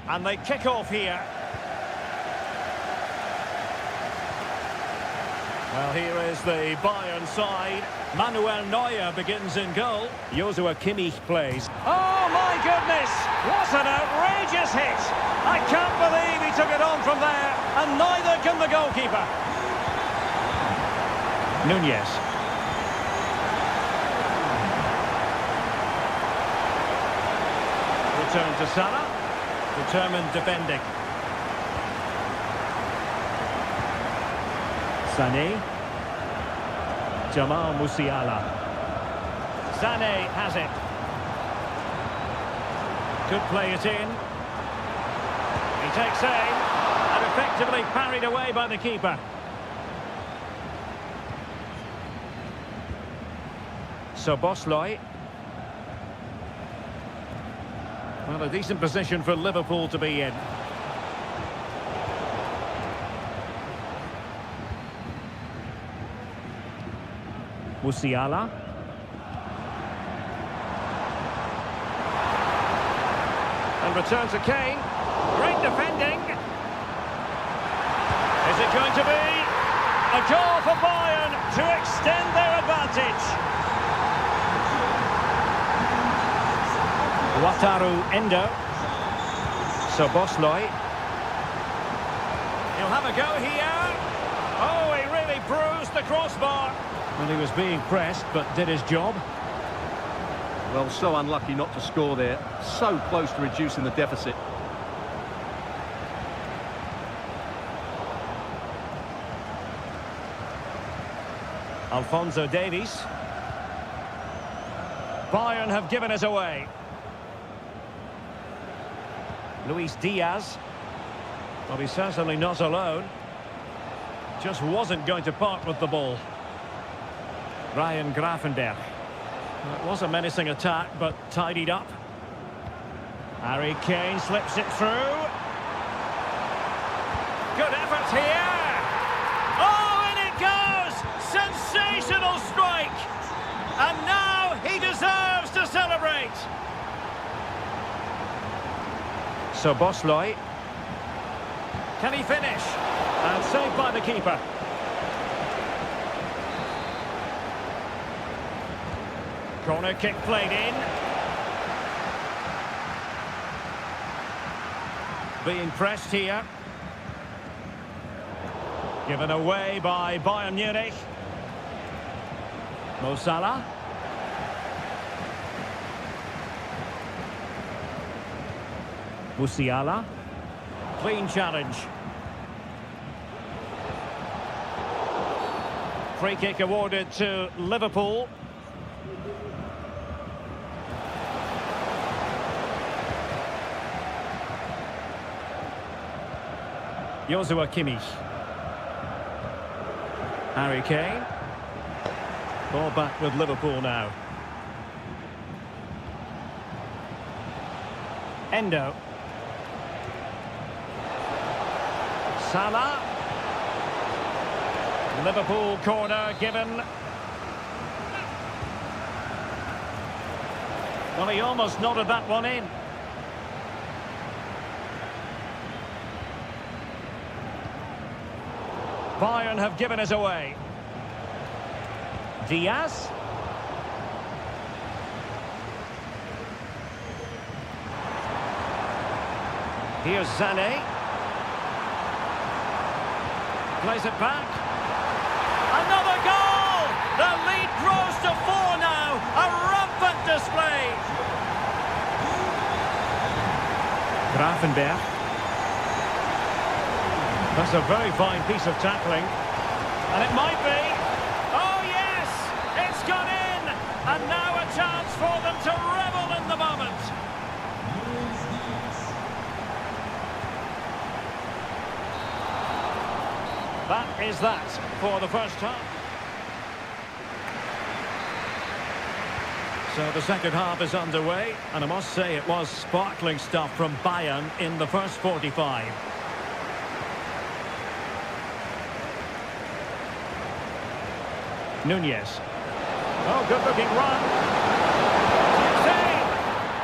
And they kick off here. Well, here is the Bayern side. Manuel Neuer begins in goal. Joshua Kimmich plays. Oh, my goodness! What an outrageous hit! I can't believe he took it on from there, and neither can the goalkeeper. Nunez. Return to Salah. Determined defending. Sané. Jamal Musiala. Sané has it. Could play it in. He takes aim and effectively parried away by the keeper. Szoboszlai. Well, a decent position for Liverpool to be in. Musiala. And return to Kane. Great defending. Is it going to be a goal for Bayern to extend their advantage? Wataru Endo. Szoboszlai. He'll have a go here. Oh, he really bruised the crossbar. Well, he was being pressed, but did his job. Well, so unlucky not to score there. So close to reducing the deficit. Alphonso Davies. Bayern have given us away. Luis Diaz. Well, he's certainly not alone. Just wasn't going to part with the ball. Ryan Gravenberch. Well, it was a menacing attack, but tidied up. Harry Kane slips it through. Good effort here. Oh, and it goes! Sensational strike! And now he deserves to celebrate. Szoboszlai. Can he finish? And saved by the keeper. Corner kick played in. Being pressed here. Given away by Bayern Munich. Mo Salah. Musiala. Clean challenge. Free kick awarded to Liverpool. Joshua Kimmich. Harry Kane. Ball back with Liverpool now. Endo. Salah. Liverpool corner given. Well, he almost nodded that one in. Bayern have given us away. Diaz. Here's Sané. Plays it back. Another goal! The lead grows to 4 now. A rampant display. Gravenberch. That's a very fine piece of tackling. And it might be. Oh, yes! It's gone in! And now a chance for them to revel in the moment. That is that for the first half. So the second half is underway, and I must say it was sparkling stuff from Bayern in the first 45. Nunez. Oh, good-looking run.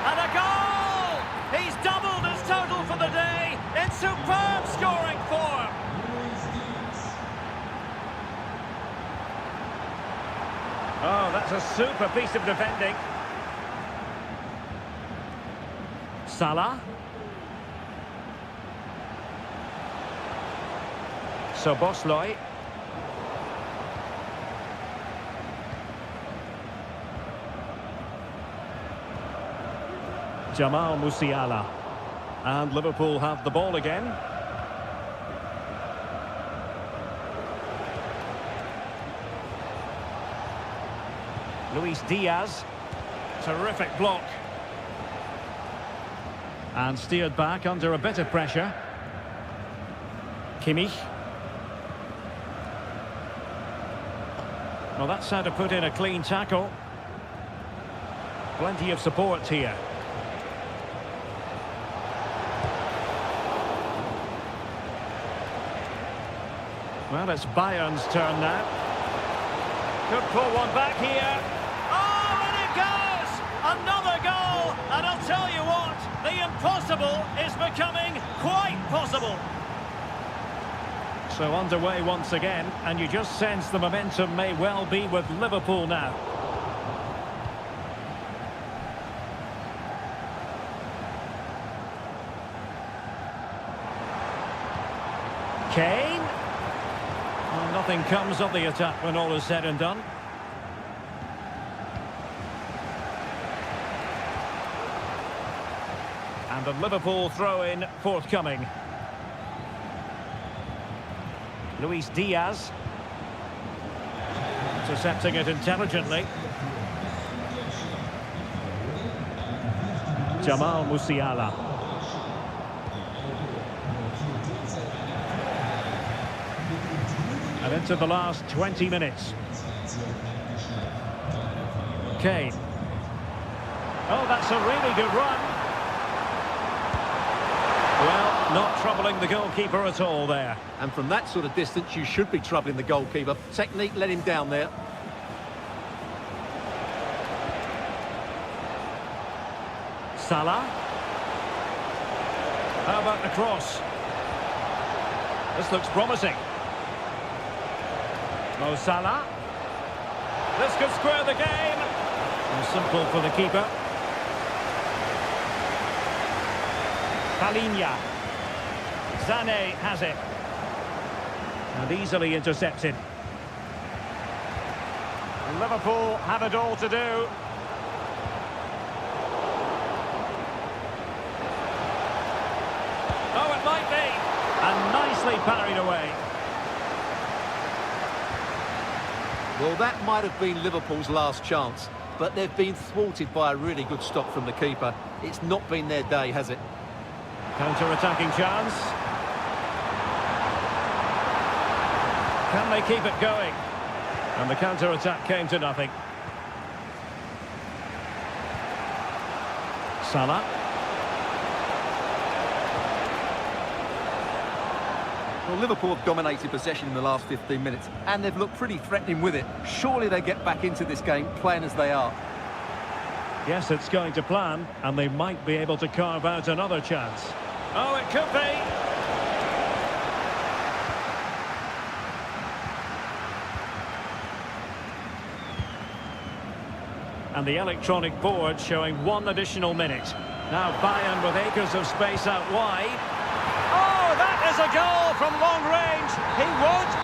And a goal! He's doubled his total for the day. super piece of defending. Salah. Soboslai. Jamal Musiala. And Liverpool have the ball again. Luis Diaz. Terrific block. And steered back under a bit of pressure. Kimmich. Well, that's how to put in a clean tackle. Plenty of support here. Well, it's Bayern's turn now. Could pull one back here. Oh, and it goes! Another goal! And I'll tell you what, the impossible is becoming quite possible. So underway once again, and you just sense the momentum may well be with Liverpool now. Kane. Well, nothing comes of the attack when all is said and done. And the Liverpool throw-in forthcoming. Luis Diaz. Intercepting it intelligently. Jamal Musiala. And into the last 20 minutes. Kane. Oh, that's a really good run. Well, not troubling the goalkeeper at all there. And from that sort of distance, you should be troubling the goalkeeper. Technique let him down there. Salah. How about the cross? This looks promising. Mo Salah. This could square the game. And simple for the keeper. Palinha. Sané has it. And easily intercepted. Liverpool have it all to do. Oh, it might be. And nicely parried away. Well, that might have been Liverpool's last chance, but they've been thwarted by a really good stop from the keeper. It's not been their day, has it? Counter-attacking chance. Can they keep it going? And the counter-attack came to nothing. Salah. Well, Liverpool have dominated possession in the last 15 minutes, and they've looked pretty threatening with it. Surely they get back into this game, playing as they are. Yes, it's going to plan, and they might be able to carve out another chance. Oh, it could be! And the electronic board showing one additional minute. Now Bayern with acres of space out wide. Oh, that is a goal from long range. He won't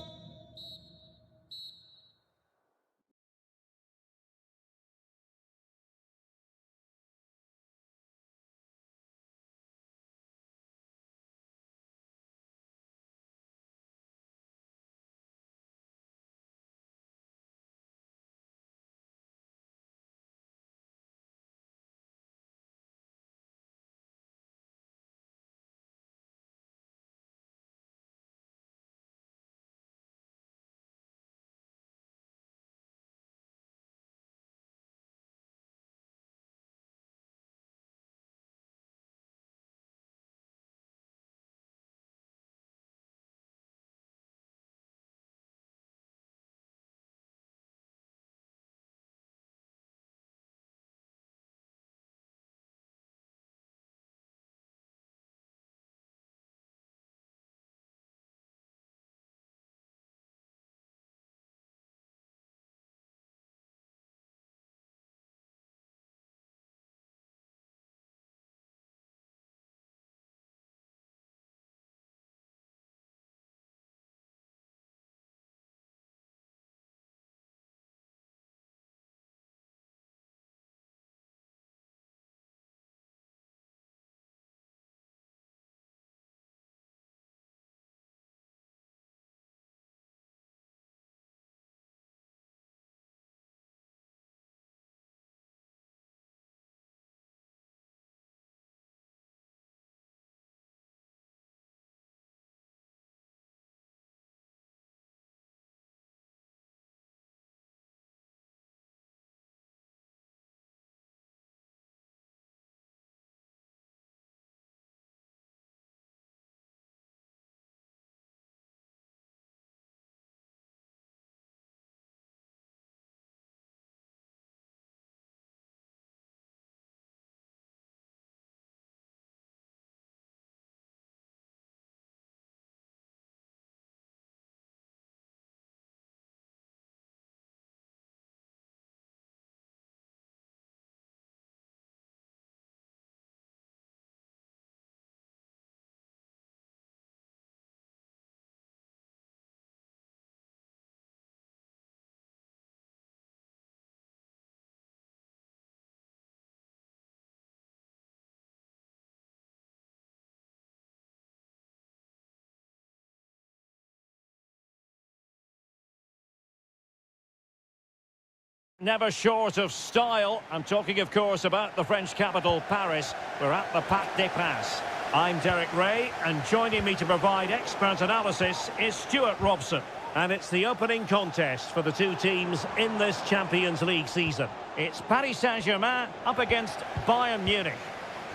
Never short of style. I'm talking, of course, about the French capital, Paris. We're at the Parc des Princes. I'm Derek Ray, and joining me to provide expert analysis is Stuart Robson. And it's the opening contest for the two teams in this Champions League season. It's Paris Saint-Germain up against Bayern Munich.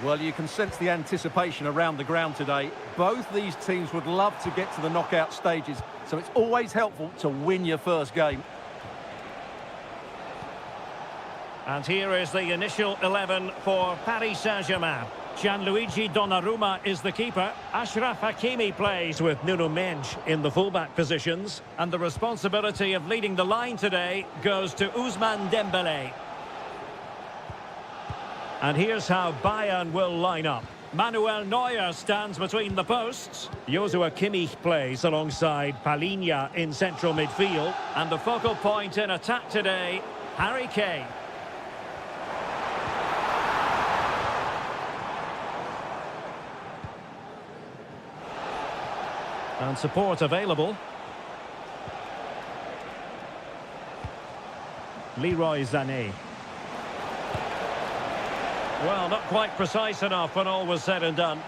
Well, you can sense the anticipation around the ground today. Both these teams would love to get to the knockout stages, so it's always helpful to win your first game. And here is the initial 11 for Paris Saint-Germain. Gianluigi Donnarumma is the keeper. Achraf Hakimi plays with Nuno Mendes in the fullback positions. And the responsibility of leading the line today goes to Ousmane Dembélé. And here's how Bayern will line up. Manuel Neuer stands between the posts. Joshua Kimmich plays alongside Palhinha in central midfield. And the focal point in attack today, Harry Kane. And support available. Leroy Sané. Well, not quite precise enough when all was said and done.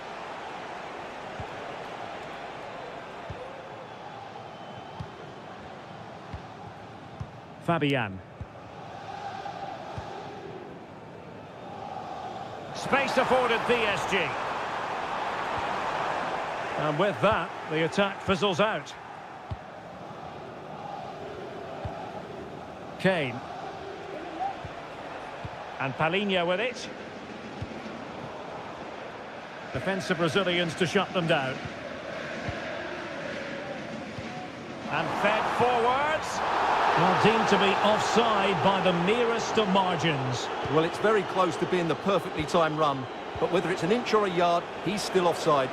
Fabian. Space afforded PSG. And with that, the attack fizzles out. Kane. And Palhinha with it. Defensive Brazilians to shut them down. And fed forwards. Well, deemed to be offside by the merest of margins. Well, it's very close to being the perfectly timed run, but whether it's an inch or a yard, he's still offside.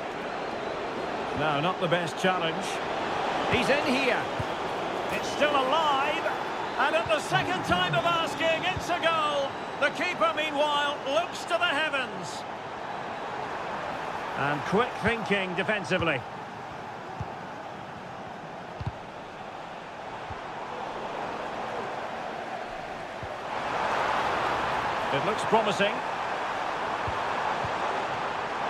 No, not the best challenge. He's in here. It's still alive. And at the second time of asking, it's a goal. The keeper, meanwhile, looks to the heavens. And quick thinking defensively. It looks promising.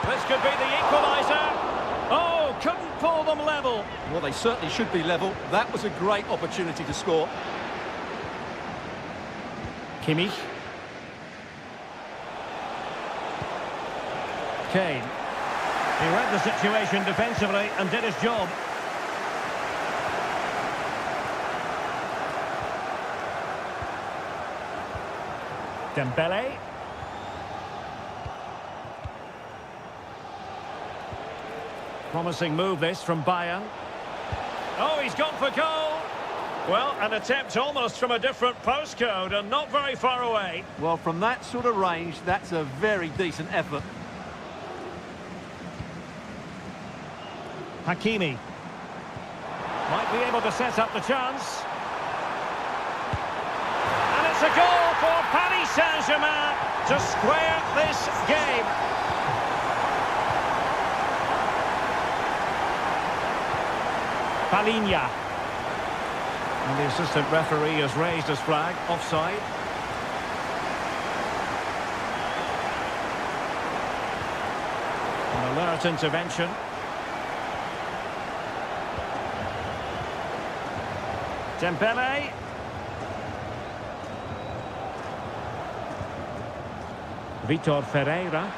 This could be the equaliser. Oh, couldn't pull them level. Well, they certainly should be level. That was a great opportunity to score. Kimmich. Kane. He read the situation defensively and did his job. Dembélé. Promising move this from Bayern. Oh, he's gone for goal. Well, an attempt almost from a different postcode and not very far away. Well, from that sort of range, that's a very decent effort. Hakimi. Might be able to set up the chance. And it's a goal for Paris Saint-Germain to square this game. Palhinha. And the assistant referee has raised his flag, offside. An alert intervention. Dembélé. Vitor Ferreira.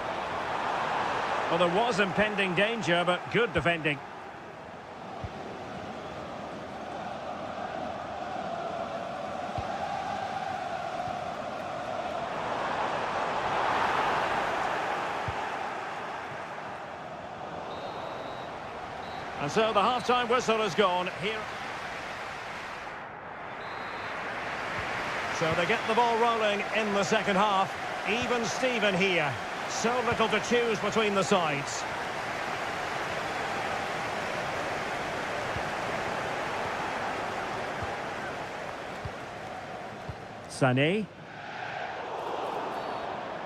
Well, there was impending danger, but good defending. And so the half-time whistle has gone here. So they get the ball rolling in the second half. Even Steven here. So little to choose between the sides. Sané.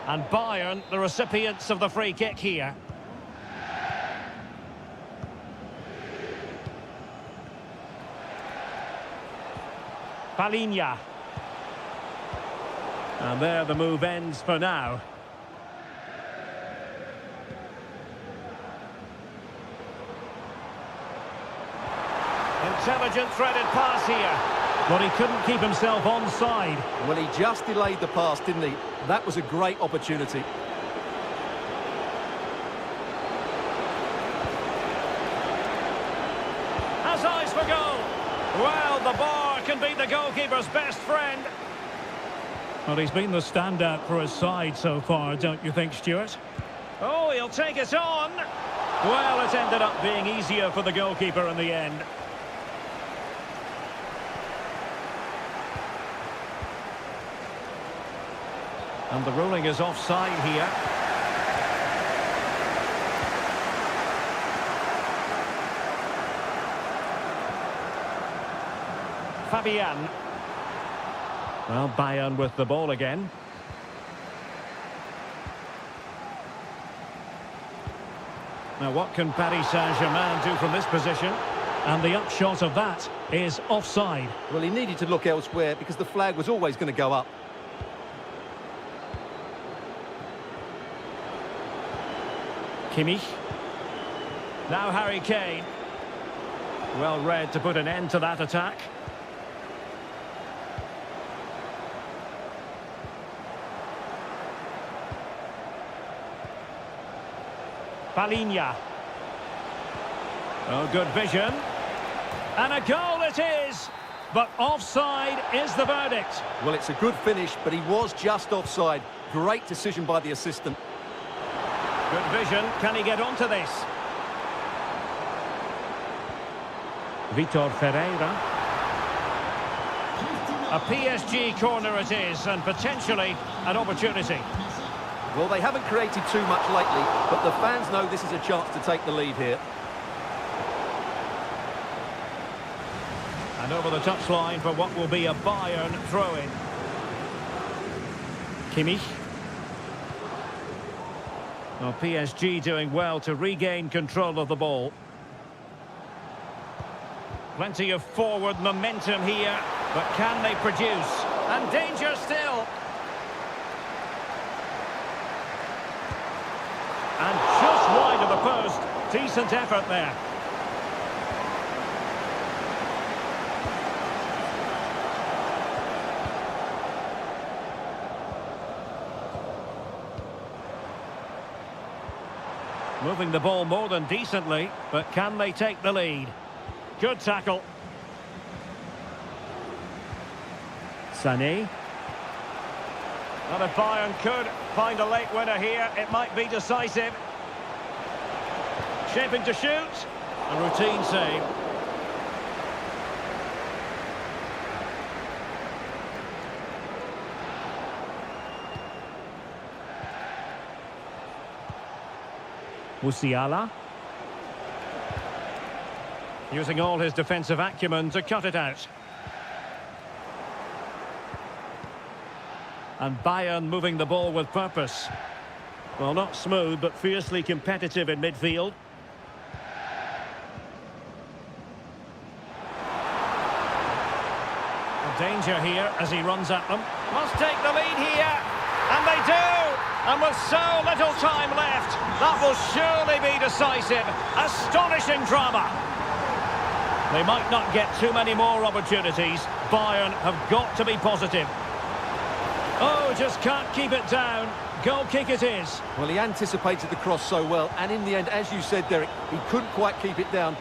And Bayern, the recipients of the free kick here. Palhinha. And there the move ends for now. Intelligent threaded pass here. But he couldn't keep himself onside. Well, he just delayed the pass, didn't he? That was a great opportunity. Has eyes for goal. Well, the bar can be the goalkeeper's best friend. Well, he's been the standout for his side so far, don't you think, Stuart? Oh, he'll take it on. Well, it ended up being easier for the goalkeeper in the end. And the ruling is offside here. Fabian. Well, Bayern with the ball again. Now, what can Paris Saint-Germain do from this position? And the upshot of that is offside. Well, he needed to look elsewhere because the flag was always going to go up. Kimmich. Now Harry Kane. Well read to put an end to that attack. Palinha. Oh, good vision. And a goal it is. But offside is the verdict. Well, it's a good finish, but he was just offside. Great decision by the assistant. Good vision. Can he get onto this? Vitor Ferreira. A PSG corner it is, and potentially an opportunity. Well, they haven't created too much lately, but the fans know this is a chance to take the lead here. And over the touchline for what will be a Bayern throw-in. Kimmich. Well, PSG doing well to regain control of the ball. Plenty of forward momentum here, but can they produce? And danger still. And just wide of the post. Decent effort there. Moving the ball more than decently, but can they take the lead? Good tackle. Sané. Well, if Bayern could find a late winner here, it might be decisive. Shaping to shoot. A routine save. Musiala. Using all his defensive acumen to cut it out. And Bayern moving the ball with purpose. Well, not smooth, but fiercely competitive in midfield. A danger here as he runs at them. Must take the lead here. And they do! And with so little time left, that will surely be decisive. Astonishing drama. They might not get too many more opportunities. Bayern have got to be positive. Oh, just can't keep it down. Goal kick it is. Well, he anticipated the cross so well, and in the end, as you said, Derek, he couldn't quite keep it down.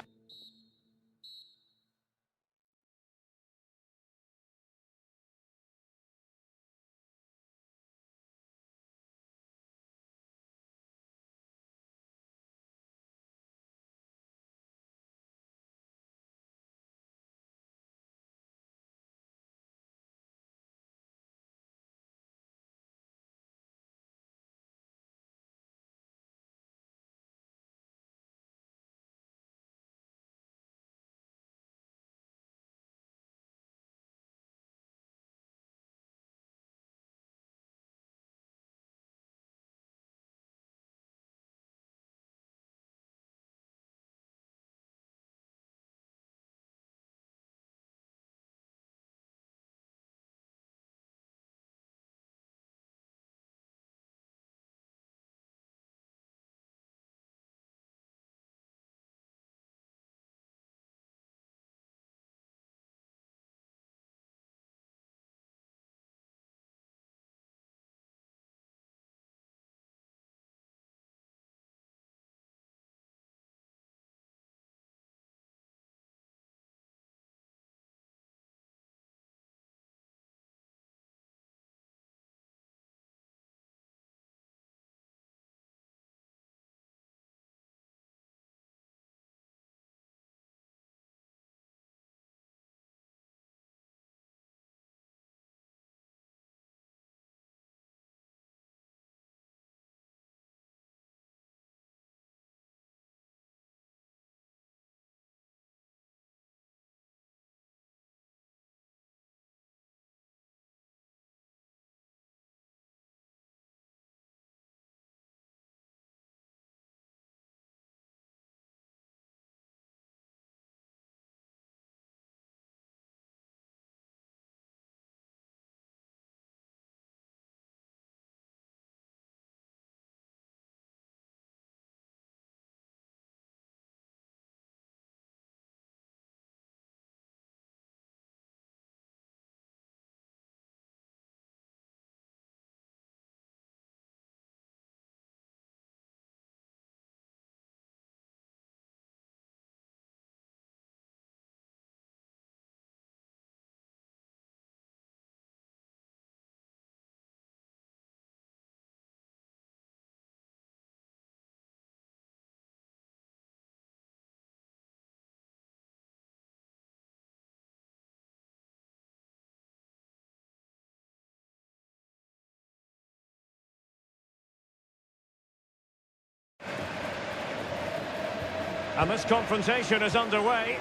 And this confrontation is underway.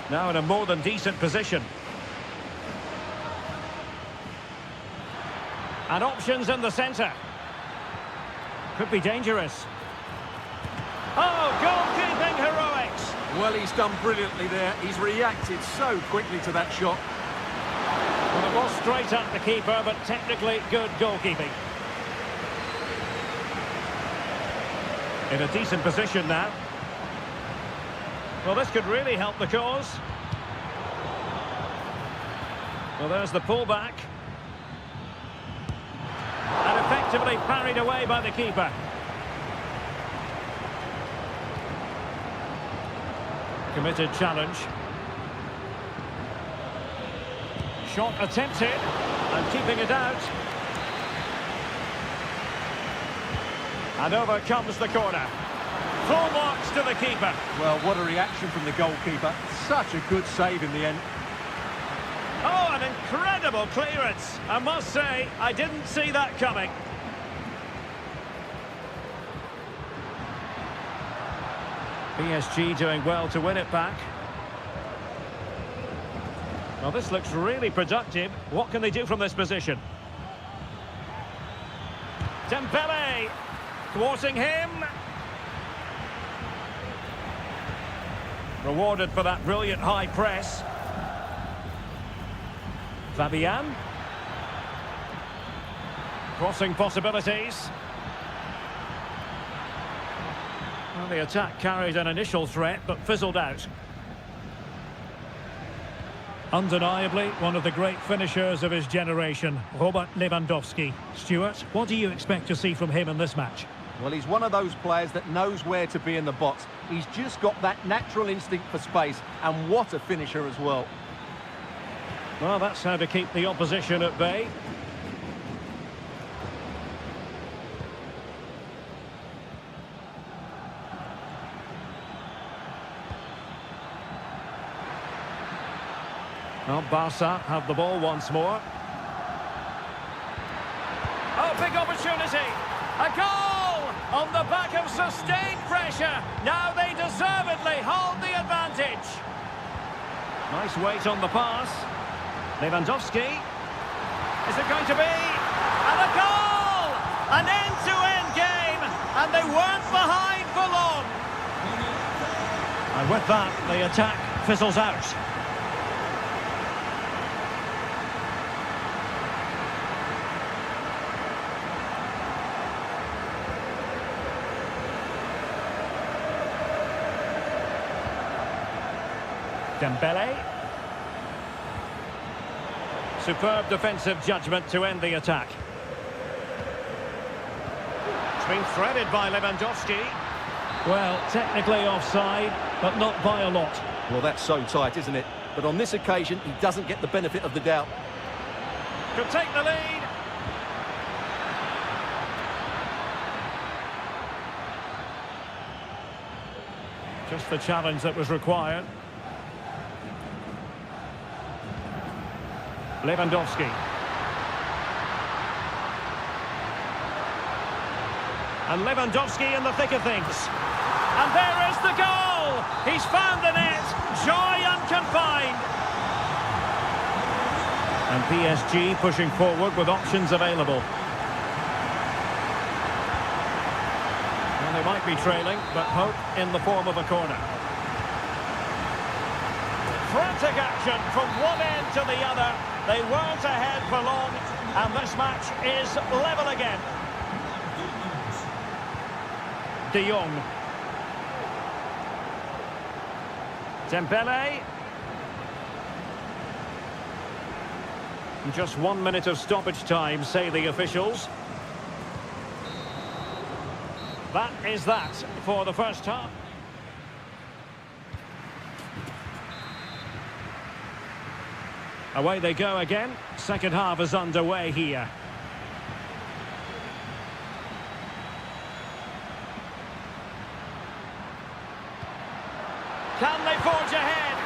Now in a more than decent position. And options in the centre. Could be dangerous. Oh, goalkeeping heroics! Well, he's done brilliantly there. He's reacted so quickly to that shot. Well, it was straight at the keeper, but technically good goalkeeping. In a decent position now. Well, this could really help the cause. Well, there's the pullback. And effectively parried away by the keeper. Committed challenge. Shot attempted, and keeping it out. And over comes the corner. Full marks to the keeper. Well, what a reaction from the goalkeeper. Such a good save in the end. Oh, an incredible clearance. I must say, I didn't see that coming. PSG doing well to win it back. Well, this looks really productive. What can they do from this position? Dembele, thwarting him. Rewarded for that brilliant high press. Fabian. Crossing possibilities. Well, the attack carried an initial threat, but fizzled out. Undeniably, one of the great finishers of his generation, Robert Lewandowski. Stuart, what do you expect to see from him in this match? Well, he's one of those players that knows where to be in the box. He's just got that natural instinct for space, and what a finisher as well. Well, that's how to keep the opposition at bay. Well, Barca have the ball once more. Oh, big opportunity! A goal! On the back of sustained pressure. Now they deservedly hold the advantage. Nice weight on the pass. Lewandowski. Is it going to be? And a goal! An end-to-end game. And they weren't behind for long. And with that, the attack fizzles out. Dembele. Superb defensive judgment to end the attack. It's been threaded by Lewandowski. Well, technically offside, but not by a lot. Well, that's so tight, isn't it? But on this occasion, he doesn't get the benefit of the doubt. Could take the lead. Just the challenge that was required. Lewandowski. And Lewandowski in the thick of things. And there is the goal! He's found the net! Joy unconfined! And PSG pushing forward with options available. Well, they might be trailing, but hope in the form of a corner. Frantic action from one end to the other. They weren't ahead for long, and this match is level again. De Jong. Dembele. Just 1 minute of stoppage time, say the officials. That is that for the first half. Away they go again. Second half is underway here. Can they forge ahead?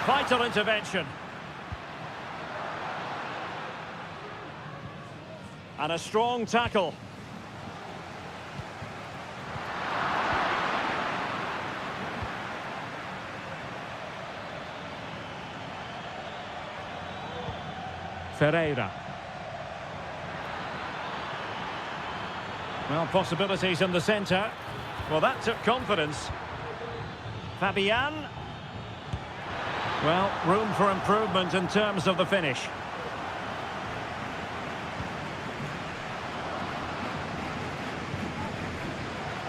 Vital intervention. And a strong tackle. Ferreira. Well, possibilities in the centre. Well, that took confidence. Fabian. Well, room for improvement in terms of the finish.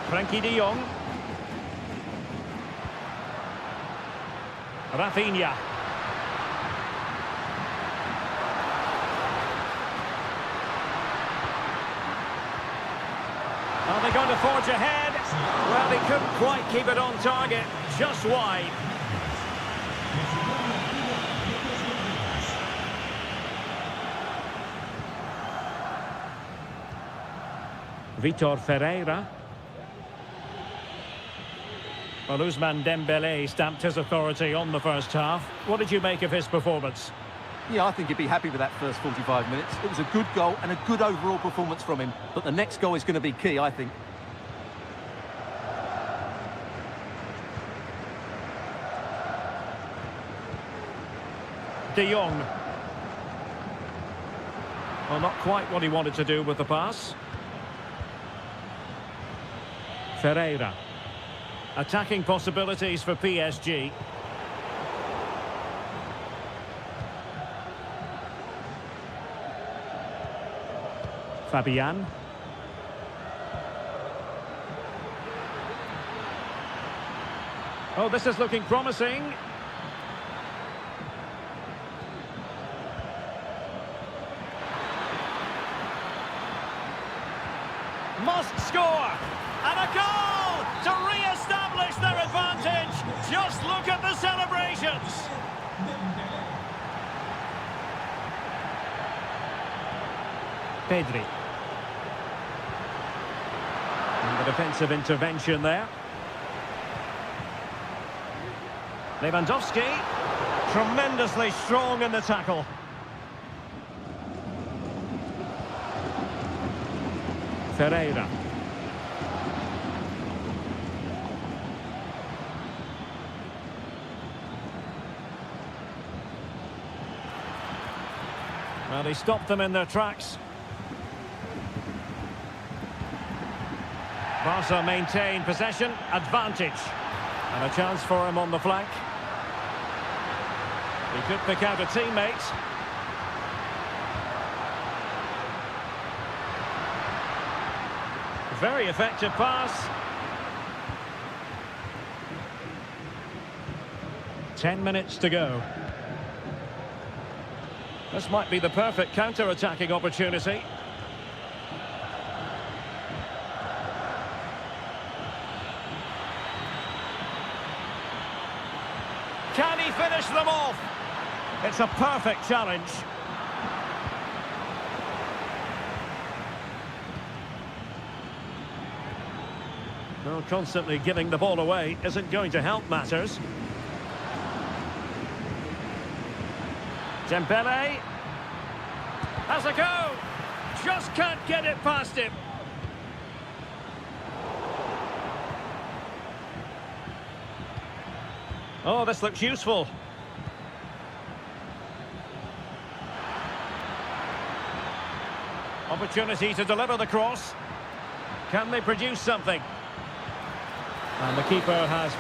Frankie de Jong. Rafinha. Are they going to forge ahead? Well, they couldn't quite keep it on target, just wide. Vitor Ferreira. Well, Ousmane Dembélé stamped his authority on the first half. What did you make of his performance? Yeah, I think he'd be happy with that first 45 minutes. It was a good goal and a good overall performance from him. But the next goal is going to be key, I think. De Jong. Well, not quite what he wanted to do with the pass. Ferreira. Attacking possibilities for PSG. Fabian. Oh, this is looking promising. Must score! And a goal to re-establish their advantage. Just look at the celebrations. Pedri. And the defensive intervention there. Lewandowski. Tremendously strong in the tackle. Ferreira. Well, he stopped them in their tracks. Barca maintain possession, advantage. And a chance for him on the flank. He could pick out a teammate. Very effective pass. 10 minutes to go. This might be the perfect counter-attacking opportunity. Can he finish them off? It's a perfect challenge. Well, constantly giving the ball away isn't going to help matters. Dembele has a go. Just can't get it past him. Oh, this looks useful. Opportunity to deliver the cross. Can they produce something? And the keeper has...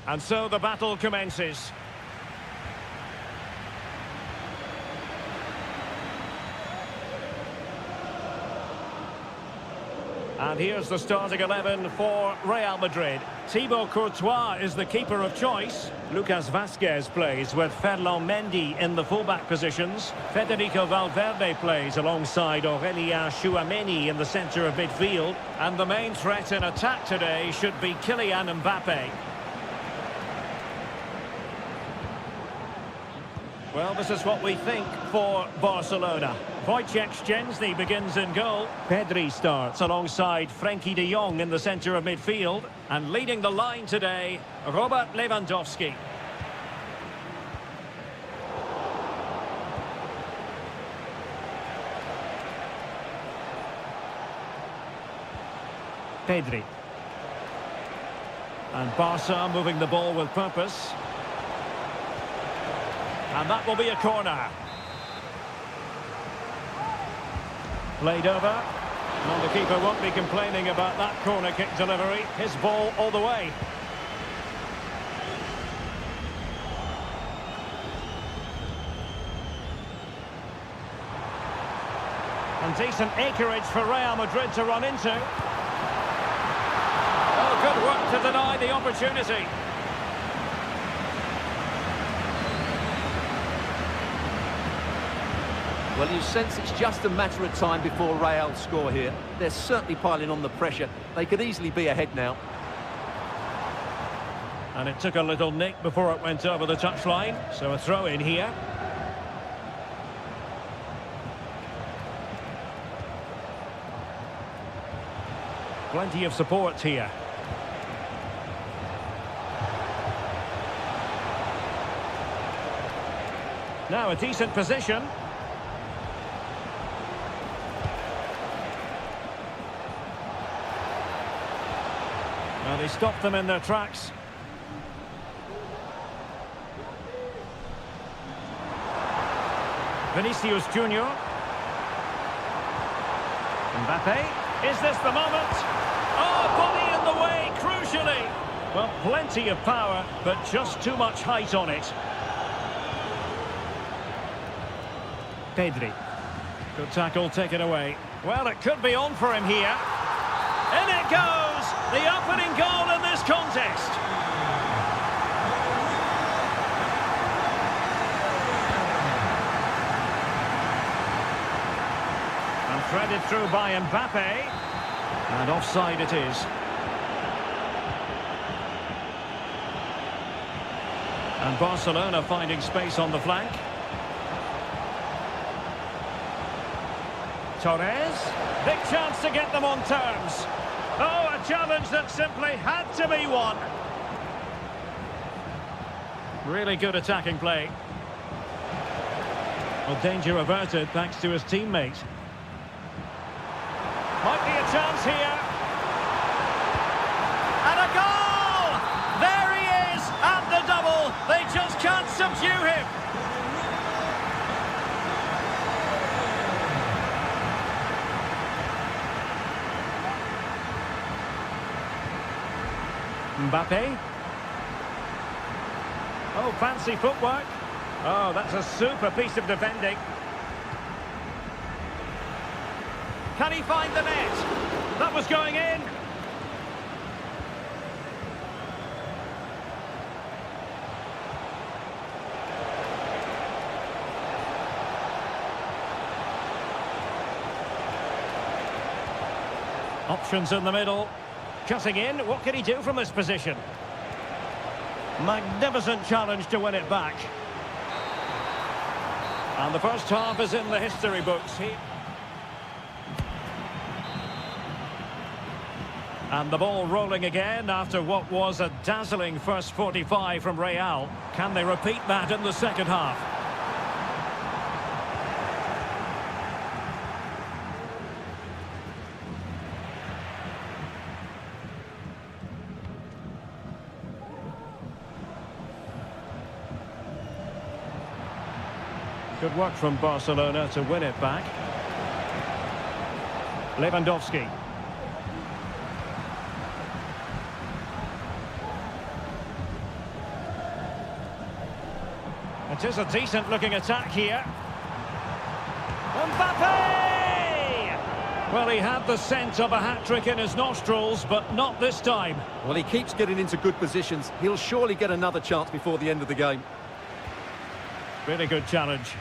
And so the battle commences. And here's the starting 11 for Real Madrid. Thibaut Courtois is the keeper of choice. Lucas Vazquez plays with Ferland Mendy in the fullback positions. Federico Valverde plays alongside Aurélien Tchouaméni in the centre of midfield. And the main threat in attack today should be Kylian Mbappé. Well, this is what we think for Barcelona. Wojciech Szczęsny begins in goal. Pedri starts alongside Frenkie de Jong in the centre of midfield. And leading the line today, Robert Lewandowski. Pedri. And Barca moving the ball with purpose. And that will be a corner. Played over. And the keeper won't be complaining about that corner kick delivery. His ball all the way. And decent acreage for Real Madrid to run into. Oh, good work to deny the opportunity. Well, you sense it's just a matter of time before Real score here. They're certainly piling on the pressure. They could easily be ahead now. And it took a little nick before it went over the touchline. So a throw in here. Plenty of support here. Now a decent position. Well, they stopped them in their tracks. Vinicius Junior. Mbappé. Is this the moment? Oh, body in the way, crucially. Well, plenty of power, but just too much height on it. Pedri. Good tackle taken away. Well, it could be on for him here. In it goes! The opening goal in this contest. And threaded through by Mbappé. And offside it is. And Barcelona finding space on the flank. Torres. Big chance to get them on terms. Oh, a challenge that simply had to be won. Really good attacking play. Well, danger averted thanks to his teammate. Might be a chance here. And a goal! There he is at the double. They just can't subdue him. Mbappé. Oh, fancy footwork. Oh, that's a super piece of defending. Can he find the net? That was going in. Options in the middle. Cutting in, what can he do from this position? Magnificent challenge to win it back. And the first half is in the history books here. And the ball rolling again after what was a dazzling first 45 from Real. Can they repeat that in the second half? Good work from Barcelona to win it back. Lewandowski. It is a decent-looking attack here. Mbappe! Well, he had the scent of a hat-trick in his nostrils, but not this time. Well, he keeps getting into good positions. He'll surely get another chance before the end of the game. Really good challenge.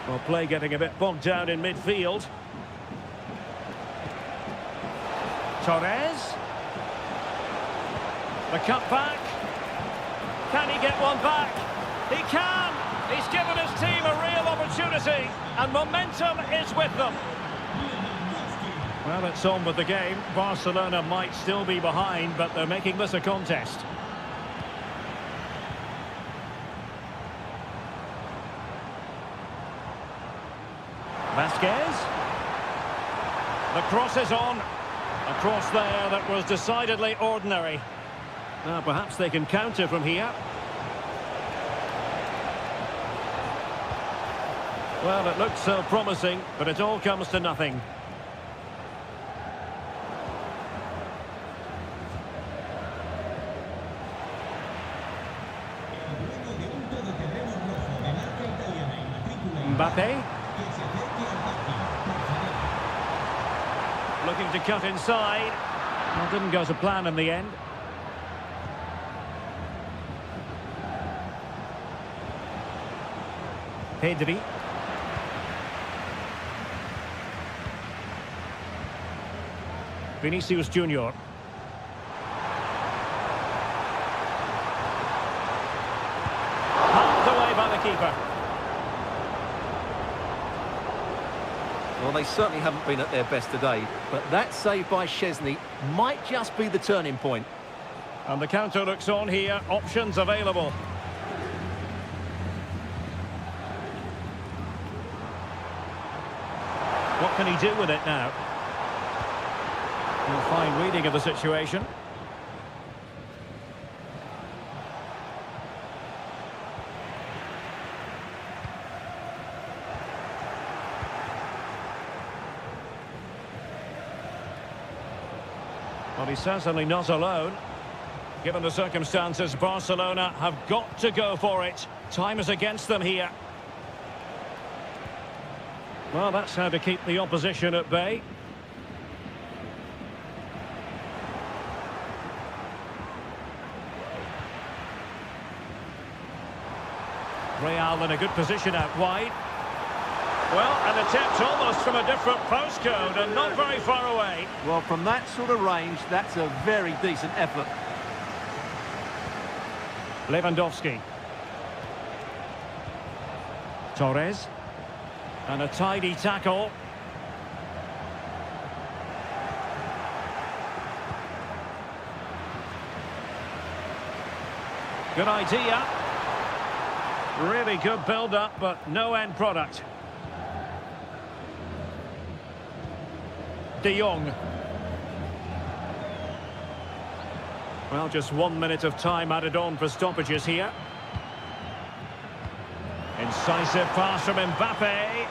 Well, play getting a bit bogged down in midfield. Torres. The cut back. Can he get one back? He can! He's given his team a real opportunity, and momentum is with them. Well, it's on with the game. Barcelona might still be behind, but they're making this a contest. Vasquez. The cross is on. A cross there that was decidedly ordinary. Now, perhaps they can counter from here. Well, it looked so promising, but it all comes to nothing. Mbappe. Looking to cut inside. Well, didn't go to plan in the end. Pedri. Vinicius Junior. Pumped away by the keeper. Well, they certainly haven't been at their best today, but that save by Szczesny might just be the turning point. And the counter looks on here. Options available. What can he do with it now? A fine reading of the situation. Well, he's certainly not alone. Given the circumstances, Barcelona have got to go for it. Time is against them here. Well, that's how to keep the opposition at bay. Real in a good position out wide. Well, an attempt almost from a different postcode and not very far away. Well, from that sort of range, that's a very decent effort. Lewandowski. Torres. And a tidy tackle. Good idea. Really good build-up, but no end product. De Jong. Well, just 1 minute of time added on for stoppages here. Incisive pass from Mbappe.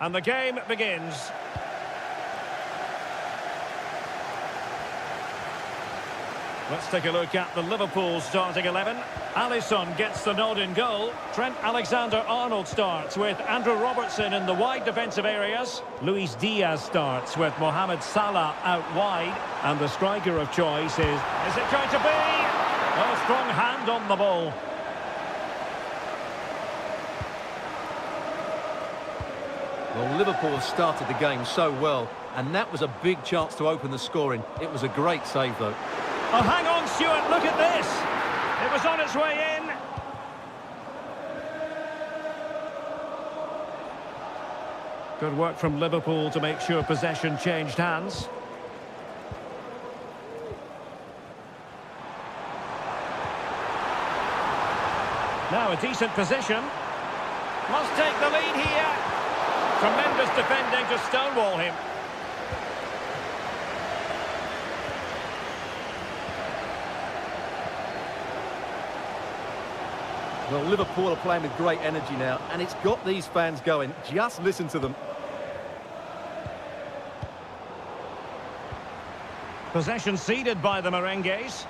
And the game begins. Let's take a look at the Liverpool starting 11. Alisson gets the nod in goal. Trent Alexander-Arnold starts with Andrew Robertson in the wide defensive areas. Luis Diaz starts with Mohamed Salah out wide. And the striker of choice is it going to be? A strong hand on the ball. Well, Liverpool have started the game so well, and that was a big chance to open the scoring. It was a great save, though. Oh, hang on, Stuart, look at this. It was on its way in. Good work from Liverpool to make sure possession changed hands. Now a decent position. Must take the lead here. Tremendous defending to stonewall him. Well, Liverpool are playing with great energy now, and it's got these fans going. Just listen to them. Possession ceded by the Merengues.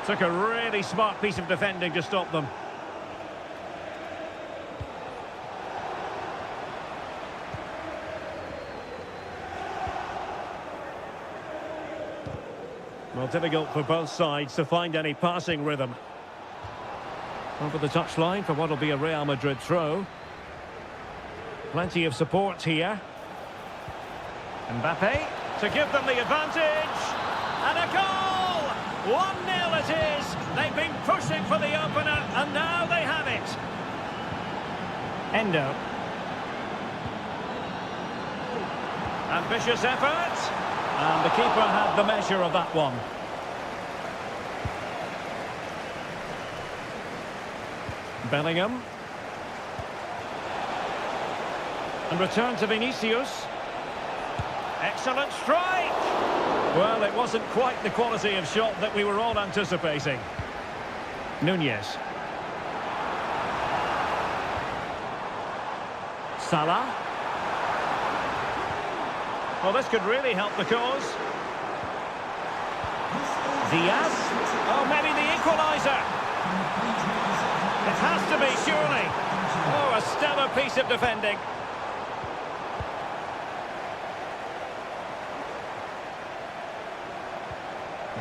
Took a really smart piece of defending to stop them. Well, difficult for both sides to find any passing rhythm. Over the touchline for what will be a Real Madrid throw. Plenty of support here. Mbappe to give them the advantage. And a goal! 1-0 it is. They've been pushing for the opener, and now they have it. Endo. Ambitious effort. And the keeper had the measure of that one. Bellingham. And return to Vinicius. Excellent strike! Well, it wasn't quite the quality of shot that we were all anticipating. Nunez. Salah. Well, this could really help the cause. Diaz. Oh, maybe the equaliser. It has to be, surely. Oh, a stellar piece of defending.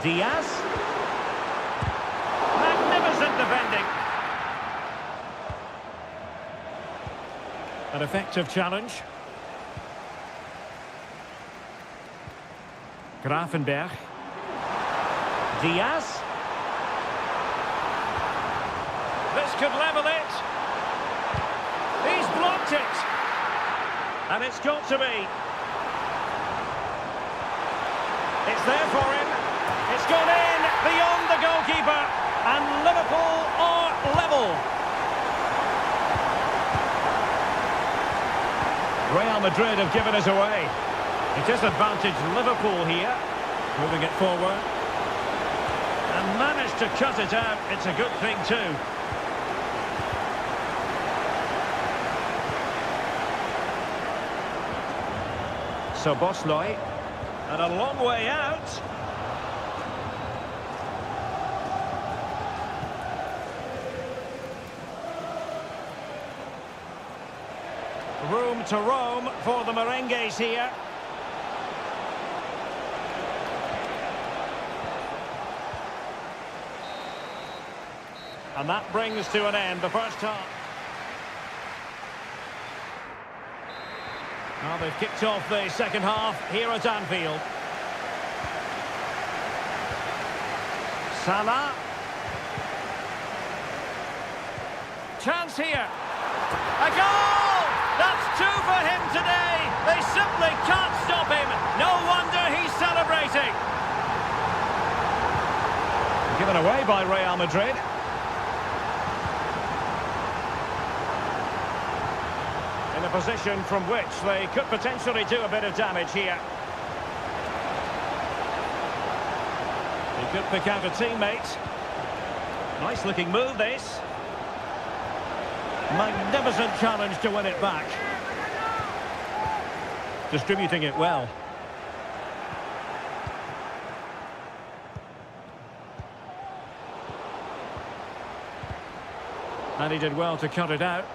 Diaz. Magnificent defending. An effective challenge. Gravenberch. Diaz. This could level it. He's blocked it. And it's got to be. It's there for him. It's gone in beyond the goalkeeper. And Liverpool are level. Real Madrid have given us away. It is advantage Liverpool here. Moving it forward. And managed to cut it out. It's a good thing too. So Bosley. And a long way out. Room to roam for the Merengues here. And that brings to an end the first half. Well, they've kicked off the second half here at Anfield. Salah. Chance here. A goal! That's two for him today. They simply can't stop him. No wonder he's celebrating. Given away by Real Madrid. In a position from which they could potentially do a bit of damage here. He could pick out a teammate. Nice looking move, this. Magnificent challenge to win it back. Distributing it well. And he did well to cut it out.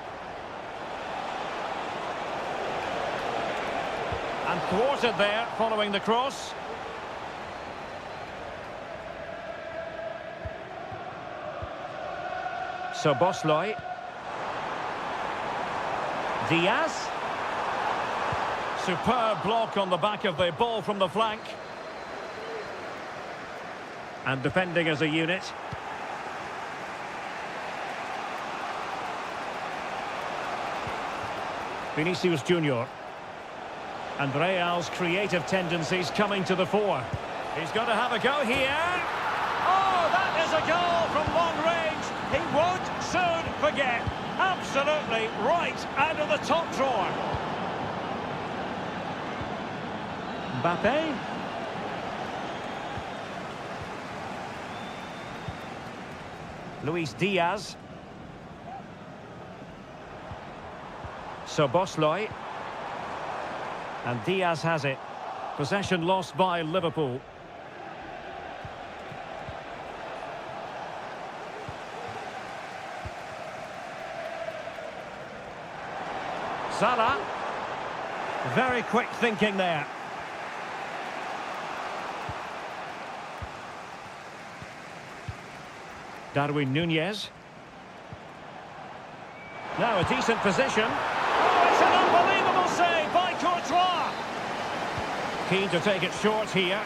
And thwarted there, following the cross. So Bosloy. Diaz. Superb block on the back of the ball from the flank. And defending as a unit. Vinicius Junior. And Real's creative tendencies coming to the fore. He's got to have a go here. Oh, that is a goal from long range. He won't soon forget. Absolutely right out of the top drawer. Mbappe. Luis Diaz. So Bosloy. And Diaz has it. Possession lost by Liverpool. Salah. Very quick thinking there. Darwin Núñez. Now a decent position. Oh, it's an unbelievable save by Courtois. Keen to take it short here.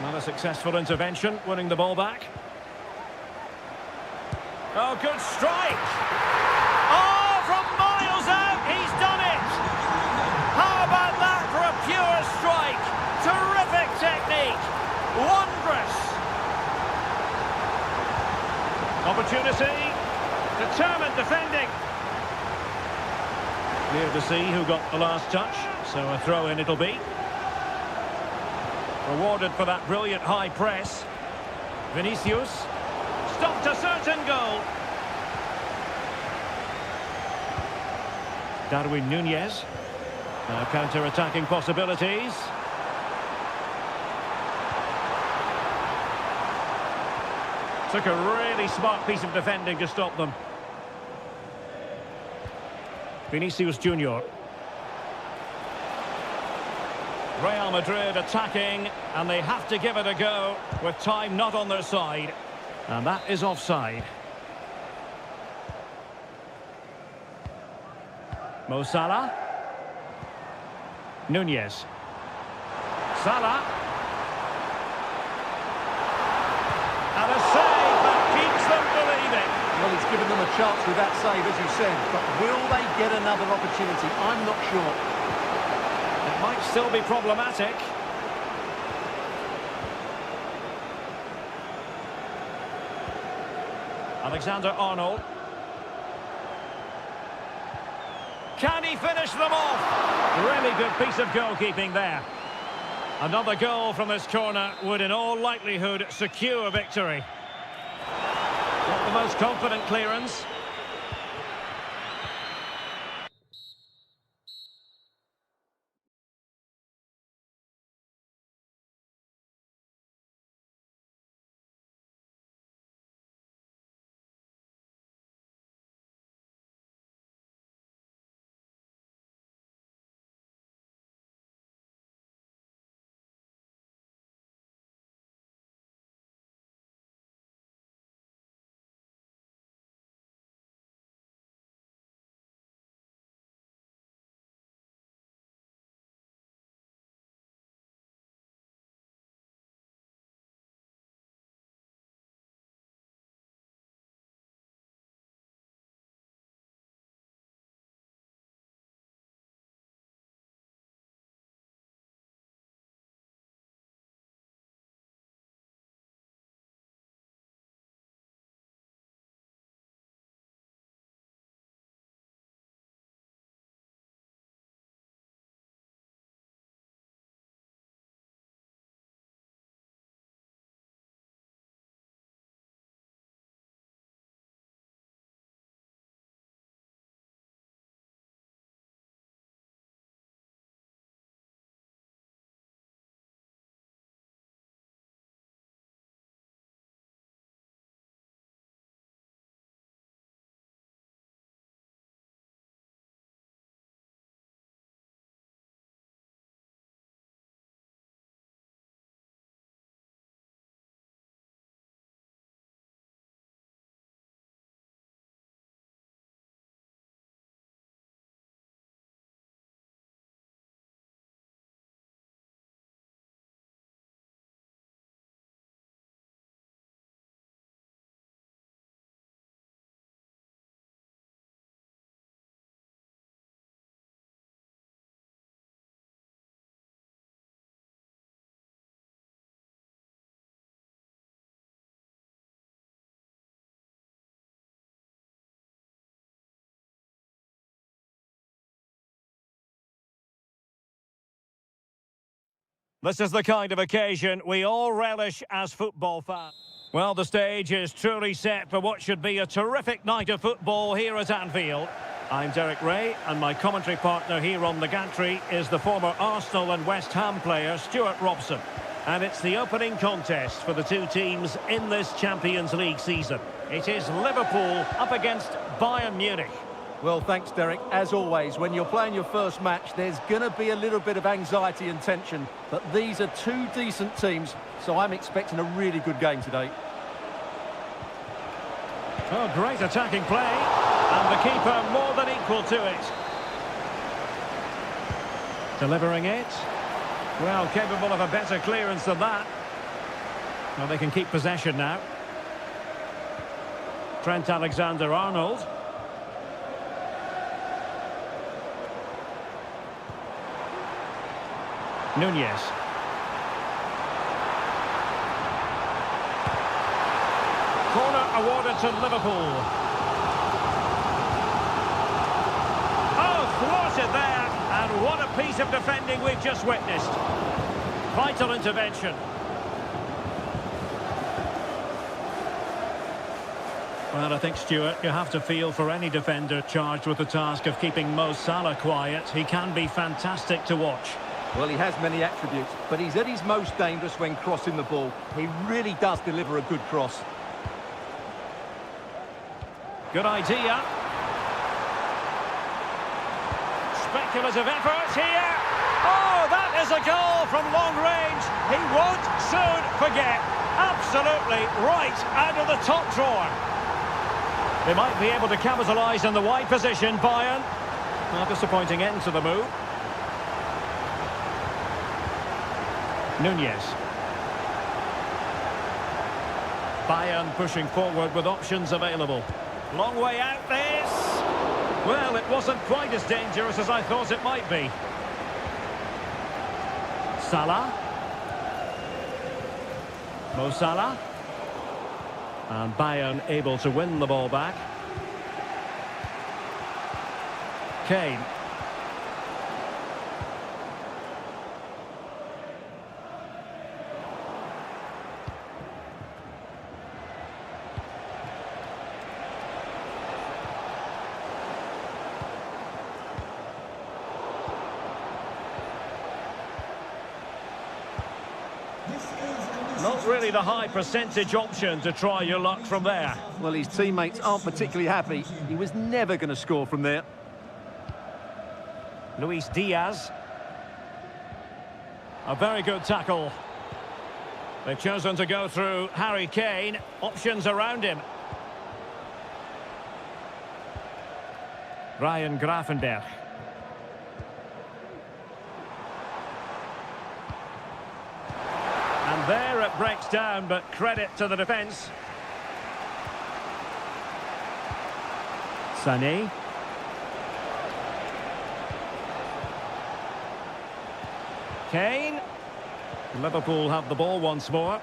Not a successful intervention, winning the ball back. Oh, good strike! Oh, from miles out, he's done it! How about that for a pure strike? Terrific technique! Wondrous! Opportunity. Determined defending. Clear to see who got the last touch, so a throw-in it'll be. Rewarded for that brilliant high press. Vinicius. Stopped a certain goal. Darwin Núñez. Now counter-attacking possibilities. Took a really smart piece of defending to stop them. Vinicius Junior. Real Madrid attacking, and they have to give it a go with time not on their side. And that is offside. Mo Salah. Núñez. Salah. And a save that keeps them believing. Well, he's given them a chance with that save, as you said. But will they get another opportunity? I'm not sure. It might still be problematic. Alexander-Arnold. Can he finish them off? Really good piece of goalkeeping there. Another goal from this corner would in all likelihood secure victory. Not the most confident clearance. This is the kind of occasion we all relish as football fans. Well, the stage is truly set for what should be a terrific night of football here at Anfield. I'm Derek Ray, and my commentary partner here on the gantry is the former Arsenal and West Ham player Stuart Robson. And it's the opening contest for the two teams in this Champions League season. It is Liverpool up against Bayern Munich. Well, thanks, Derek. As always, when you're playing your first match, there's going to be a little bit of anxiety and tension. But these are two decent teams, so I'm expecting a really good game today. Oh, great attacking play. And the keeper more than equal to it. Delivering it. Well, capable of a better clearance than that. Well, they can keep possession now. Trent Alexander-Arnold. Nunez. Corner awarded to Liverpool. Oh, thwarted there. And what a piece of defending we've just witnessed. Vital intervention. Well, I think, Stuart, you have to feel for any defender charged with the task of keeping Mo Salah quiet. He can be fantastic to watch. Well, he has many attributes, but he's at his most dangerous when crossing the ball. He really does deliver a good cross. Good idea. Speculative effort here. Oh, that is a goal from long range. He won't soon forget. Absolutely right out of the top drawer. They might be able to capitalise in the wide position, Bayern. A disappointing end to the move. Nunez. Bayern pushing forward with options available. Long way out this. Well, it wasn't quite as dangerous as I thought it might be. Salah. Mo Salah. And Bayern able to win the ball back. Kane. Not really the high percentage option to try your luck from there. Well, his teammates aren't particularly happy. He was never going to score from there. Luis Diaz. A very good tackle. They've chosen to go through Harry Kane. Options around him. Ryan Gravenberch. And there it breaks down, but credit to the defence. Sané. Kane. Liverpool have the ball once more.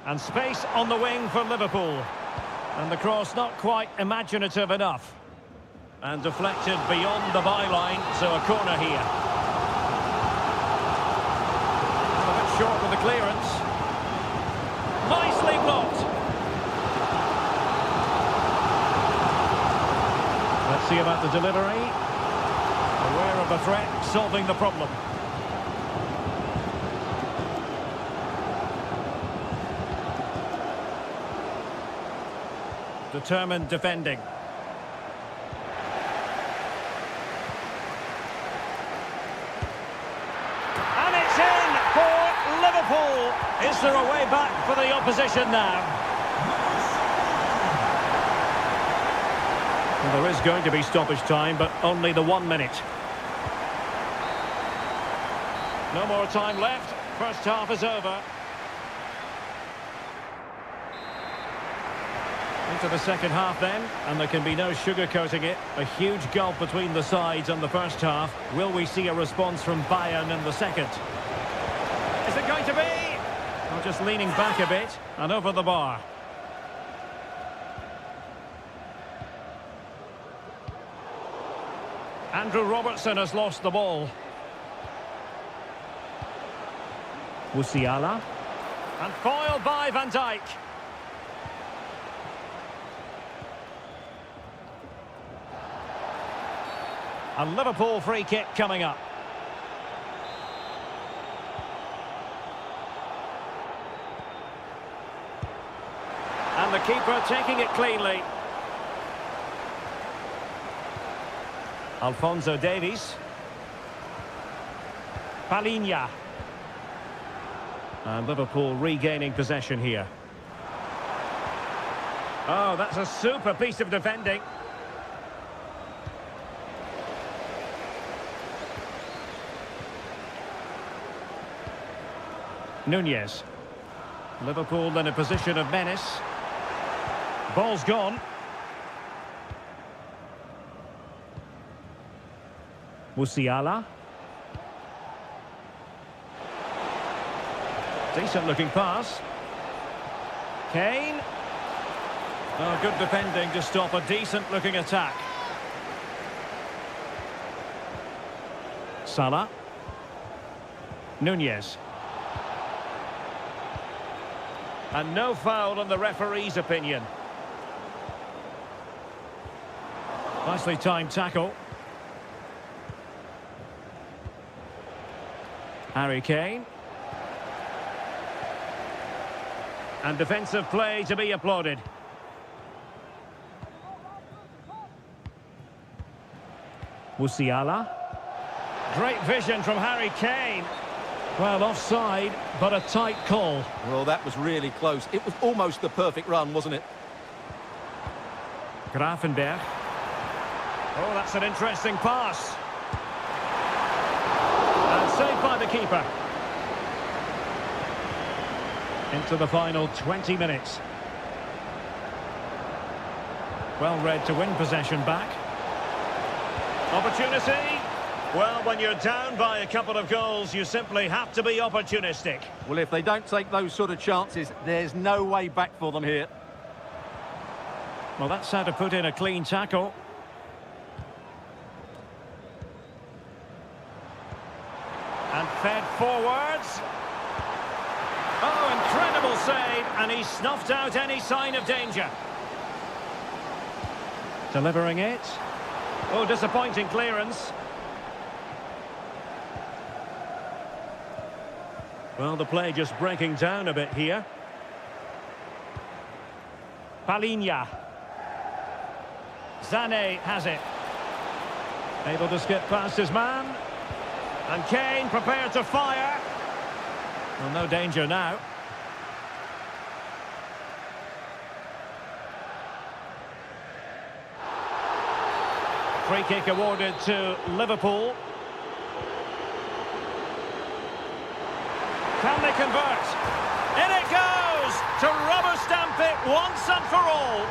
And space on the wing for Liverpool. And the cross not quite imaginative enough. And deflected beyond the byline, so a corner here. A bit short with the clearance. Nicely blocked. Let's see about the delivery. Aware of the threat, solving the problem. Determined defending. And it's in for Liverpool. Is there a way back for the opposition now? Well, there is going to be stoppage time, but only the 1 minute. No more time left. First half is over. Into the second half then, and there can be no sugarcoating it. A huge gulf between the sides on the first half. Will we see a response from Bayern in the second? Is it going to be? Well, just leaning back a bit and over the bar. Andrew Robertson has lost the ball. Musiala. And foiled by Van Dijk. A Liverpool free kick coming up. And the keeper taking it cleanly. Alphonso Davies. Palinha. And Liverpool regaining possession here. Oh, that's a super piece of defending. Nunez. Liverpool in a position of menace. Ball's gone. Musiala. Decent looking pass. Kane. Oh, good defending to stop a decent looking attack. Salah. Nunez. And no foul in the referee's opinion. Nicely timed tackle. Harry Kane. And defensive play to be applauded. Musiala. Great vision from Harry Kane. Well, offside, but a tight call. Well, that was really close. It was almost the perfect run, wasn't it? Grafenberg. Oh, that's an interesting pass. And saved by the keeper. Into the final 20 minutes. Well read to win possession back. Opportunity. Well, when you're down by a couple of goals, you simply have to be opportunistic. Well, if they don't take those sort of chances, there's no way back for them here. Well, that's how to put in a clean tackle. And fed forwards. Oh, incredible save, and he snuffed out any sign of danger. Delivering it. Oh, disappointing clearance. Well, the play just breaking down a bit here. Palinha. Sané has it. Able to skip past his man. And Kane prepared to fire. Well, no danger now. Free kick awarded to Liverpool. Can they convert? In it goes! To rubber stamp it once and for all.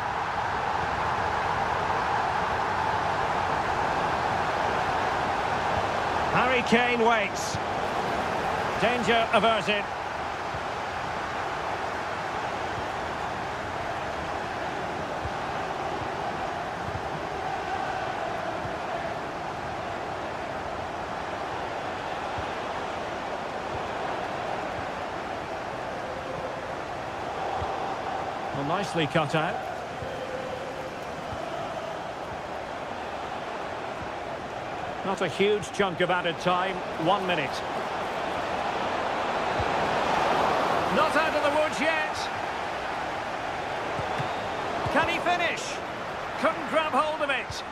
Harry Kane waits. Danger averted. Well, nicely cut out. Not a huge chunk of added time, 1 minute. Not out of the woods yet. Can he finish? Couldn't grab hold of it.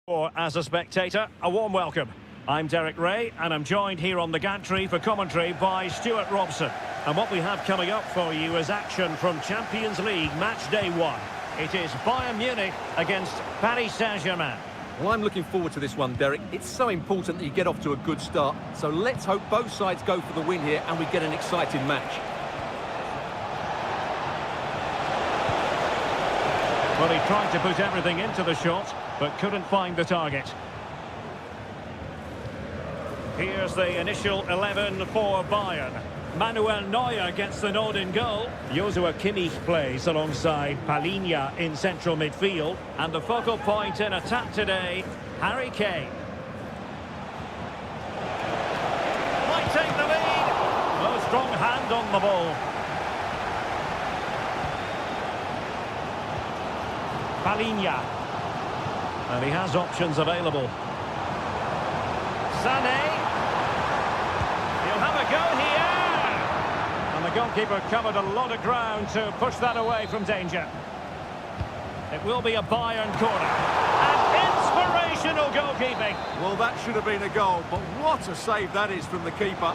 Or as a spectator, a warm welcome. I'm Derek Ray, and I'm joined here on the gantry for commentary by Stuart Robson. And what we have coming up for you is action from Champions League match day 1. It is Bayern Munich against Paris Saint-Germain. Well, I'm looking forward to this one, Derek. It's so important that you get off to a good start. So let's hope both sides go for the win here and we get an exciting match. Well, he tried to put everything into the shot, but couldn't find the target. Here's the initial 11 for Bayern. Manuel Neuer gets the nod in goal. Joshua Kimmich plays alongside Palinha in central midfield. And the focal point in attack today, Harry Kane. Might take the lead. Oh, strong hand on the ball. Palinha. And he has options available. Sané. He'll have a go here. And the goalkeeper covered a lot of ground to push that away from danger. It will be a Bayern corner. And inspirational goalkeeping. Well, that should have been a goal, but what a save that is from the keeper.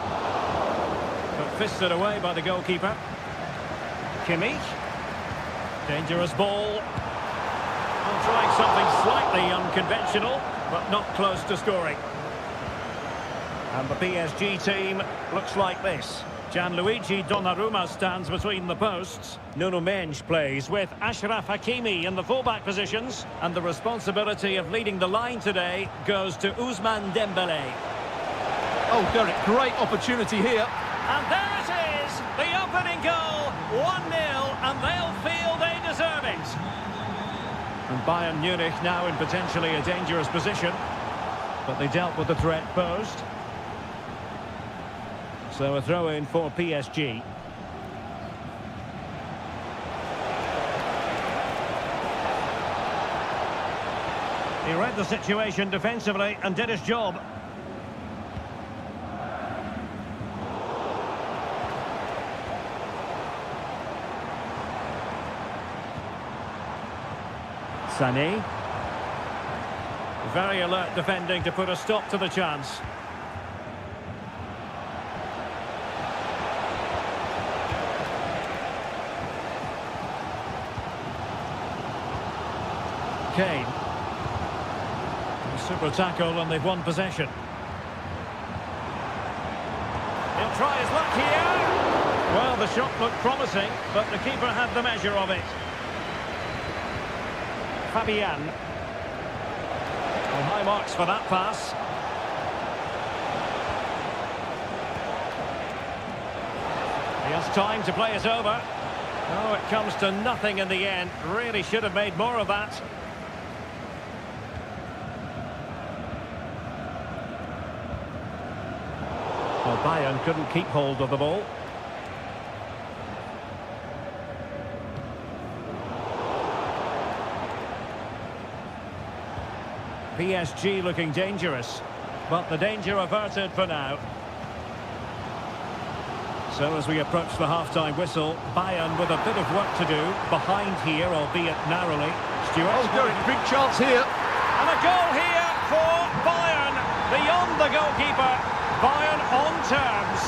But fisted away by the goalkeeper. Kimmich. Dangerous ball. Trying something slightly unconventional, but not close to scoring. And the PSG team looks like this. Gianluigi Donnarumma stands between the posts. Nuno Mendes plays with Achraf Hakimi in the fullback positions. And the responsibility of leading the line today goes to Ousmane Dembélé. Oh, Derek, great opportunity here. And there it is, the opening goal, 1-0, and they'll feel they deserve it. And Bayern Munich now in potentially a dangerous position, but they dealt with the threat posed. So a throw-in for PSG. He read the situation defensively and did his job. Sané. Very alert defending to put a stop to the chance. Kane. Super tackle and they've won possession. He'll try his luck here. Well, the shot looked promising, but the keeper had the measure of it. Fabian. Well, high marks for that pass. He has time to play it over. Oh, it comes to nothing in the end. Really should have made more of that. Well, Bayern couldn't keep hold of the ball. PSG looking dangerous, but the danger averted for now. So as we approach the half-time whistle, Bayern with a bit of work to do, behind here, albeit narrowly. Stuart. Oh, Derek, big chance here. And a goal here for Bayern, beyond the goalkeeper. Bayern on terms.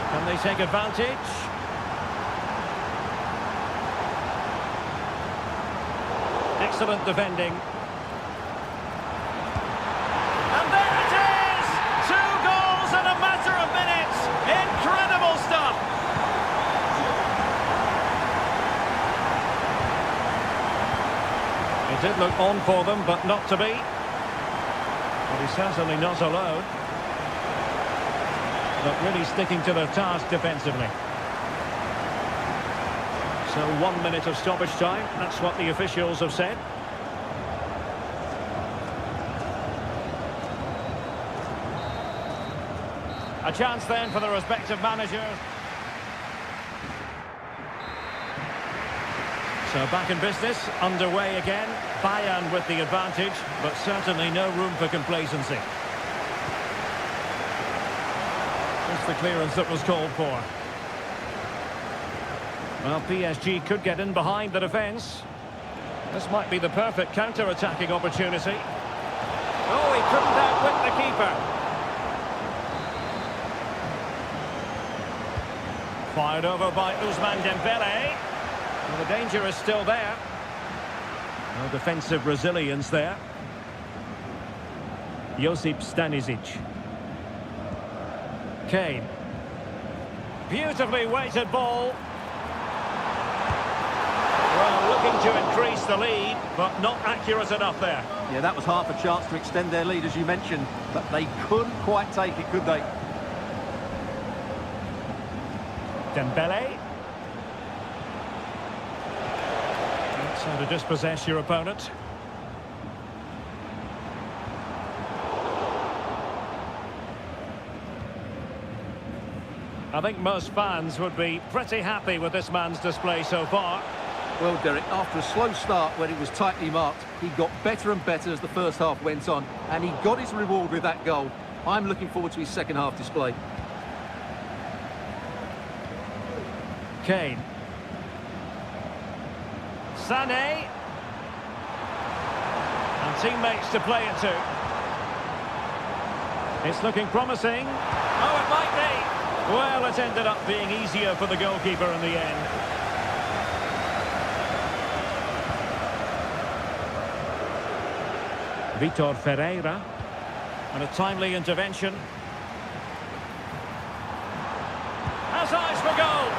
Can they take advantage? Excellent defending. And there it is! 2 goals in a matter of minutes. Incredible stuff. It did look on for them, but not to be. But he's certainly not alone. But really sticking to their task defensively. So 1 minute of stoppage time, that's what the officials have said. A chance then for the respective managers. So back in business, underway again. Bayern with the advantage, but certainly no room for complacency. Just the clearance that was called for. Well, PSG could get in behind the defence. This might be the perfect counter-attacking opportunity. Oh, he couldn't outwit the keeper. Fired over by Ousmane Dembele. Well, the danger is still there. No defensive resilience there. Josip Stanisic. Kane. Beautifully weighted ball. Well, looking to increase the lead, but not accurate enough there. Yeah, that was half a chance to extend their lead, as you mentioned, but they couldn't quite take it, could they? Dembele. That's how to dispossess your opponent. I think most fans would be pretty happy with this man's display so far. Well, Derek, after a slow start when he was tightly marked, he got better and better as the first half went on, and he got his reward with that goal. I'm looking forward to his second half display. Kane. Sané. And teammates to play it to. It's looking promising. Oh, it might be. Well, it ended up being easier for the goalkeeper in the end. Vitor Ferreira. And a timely intervention. Has eyes for goal.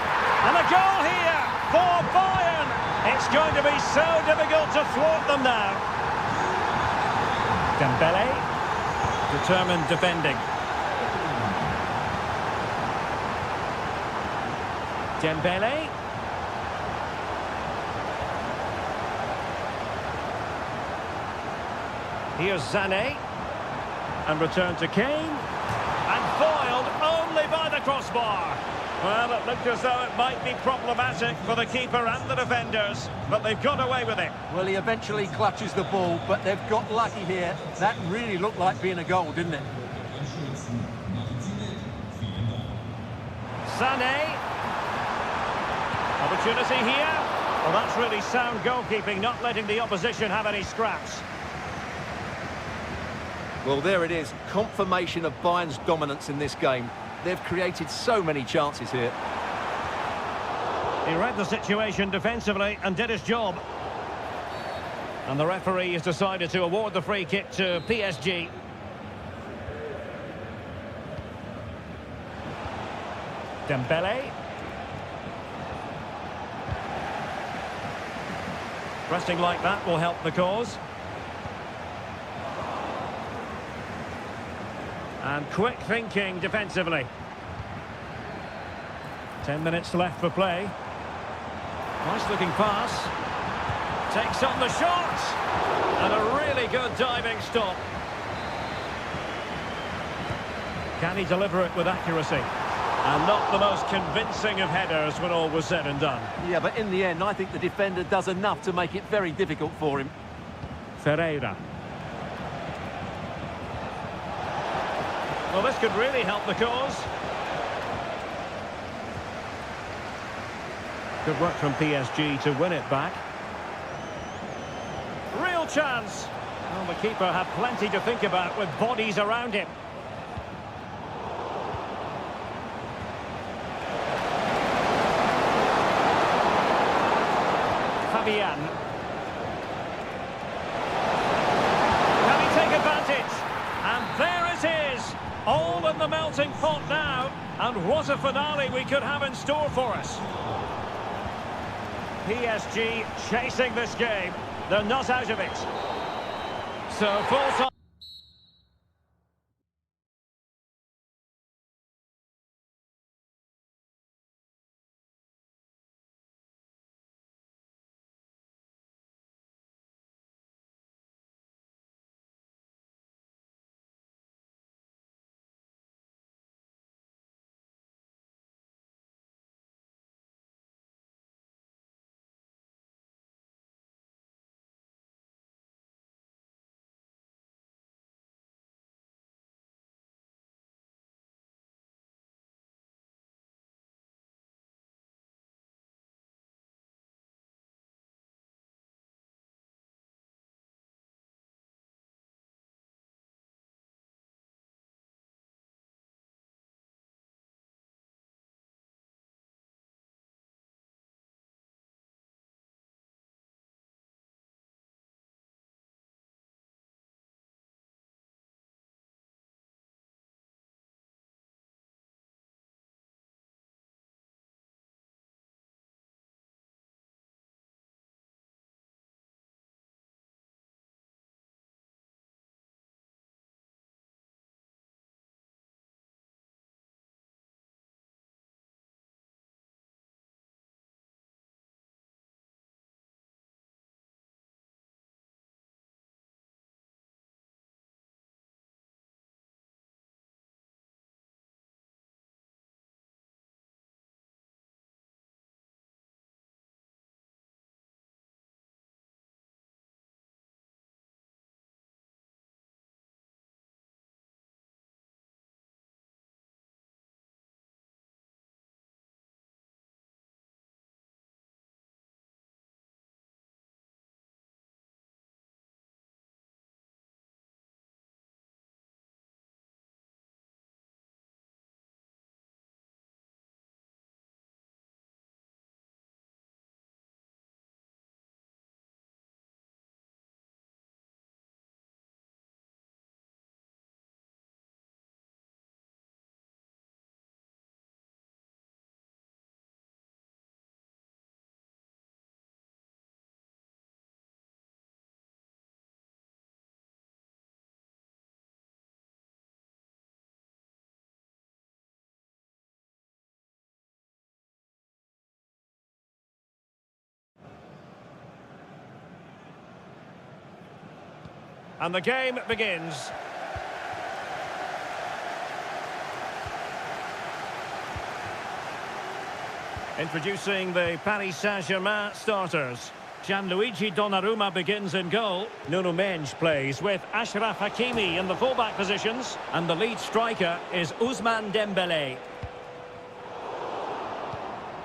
And a goal here for Bayern. It's going to be so difficult to thwart them now. Dembele. Determined defending. Dembele. Here's Sané. And return to Kane. And foiled only by the crossbar. Well, it looked as though it might be problematic for the keeper and the defenders, but they've got away with it. Well, he eventually clutches the ball, but they've got lucky here. That really looked like being a goal, didn't it? Sané. Opportunity here. Well, that's really sound goalkeeping, not letting the opposition have any scraps. Well, there it is. Confirmation of Bayern's dominance in this game. They've created so many chances here. He read the situation defensively and did his job. And the referee has decided to award the free kick to PSG. Dembele. Pressing like that will help the cause. And quick thinking defensively. 10 minutes left for play. Nice looking pass. Takes on the shot. And a really good diving stop. Can he deliver it with accuracy? And not the most convincing of headers when all was said and done. Yeah, but in the end, I think the defender does enough to make it very difficult for him. Ferreira. Well, this could really help the cause. Good work from PSG to win it back. Real chance. Well, the keeper had plenty to think about with bodies around him. Fabian. Can he take advantage? And there it is. All in the melting pot now. And what a finale we could have in store for us. PSG chasing this game. They're not out of it. So full time. And the game begins. Introducing the Paris Saint-Germain starters. Gianluigi Donnarumma begins in goal. Nuno Mendes plays with Achraf Hakimi in the fullback positions. And the lead striker is Ousmane Dembélé.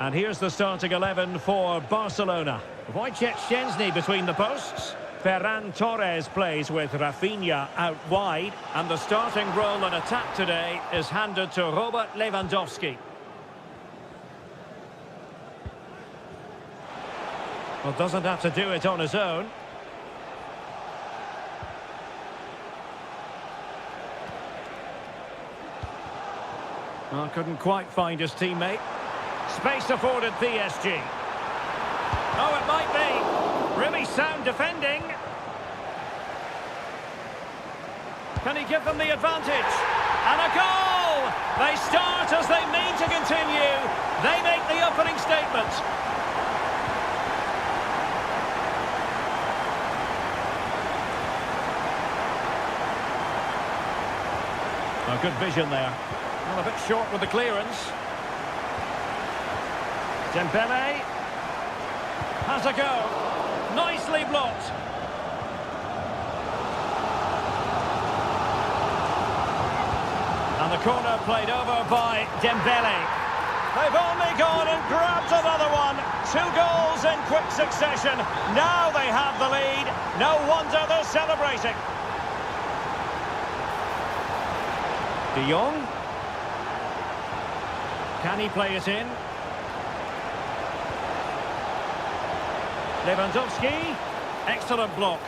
And here's the starting 11 for Barcelona. Wojciech Szczęsny between the posts. Ferran Torres plays with Rafinha out wide. And the starting role in attack today is handed to Robert Lewandowski. Well, doesn't have to do it on his own. Well, couldn't quite find his teammate. Space afforded PSG. Oh, it might be. Really sound defending. Can he give them the advantage? And a goal! They start as they mean to continue. They make the opening statement. Oh, good vision there. Well, a bit short with the clearance. Dembele has a go. Nicely blocked. And the corner played over by Dembele. They've only gone and grabbed another one. 2 goals in quick succession. Now they have the lead. No wonder they're celebrating. De Jong. Can he play it in? Lewandowski. Excellent block.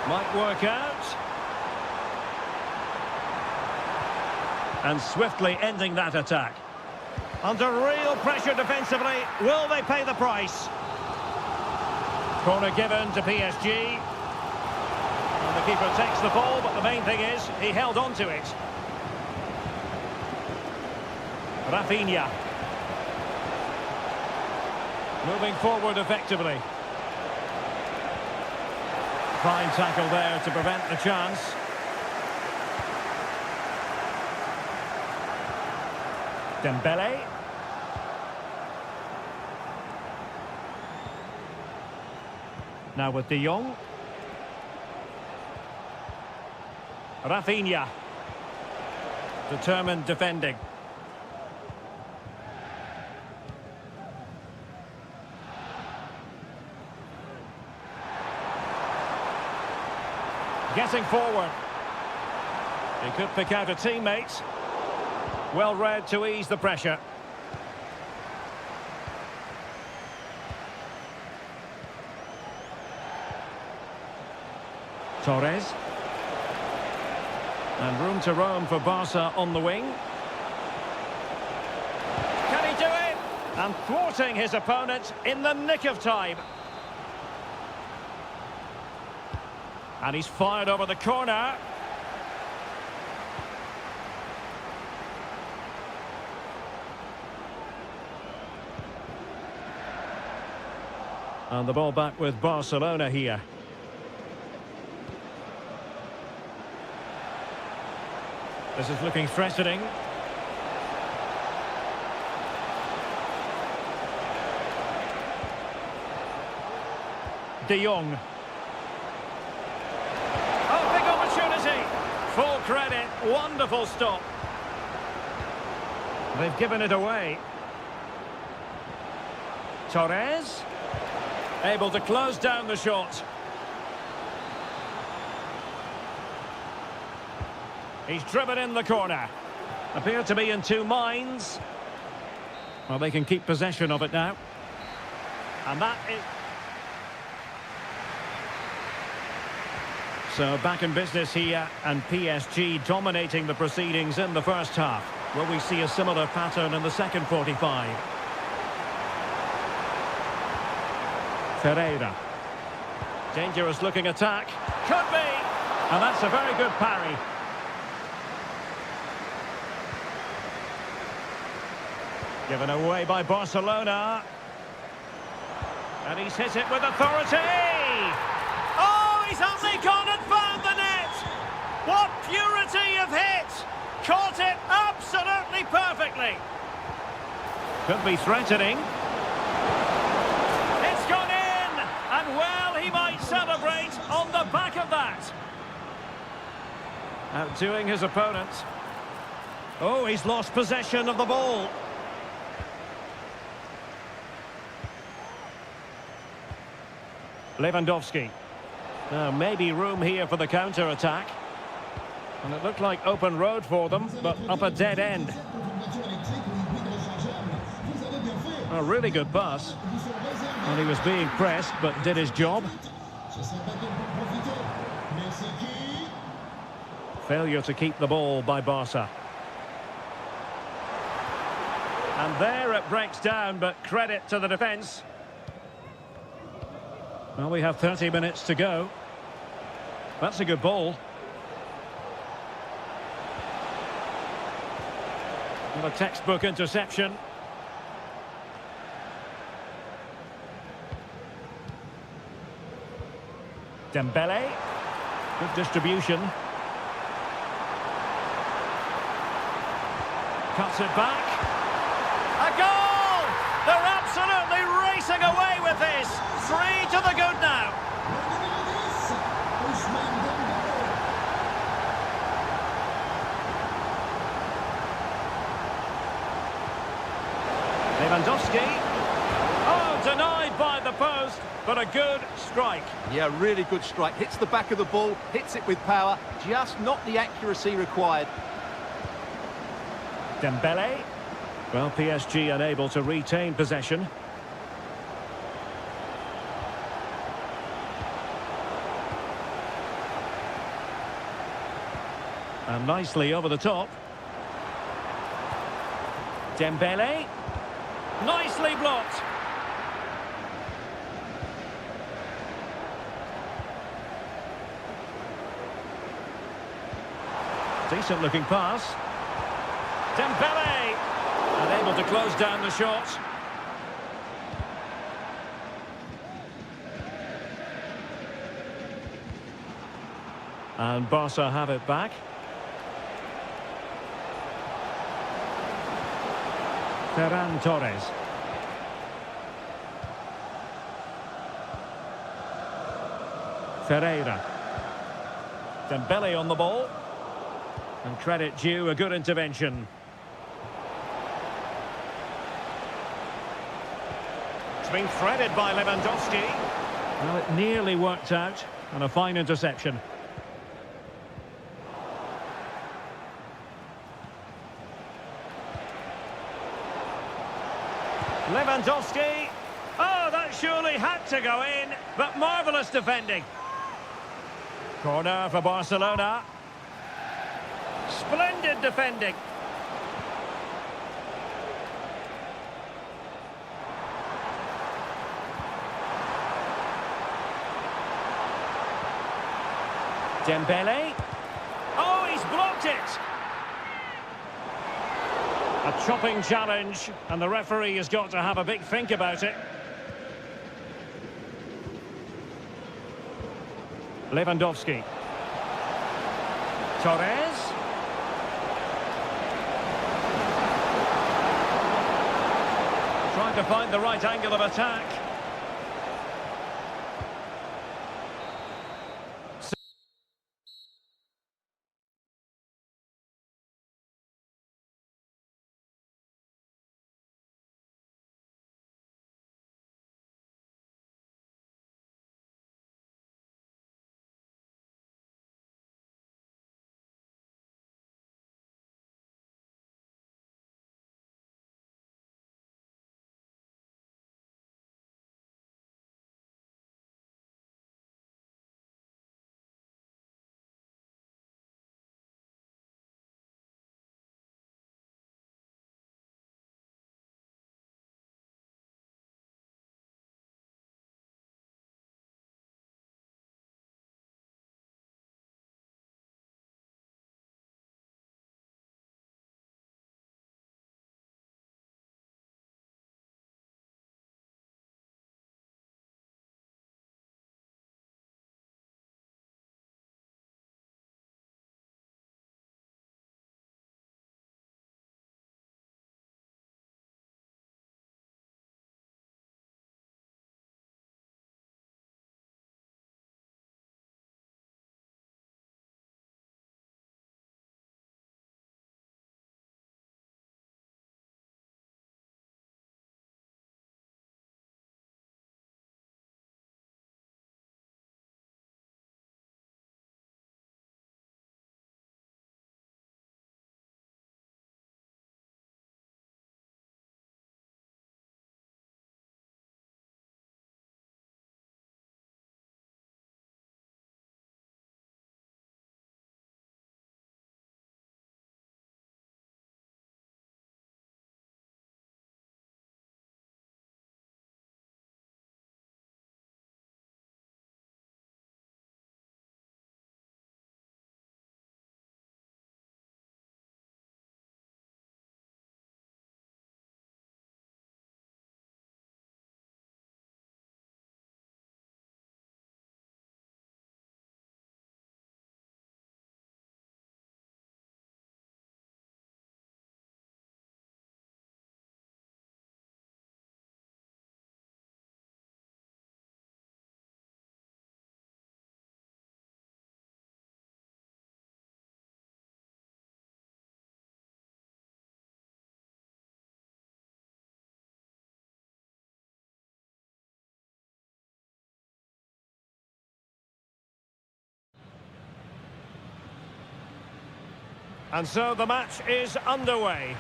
Might work out. And swiftly ending that attack. Under real pressure defensively, will they pay the price? Corner given to PSG. And the keeper takes the ball, but the main thing is he held on to it. Rafinha. Moving forward effectively. Fine tackle there to prevent the chance. Dembele. Now with De Jong. Rafinha. Determined defending. Getting forward. He could pick out a teammate. Well read to ease the pressure. Torres. And room to roam for Barca on the wing. Can he do it? And thwarting his opponent in the nick of time. And he's fired over the corner. And the ball back with Barcelona here. This is looking threatening. De Jong. Oh, big opportunity. Full credit. Wonderful stop. They've given it away. Torres. Able to close down the shot. He's driven in the corner. Appear to be in two minds. Well, they can keep possession of it now. And that is... So back in business here, and PSG dominating the proceedings in the first half. Will we see a similar pattern in the second 45? Ferreira. Dangerous looking attack. Could be! And that's a very good parry. Given away by Barcelona. And he's hit it with authority. Oh, he's only gone and found the net. What purity of hit. Caught it absolutely perfectly. Could be threatening. It's gone in. And well, he might celebrate on the back of that. Outdoing his opponent. Oh, he's lost possession of the ball. Lewandowski. Now, maybe room here for the counter-attack. And it looked like open road for them, but up a dead end. A really good pass. And he was being pressed, but did his job. Failure to keep the ball by Barca. And there it breaks down, but credit to the defence. Well, we have 30 minutes to go. That's a good ball. And a textbook interception. Dembele. Good distribution. Cuts it back. A goal! They're absolutely racing away with this. 3 to the good now. Lewandowski. Oh, denied by the post, but a good strike. Yeah, really good strike. Hits the back of the ball, hits it with power, just not the accuracy required. Dembele. Well, PSG unable to retain possession. And nicely over the top. Dembele. Nicely blocked. Decent looking pass. Dembele. Unable to close down the shot. And Barca have it back. Ferran Torres. Ferreira. Dembele on the ball. And credit due, a good intervention. It's been threaded by Lewandowski. Well, it nearly worked out. And a fine interception. Lewandowski. Oh, that surely had to go in, but marvellous defending. Corner for Barcelona. Splendid defending. Dembele. Oh, he's blocked it. A chopping challenge, and the referee has got to have a big think about it. Lewandowski. Torres. Trying to find the right angle of attack. And so the match is underway.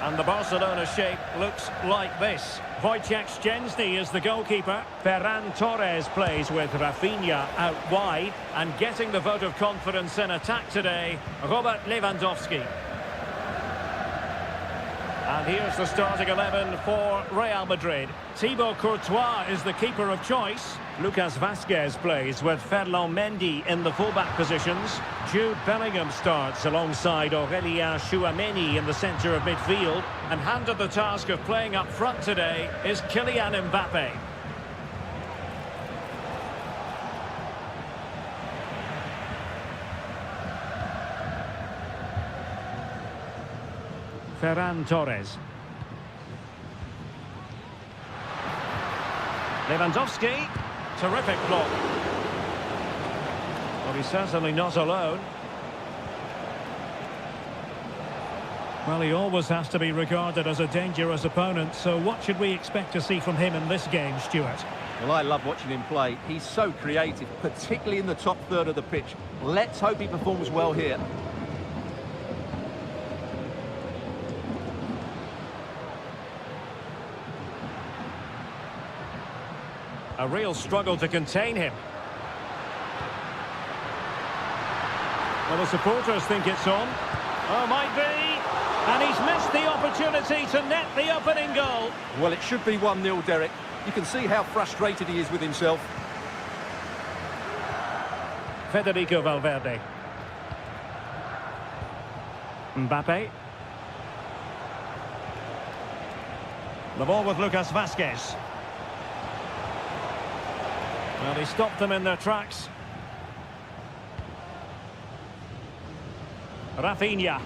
And the Barcelona shape looks like this. Wojciech Szczęsny is the goalkeeper. Ferran Torres plays with Rafinha out wide. And getting the vote of confidence in attack today, Robert Lewandowski. And here's the starting 11 for Real Madrid. Thibaut Courtois is the keeper of choice. Lucas Vazquez plays with Ferland Mendy in the fullback positions. Jude Bellingham starts alongside Aurélien Tchouameni in the centre of midfield. And handed the task of playing up front today is Kylian Mbappe. Ferran Torres. Lewandowski. Terrific block. Well, he's certainly not alone. Well, he always has to be regarded as a dangerous opponent, so what should we expect to see from him in this game, Stuart? Well, I love watching him play. He's so creative, particularly in the top third of the pitch. Let's hope he performs well here. A real struggle to contain him. Well, the supporters think it's on. Oh, might be. And he's missed the opportunity to net the opening goal. Well, it should be 1-0, Derek. You can see how frustrated he is with himself. Federico Valverde. Mbappe. The ball with Lucas Vazquez. Well, he stopped them in their tracks. Rafinha.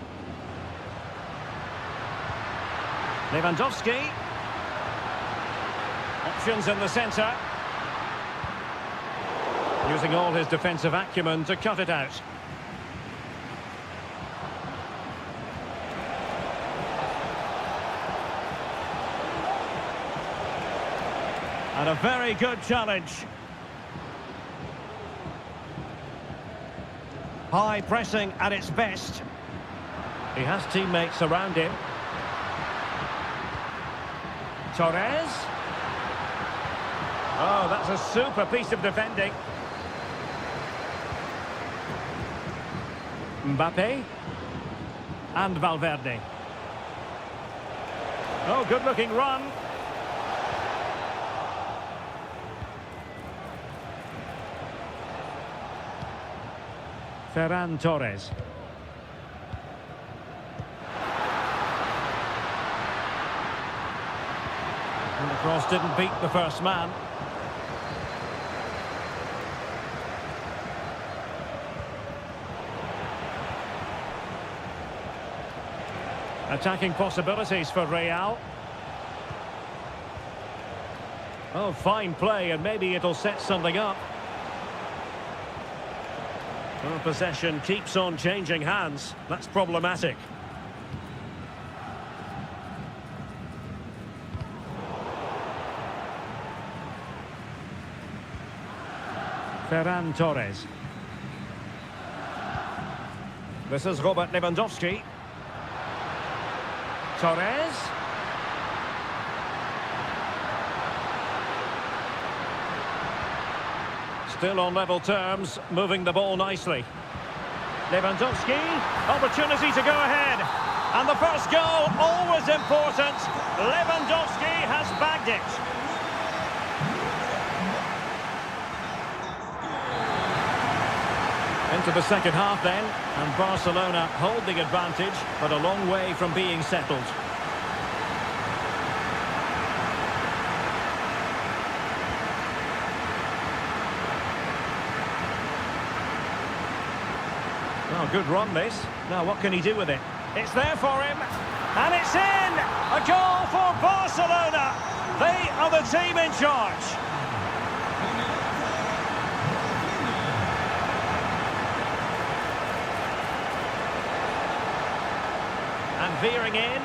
Lewandowski. Options in the centre. Using all his defensive acumen to cut it out. And a very good challenge. High pressing at its best. He has teammates around him. Torres. Oh, that's a super piece of defending. Mbappe. And Valverde. Oh, good-looking run. Ferran Torres. And the cross didn't beat the first man. Attacking possibilities for Real. Oh, fine play, and maybe it'll set something up. Well, possession keeps on changing hands. That's problematic. Ferran Torres. This is Robert Lewandowski. Torres. Still on level terms, moving the ball nicely. Lewandowski, opportunity to go ahead. And the first goal, always important. Lewandowski has bagged it. Into the second half then, and Barcelona hold the advantage, but a long way from being settled. Oh, good run this. Now what can he do with it? It's there for him, and it's in! A goal for Barcelona! They are the team in charge. And veering in,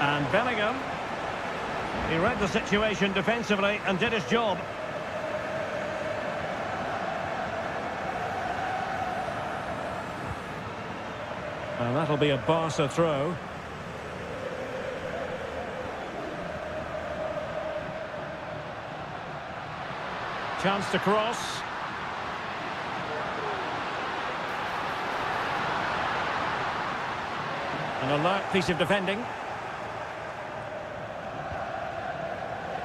and Bellingham. He read the situation defensively and did his job. And that'll be a Barca throw. Chance to cross. An alert piece of defending.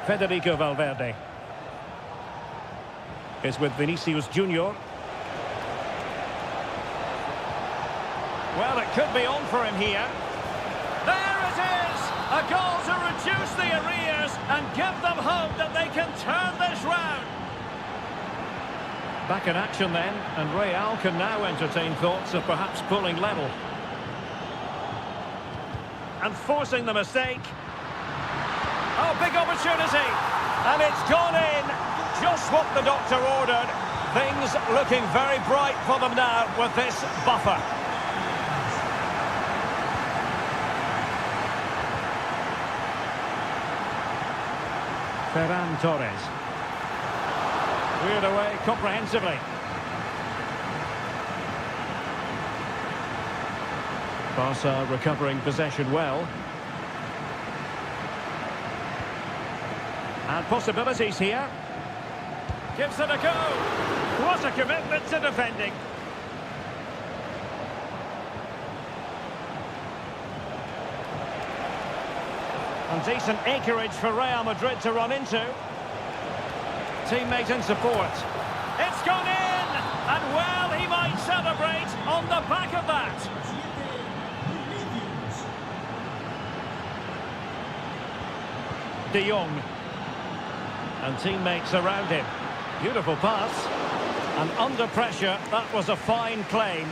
Federico Valverde is with Vinicius Junior. Well, it could be on for him here. There it is! A goal to reduce the arrears and give them hope that they can turn this round. Back in action then, and Real can now entertain thoughts of perhaps pulling level. And forcing the mistake. Oh, big opportunity! And it's gone in! Just what the doctor ordered. Things looking very bright for them now with this buffer. Ferran Torres. Cleared away comprehensively. Barca recovering possession well. And possibilities here. Gives it a go. What a commitment to defending. And decent acreage for Real Madrid to run into. Teammate in support. It's gone in! And well, he might celebrate on the back of that. De Jong. And teammates around him. Beautiful pass. And under pressure, that was a fine claim.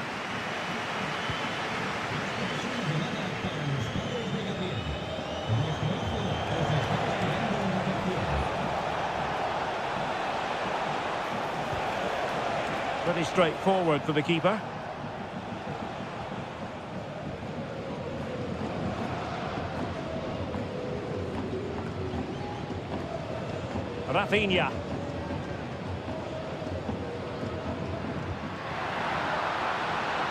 Pretty straightforward for the keeper. Rafinha.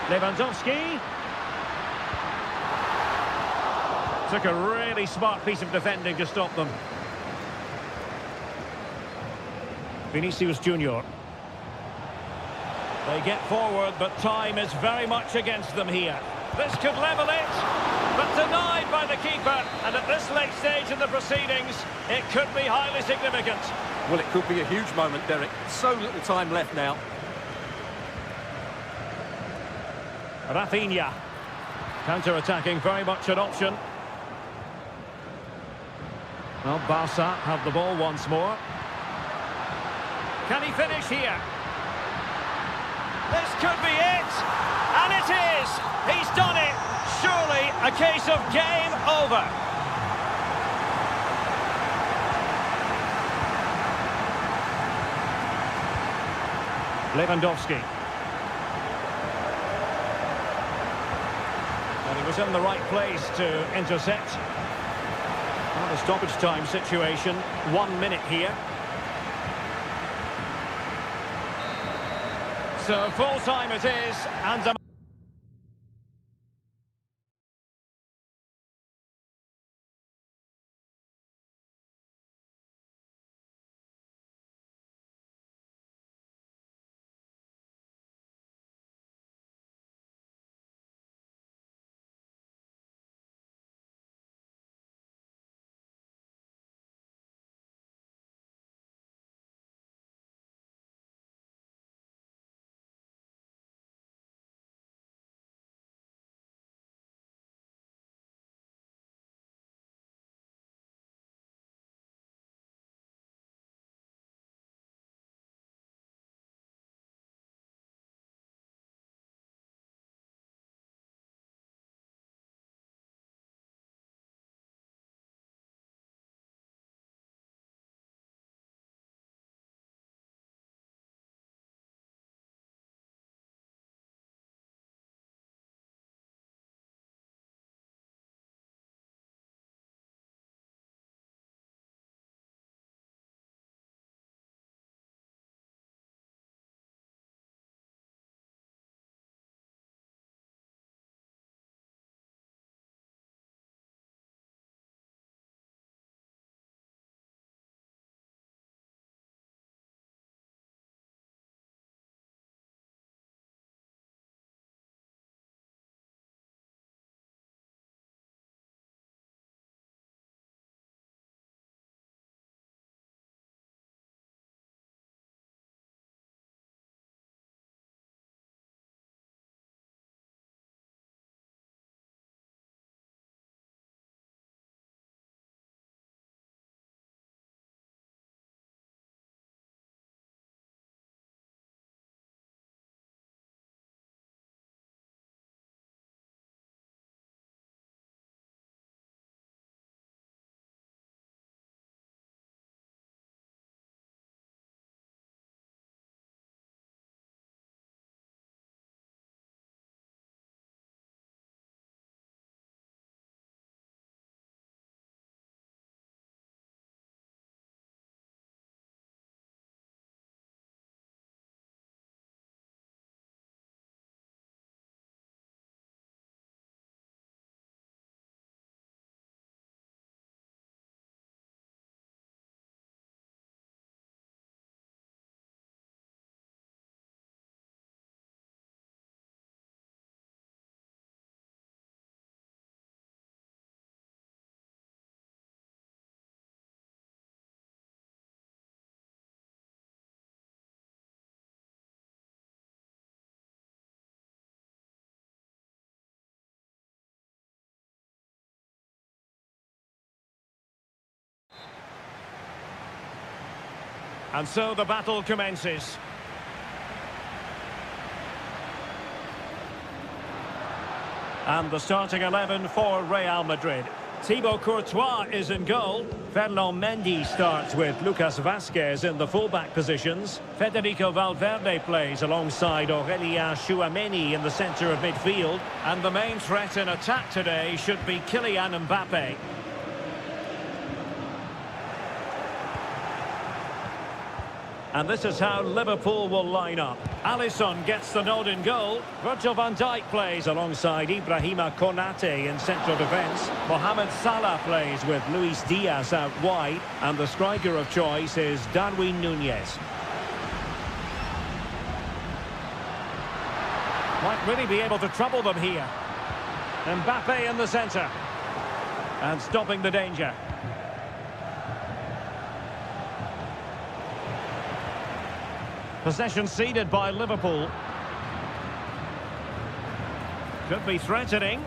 Lewandowski. Took a really smart piece of defending to stop them. Vinicius Junior. They get forward, but time is very much against them here. This could level it, but denied by the keeper. And at this late stage in the proceedings, it could be highly significant. Well, it could be a huge moment, Derek. So little time left now. Rafinha. Counter-attacking, very much an option. Well, Barca have the ball once more. Can he finish here? This could be it! And it is! He's done it! Surely a case of game over. Lewandowski. And he was in the right place to intercept. Not a stoppage time situation. 1 minute here. So full time it is, and a And so the battle commences. And the starting 11 for Real Madrid. Thibaut Courtois is in goal. Ferland Mendy starts with Lucas Vazquez in the fullback positions. Federico Valverde plays alongside Aurélien Tchouaméni in the centre of midfield. And the main threat in attack today should be Kylian Mbappé. And this is how Liverpool will line up. Alisson gets the nod in goal. Virgil van Dijk plays alongside Ibrahima Konate in central defence. Mohamed Salah plays with Luis Diaz out wide. And the striker of choice is Darwin Núñez. Might really be able to trouble them here. Mbappé in the centre. And stopping the danger. Possession ceded by Liverpool. Could be threatening.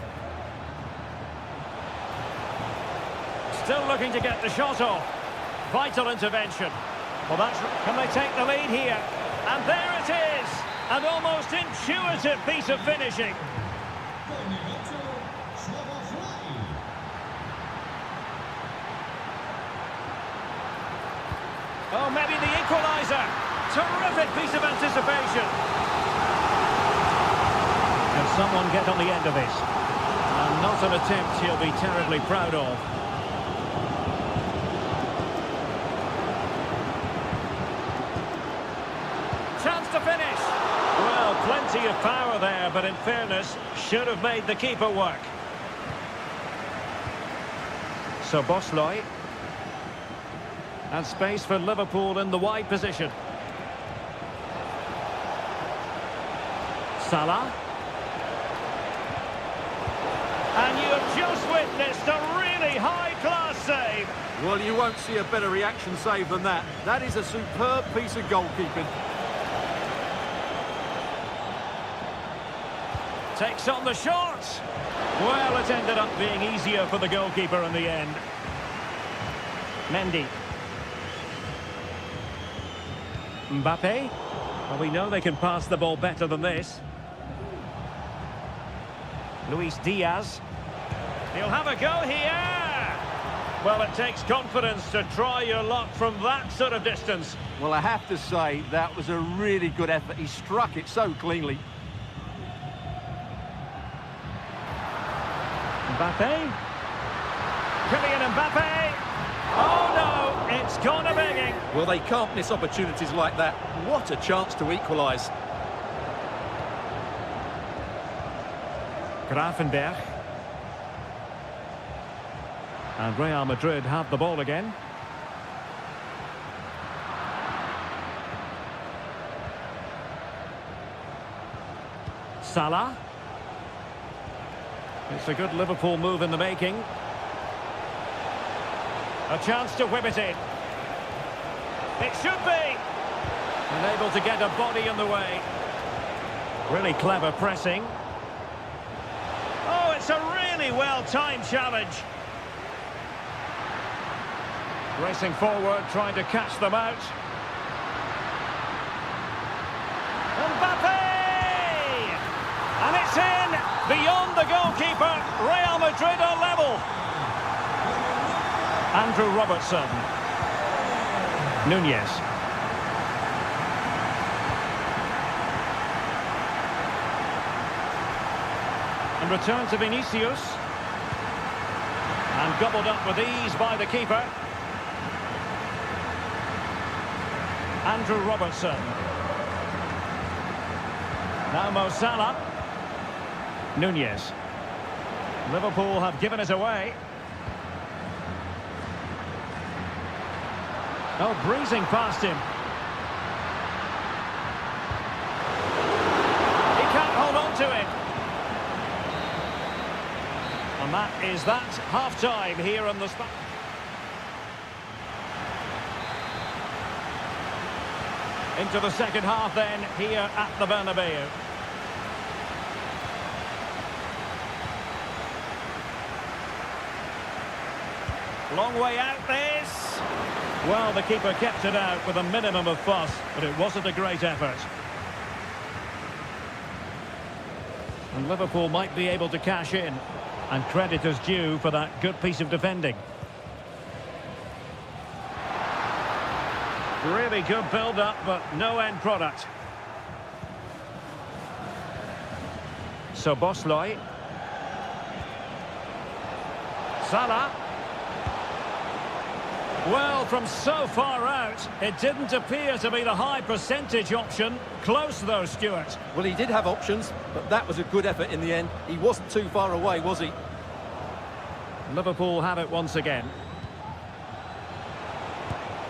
Still looking to get the shot off. Vital intervention. Well, can they take the lead here? And there it is! An almost intuitive piece of finishing. Oh, maybe the equaliser. Terrific piece of anticipation. Can someone get on the end of this? And not an attempt he'll be terribly proud of. Chance to finish. Well, plenty of power there, but in fairness, should have made the keeper work. So Bosloy. And space for Liverpool in the wide position. Salah. And you have just witnessed a really high-class save. Well, you won't see a better reaction save than that. That is a superb piece of goalkeeping. Takes on the shot. Well, it ended up being easier for the goalkeeper in the end. Mendy. Mbappé. Well, we know they can pass the ball better than this. Luis Diaz. He'll have a go here. Well, it takes confidence to try your luck from that sort of distance. Well, I have to say, that was a really good effort. He struck it so cleanly. Mbappé. Kylian Mbappé. Oh, no, it's corner begging. Well, they can't miss opportunities like that. What a chance to equalise. Grafenberg. And Real Madrid have the ball again. Salah. It's a good Liverpool move in the making. A chance to whip it in. It should be. Unable to get a body in the way. Really clever pressing. Oh, it's a really well-timed challenge. Racing forward, trying to catch them out. Mbappé! And it's in! Beyond the goalkeeper, Real Madrid are level. Andrew Robertson. Núñez. And return to Vinicius. And gobbled up with ease by the keeper. Andrew Robertson. Now Mo Salah. Núñez. Liverpool have given it away. Oh, breezing past him. He can't hold on to it. And that is that. Half-time here on the spot. Into the second half then, here at the Bernabeu. Long way out this. Well, the keeper kept it out with a minimum of fuss, but it wasn't a great effort. And Liverpool might be able to cash in. And credit is due for that good piece of defending. Really good build-up, but no end product. So Bosloy. Salah. Well, from so far out, it didn't appear to be the high percentage option. Close though, Stuart. Well, he did have options, but that was a good effort in the end. He wasn't too far away, was he? Liverpool have it once again.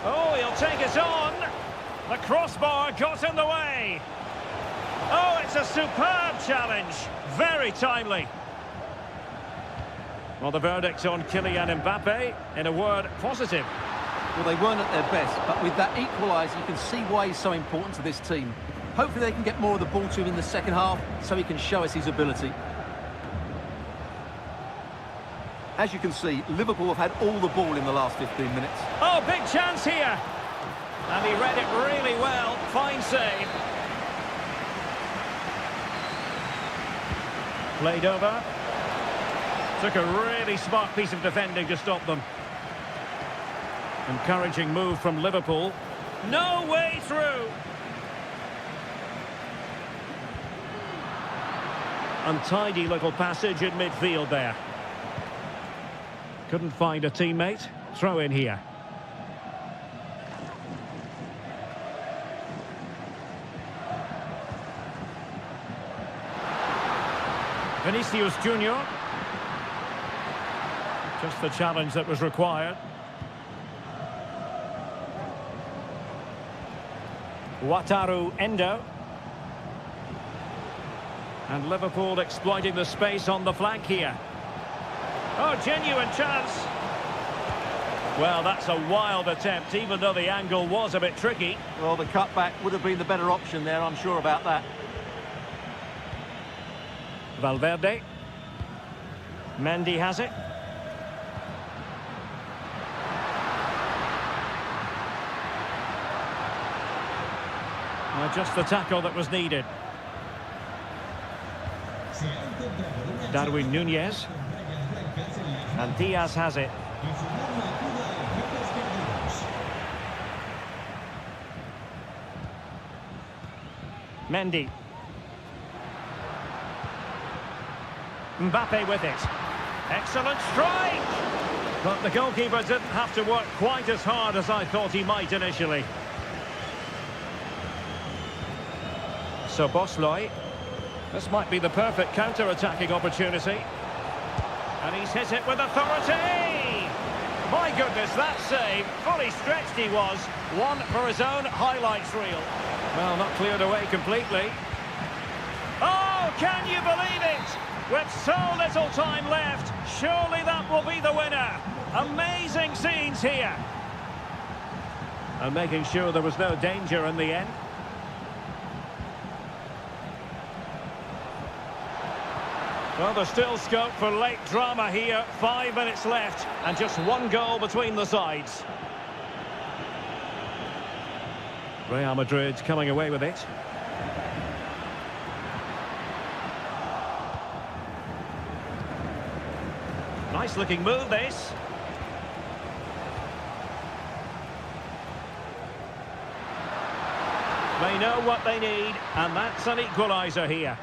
Oh, he'll take it on. The crossbar got in the way. Oh, it's a superb challenge. Very timely. Well, the verdict on Kylian Mbappe, in a word, positive. Well, they weren't at their best, but with that equaliser, you can see why he's so important to this team. Hopefully they can get more of the ball to him in the second half, so he can show us his ability. As you can see, Liverpool have had all the ball in the last 15 minutes. Oh, big chance here. And he read it really well. Fine save. Played over. Took a really smart piece of defending to stop them. Encouraging move from Liverpool. No way through. Untidy little passage in midfield there. Couldn't find a teammate. Throw in here. Vinicius Junior. Just the challenge that was required. Wataru Endo. And Liverpool exploiting the space on the flank here. Oh, genuine chance. Well, that's a wild attempt, even though the angle was a bit tricky. Well, the cutback would have been the better option there, I'm sure about that. Valverde. Mendy has it. Just the tackle that was needed. Darwin Núñez. And Diaz has it. Mendy. Mbappe with it. Excellent strike! But the goalkeeper didn't have to work quite as hard as I thought he might initially. So Bosloy. This might be the perfect counter-attacking opportunity. And he's hit it with authority! My goodness, that save. Fully stretched he was. One for his own highlights reel. Well, not cleared away completely. Oh, can you believe it? With so little time left, surely that will be the winner. Amazing scenes here. And making sure there was no danger in the end. Well, there's still scope for late drama here. 5 minutes left and just one goal between the sides. Real Madrid coming away with it. Nice looking move, this. They know what they need, and that's an equaliser here.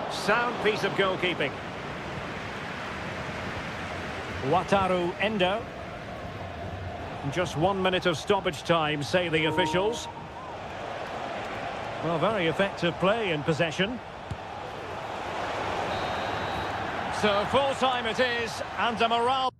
Sound piece of goalkeeping. Wataru Endo. Just 1 minute of stoppage time, say the officials. Well, very effective play in possession. So full time it is, and a morale.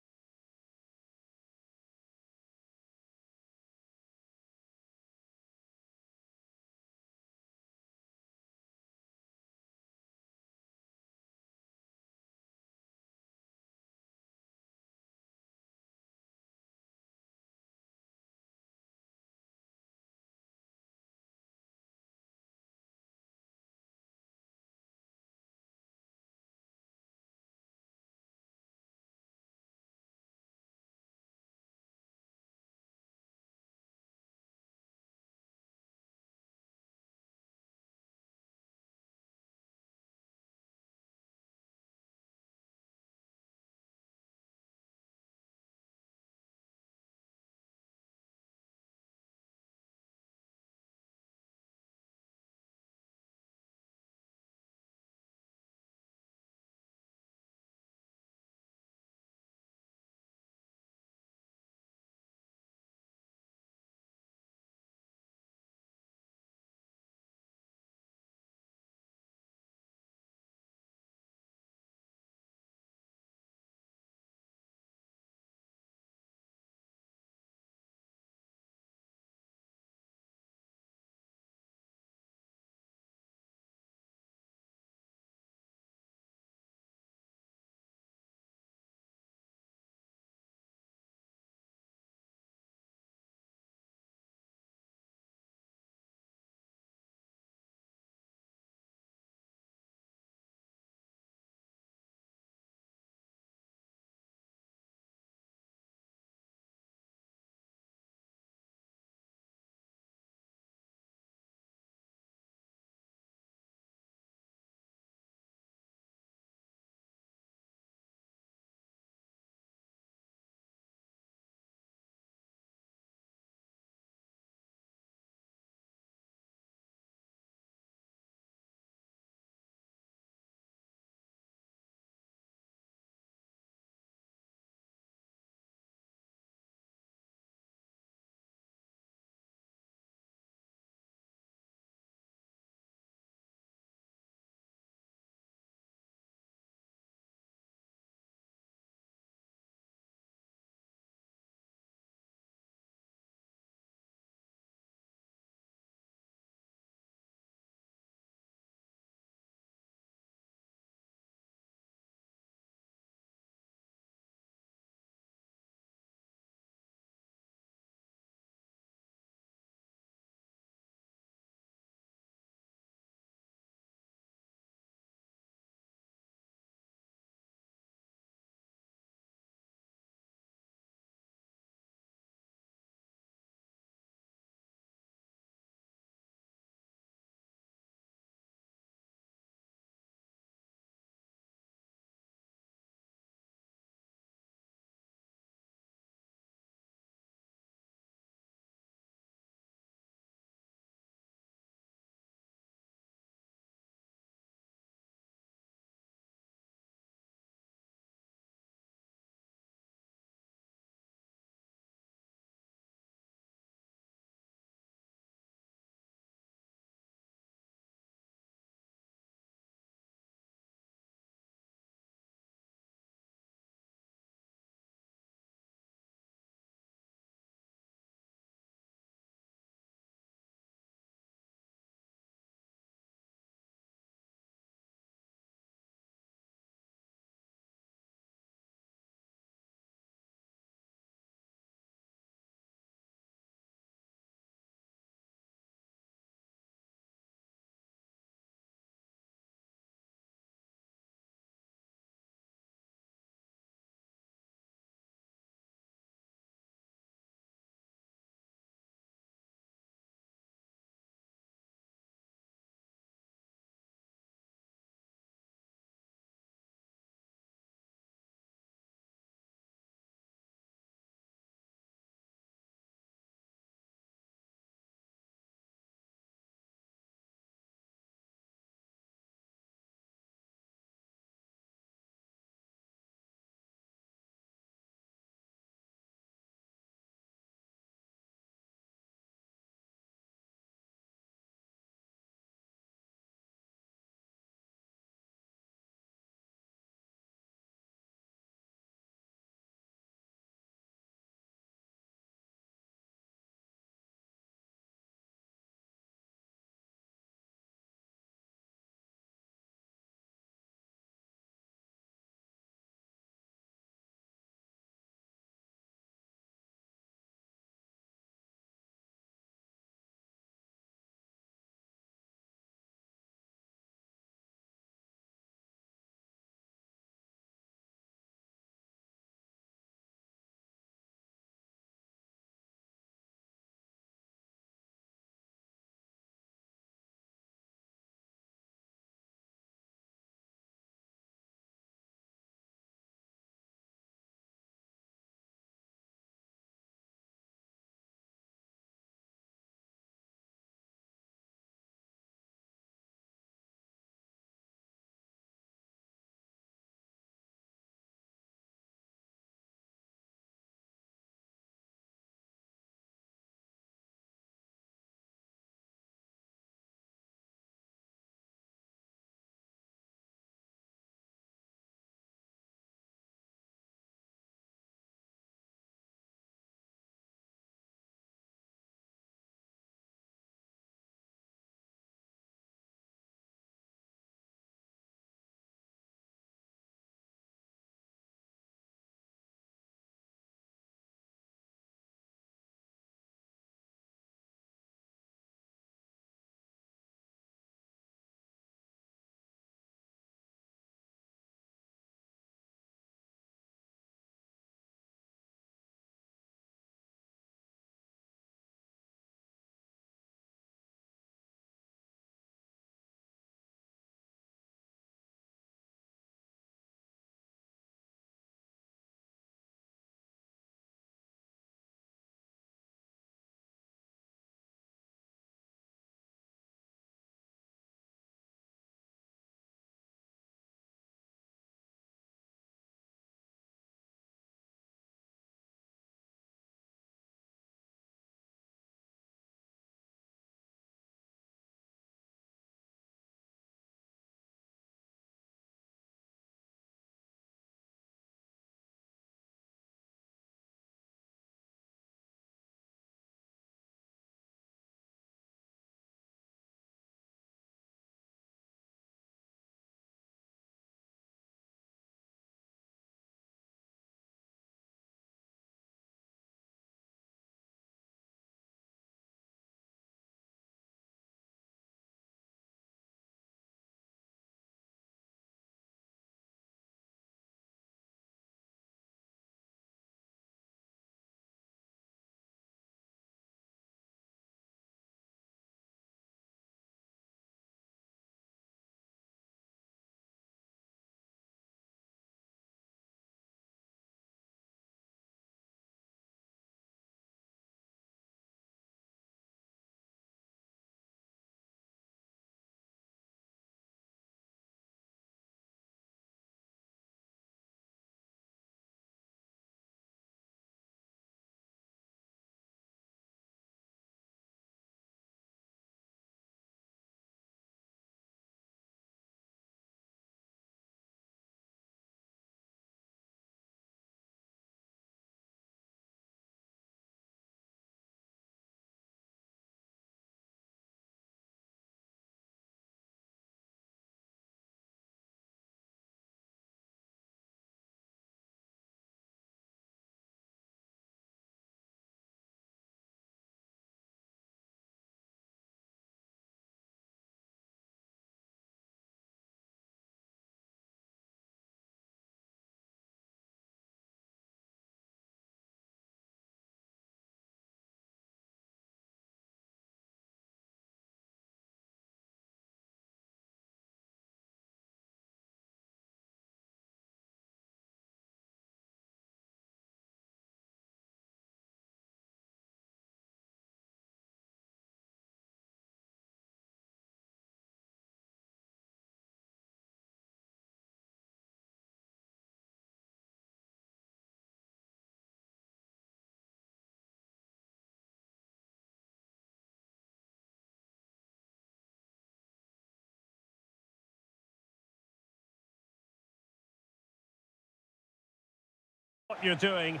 What you're doing.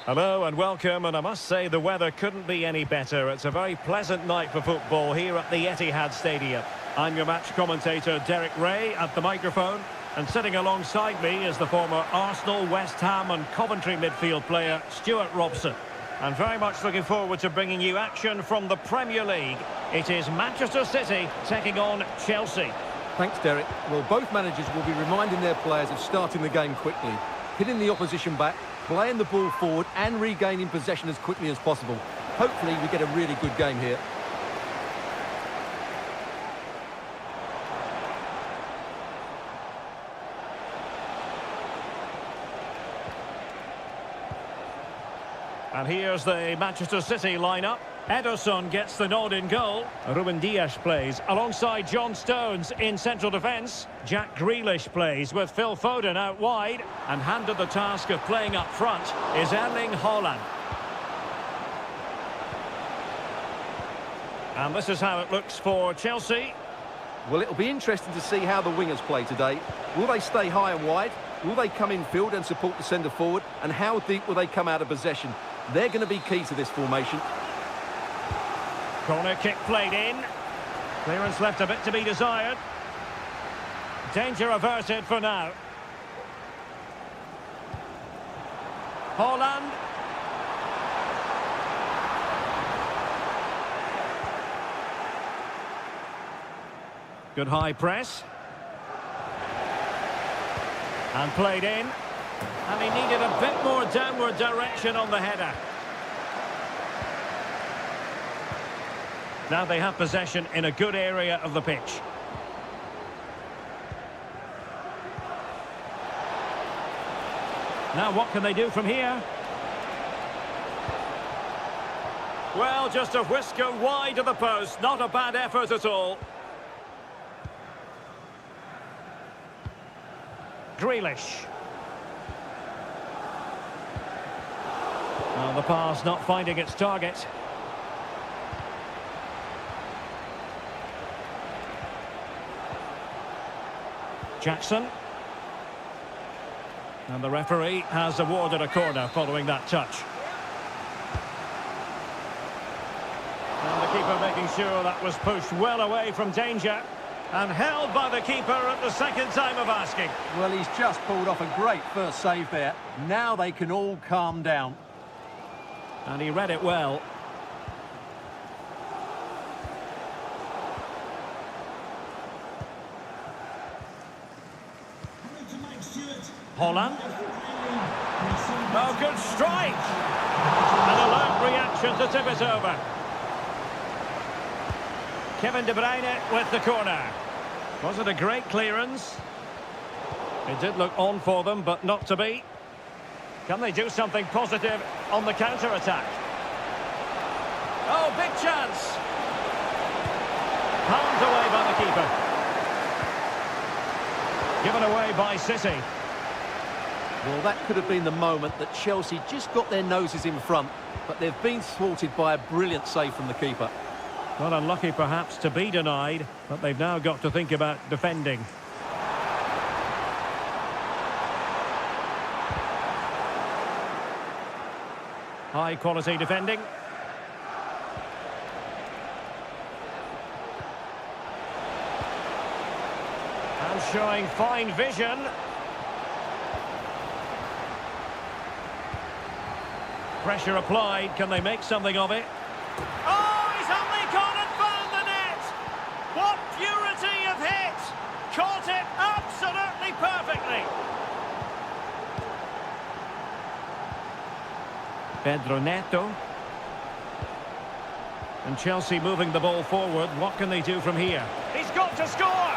Hello and welcome, and I must say the weather couldn't be any better. It's a very pleasant night for football here at the Etihad Stadium. I'm your match commentator Derek Ray at the microphone, and sitting alongside me is the former Arsenal, West Ham and Coventry midfield player Stuart Robson. And very much looking forward to bringing you action from the Premier League. It is Manchester City taking on Chelsea. Thanks, Derek. Well, both managers will be reminding their players of starting the game quickly, hitting the opposition back, playing the ball forward and regaining possession as quickly as possible. Hopefully we get a really good game here. And here's the Manchester City lineup. Ederson gets the nod in goal. Ruben Dias plays alongside John Stones in central defence. Jack Grealish plays with Phil Foden out wide. And handed the task of playing up front is Erling Haaland. And this is how it looks for Chelsea. Well, it'll be interesting to see how the wingers play today. Will they stay high and wide? Will they come in field and support the centre forward? And how deep will they come out of possession? They're going to be key to this formation. Corner kick played in. Clearance left a bit to be desired. Danger averted for now. Haaland. Good high press. And played in. And he needed a bit more downward direction on the header. Now they have possession in a good area of the pitch. Now what can they do from here? Well, just a whisker wide of the post. Not a bad effort at all. Grealish. Well, the pass not finding its target. Jackson. And the referee has awarded a corner following that touch. And the keeper making sure that was pushed well away from danger. And held by the keeper at the second time of asking. Well, he's just pulled off a great first save there. Now they can all calm down. And he read it well. Haaland. Oh, good strike! An alert reaction to tip it over. Kevin De Bruyne with the corner. Was it a great clearance? It did look on for them, but not to be. Can they do something positive on the counter-attack? Oh, big chance! Palmed away by the keeper. Given away by City. Well, that could have been the moment that Chelsea just got their noses in front, but they've been thwarted by a brilliant save from the keeper. Not unlucky perhaps to be denied, but they've now got to think about defending. High quality defending. And showing fine vision. Pressure applied. Can they make something of it? Oh, he's only gone and found the net! What purity of hit! Caught it absolutely perfectly! Pedro Neto. And Chelsea moving the ball forward. What can they do from here? He's got to score!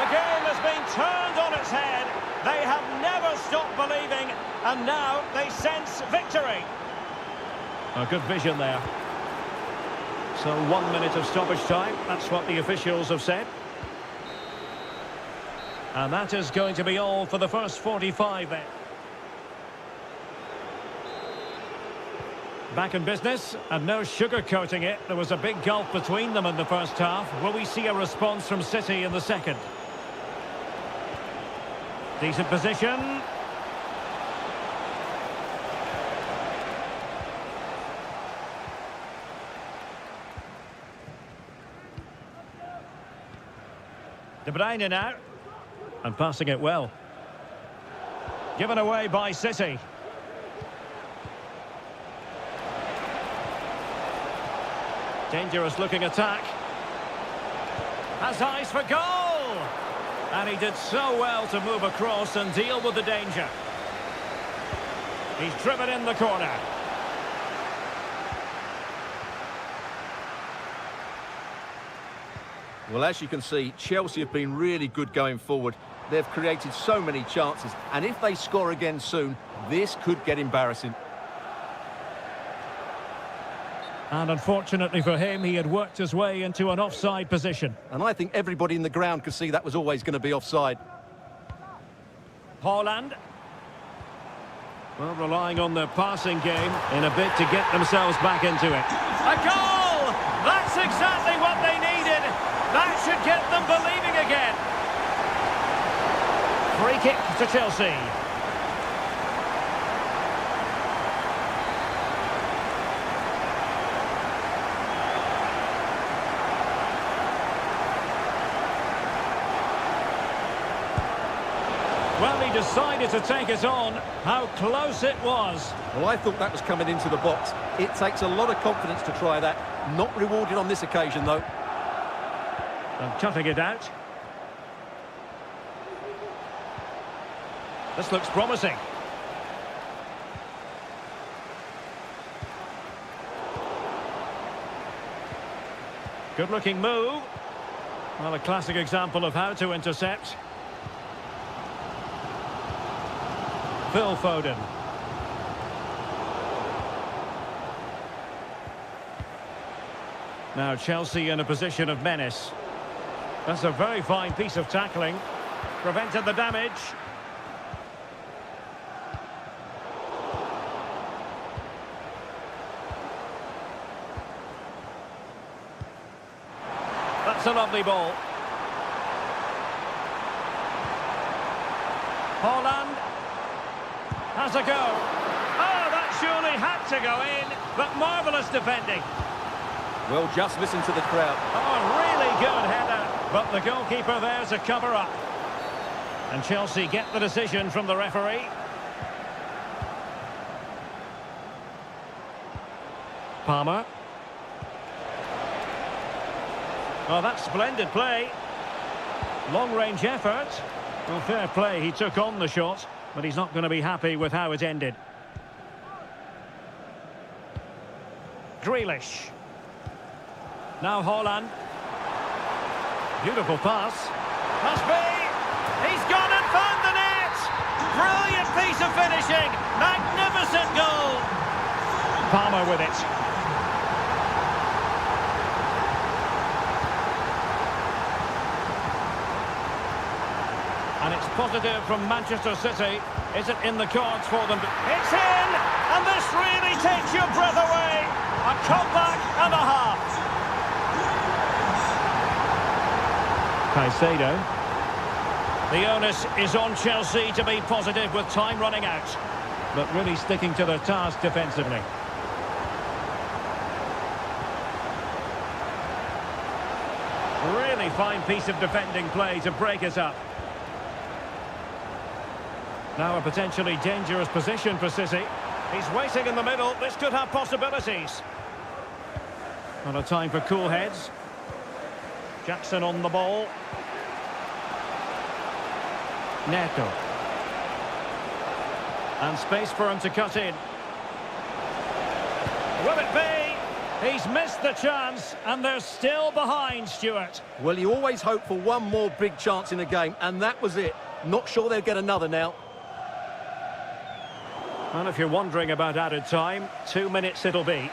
The game has been turned on its head. They have never stopped believing, and now they sense victory. A good vision there. So 1 minute of stoppage time. That's what the officials have said. And that is going to be all for the first 45 then. Back in business, and no sugarcoating it. There was a big gulf between them in the first half. Will we see a response from City in the second? Decent position. De Bruyne now. And passing it well. Given away by City. Dangerous looking attack. Has eyes for goal! And he did so well to move across and deal with the danger. He's driven in the corner. Well, as you can see, Chelsea have been really good going forward. They've created so many chances, and if they score again soon, this could get embarrassing. And unfortunately for him, he had worked his way into an offside position. And I think everybody in the ground could see that was always going to be offside. Haaland. Well, relying on their passing game in a bid to get themselves back into it. A goal! That's exactly what they needed. That should get them believing again. Free kick to Chelsea. Well, he decided to take it on. How close it was. Well, I thought that was coming into the box. It takes a lot of confidence to try that. Not rewarded on this occasion, though. And cutting it out. This looks promising. Good-looking move. Well, a classic example of how to intercept. Phil Foden. Now Chelsea in a position of menace. That's a very fine piece of tackling. Prevented the damage. That's a lovely ball. Haaland has a go. Oh, that surely had to go in, but marvellous defending. Well, just listen to the crowd. Oh, really good header, but the goalkeeper there to cover up. And Chelsea get the decision from the referee. Palmer. Oh, that's splendid play. Long-range effort. Well, fair play, he took on the shot, but he's not going to be happy with how it ended. Grealish. Now Haaland. Beautiful pass. Must be. He's gone and found the net. Brilliant piece of finishing. Magnificent goal. Palmer with it. And it's positive from Manchester City. Is it in the cards for them? It's in! And this really takes your breath away. A comeback and a half. Caicedo. The onus is on Chelsea to be positive with time running out. But really sticking to their task defensively. Really fine piece of defending play to break us up. Now a potentially dangerous position for City. He's waiting in the middle. This could have possibilities. Not a time for cool heads. Jackson on the ball. Neto. And space for him to cut in. Will it be? He's missed the chance, and they're still behind, Stuart. Well, you always hope for one more big chance in a game, and that was it. Not sure they'll get another now. Well, if you're wondering about added time, 2 minutes it'll be.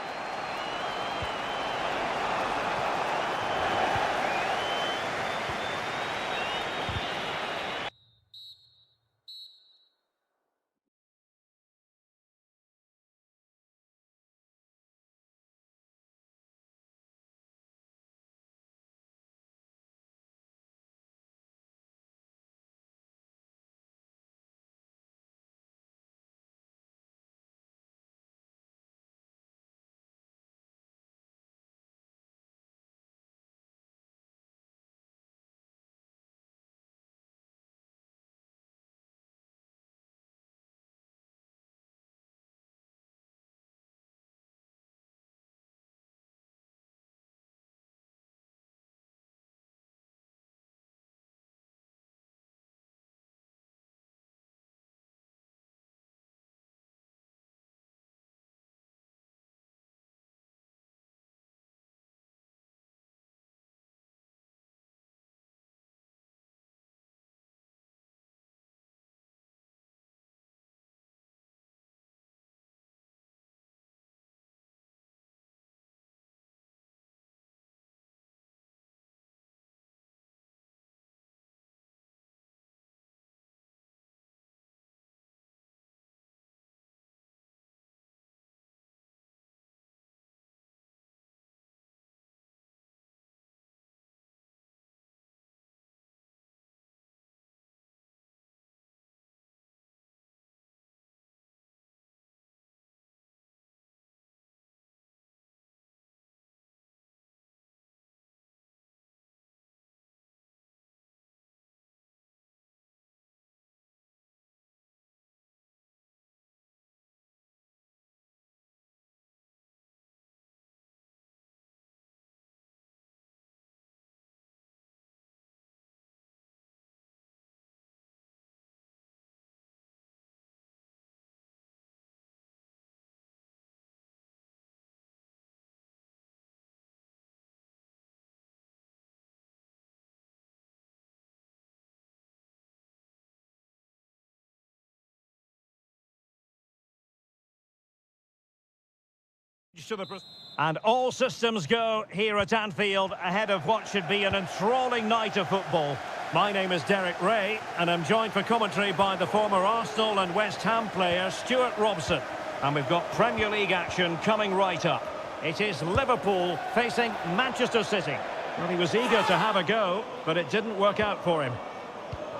And all systems go here at Anfield ahead of what should be an enthralling night of football. My name is Derek Ray, and I'm joined for commentary by the former Arsenal and West Ham player Stuart Robson. And we've got Premier League action coming right up. It is Liverpool facing Manchester City. Well, he was eager to have a go, but it didn't work out for him.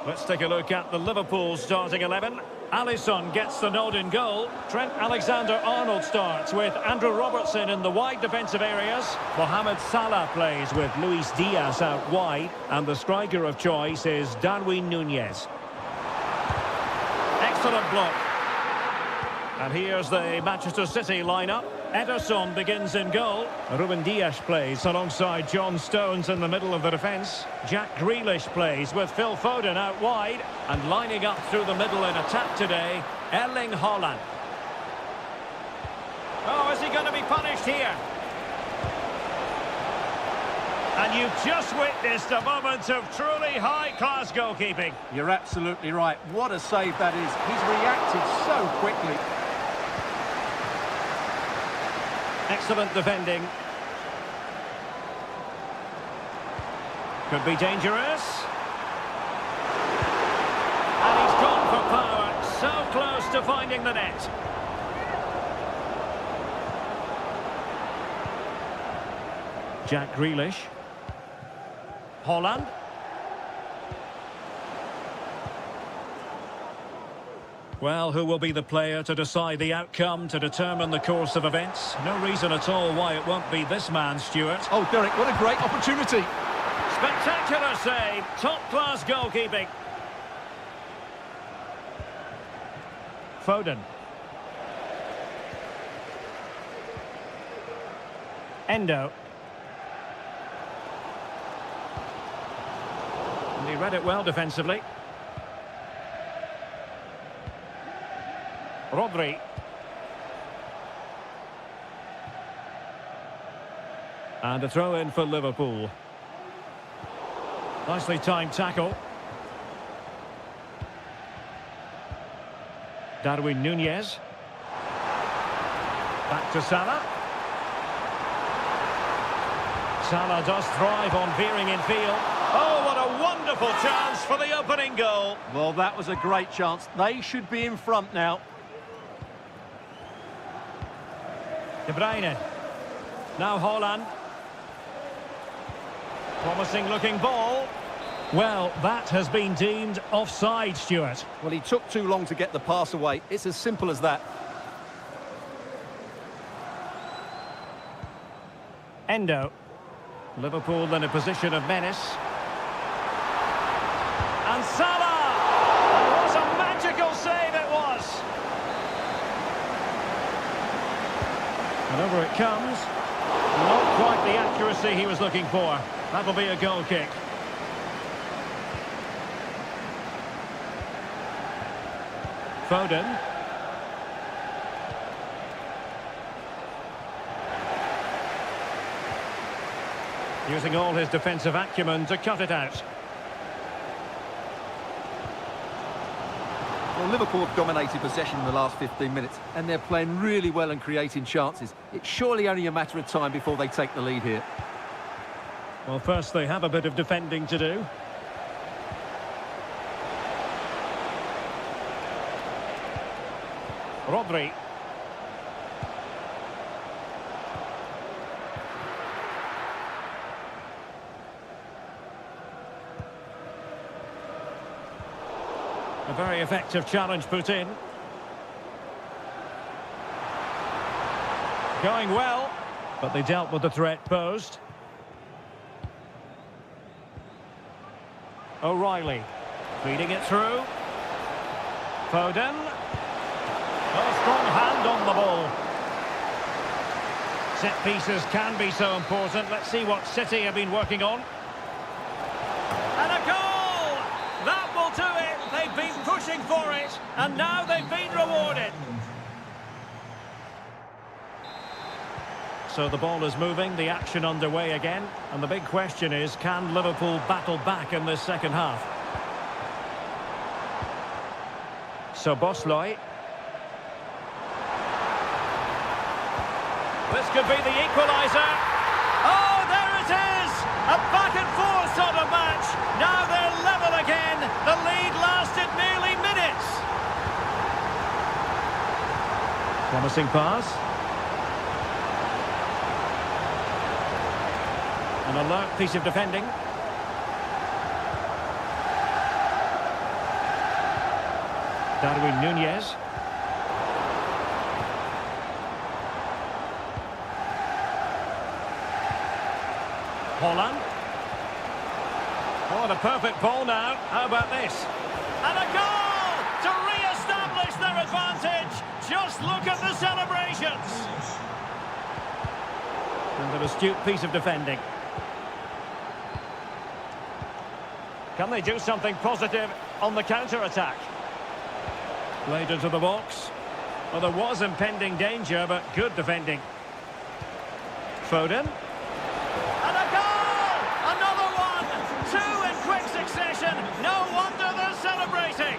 Let's take a look at the Liverpool starting 11. Alisson gets the nod in goal. Trent Alexander-Arnold starts with Andrew Robertson in the wide defensive areas. Mohamed Salah plays with Luis Diaz out wide. And the striker of choice is Darwin Núñez. Excellent block. And here's the Manchester City lineup. Ederson begins in goal. Ruben Dias plays alongside John Stones in the middle of the defence. Jack Grealish plays with Phil Foden out wide. And lining up through the middle in attack today, Erling Haaland. Oh, is he going to be punished here? And you've just witnessed a moment of truly high-class goalkeeping. You're absolutely right. What a save that is. He's reacted so quickly. Excellent defending. Could be dangerous. And he's gone for power. So close to finding the net. Jack Grealish. Haaland. Well, who will be the player to decide the outcome, to determine the course of events? No reason at all why it won't be this man, Stuart. Oh, Derek, what a great opportunity. Spectacular save. Top-class goalkeeping. Foden. Endo. And he read it well defensively. Rodri. And a throw-in for Liverpool. Nicely timed tackle. Darwin Núñez. Back to Salah. Salah does thrive on veering in field. Oh, what a wonderful chance for the opening goal. Well, that was a great chance. They should be in front now. De Bruyne. Now Haaland. Promising looking ball. Well, that has been deemed offside, Stuart. Well, he took too long to get the pass away. It's as simple as that. Endo. Liverpool in a position of menace. And Salah! What a magical save it was! And over it comes. Not quite the accuracy he was looking for. That'll be a goal kick. Foden. Using all his defensive acumen to cut it out. Well, Liverpool have dominated possession in the last 15 minutes, and they're playing really well and creating chances. It's surely only a matter of time before they take the lead here. Well, first they have a bit of defending to do. Rodri. A very effective challenge put in. Going well, but they dealt with the threat posed. O'Reilly. Feeding it through. Foden. A strong hand on the ball. Set pieces can be so important. Let's see what City have been working on. And a goal! That will do it. They've been pushing for it, and now they've been rewarded. So the ball is moving, the action underway again, and the big question is, can Liverpool battle back in this second half? So Bosley. This could be the equaliser. Oh, there it is! A back and forth sort of match. Now they're level again. The lead lasted nearly minutes. Promising pass. An alert piece of defending. Darwin Núñez. Holland. Oh, the perfect ball now. How about this? And a goal to re-establish their advantage. Just look at the celebrations. And an astute piece of defending. Can they do something positive on the counter-attack? Played into the box. Well, there was impending danger, but good defending. Foden. And a goal! Another one! Two in quick succession. No wonder they're celebrating.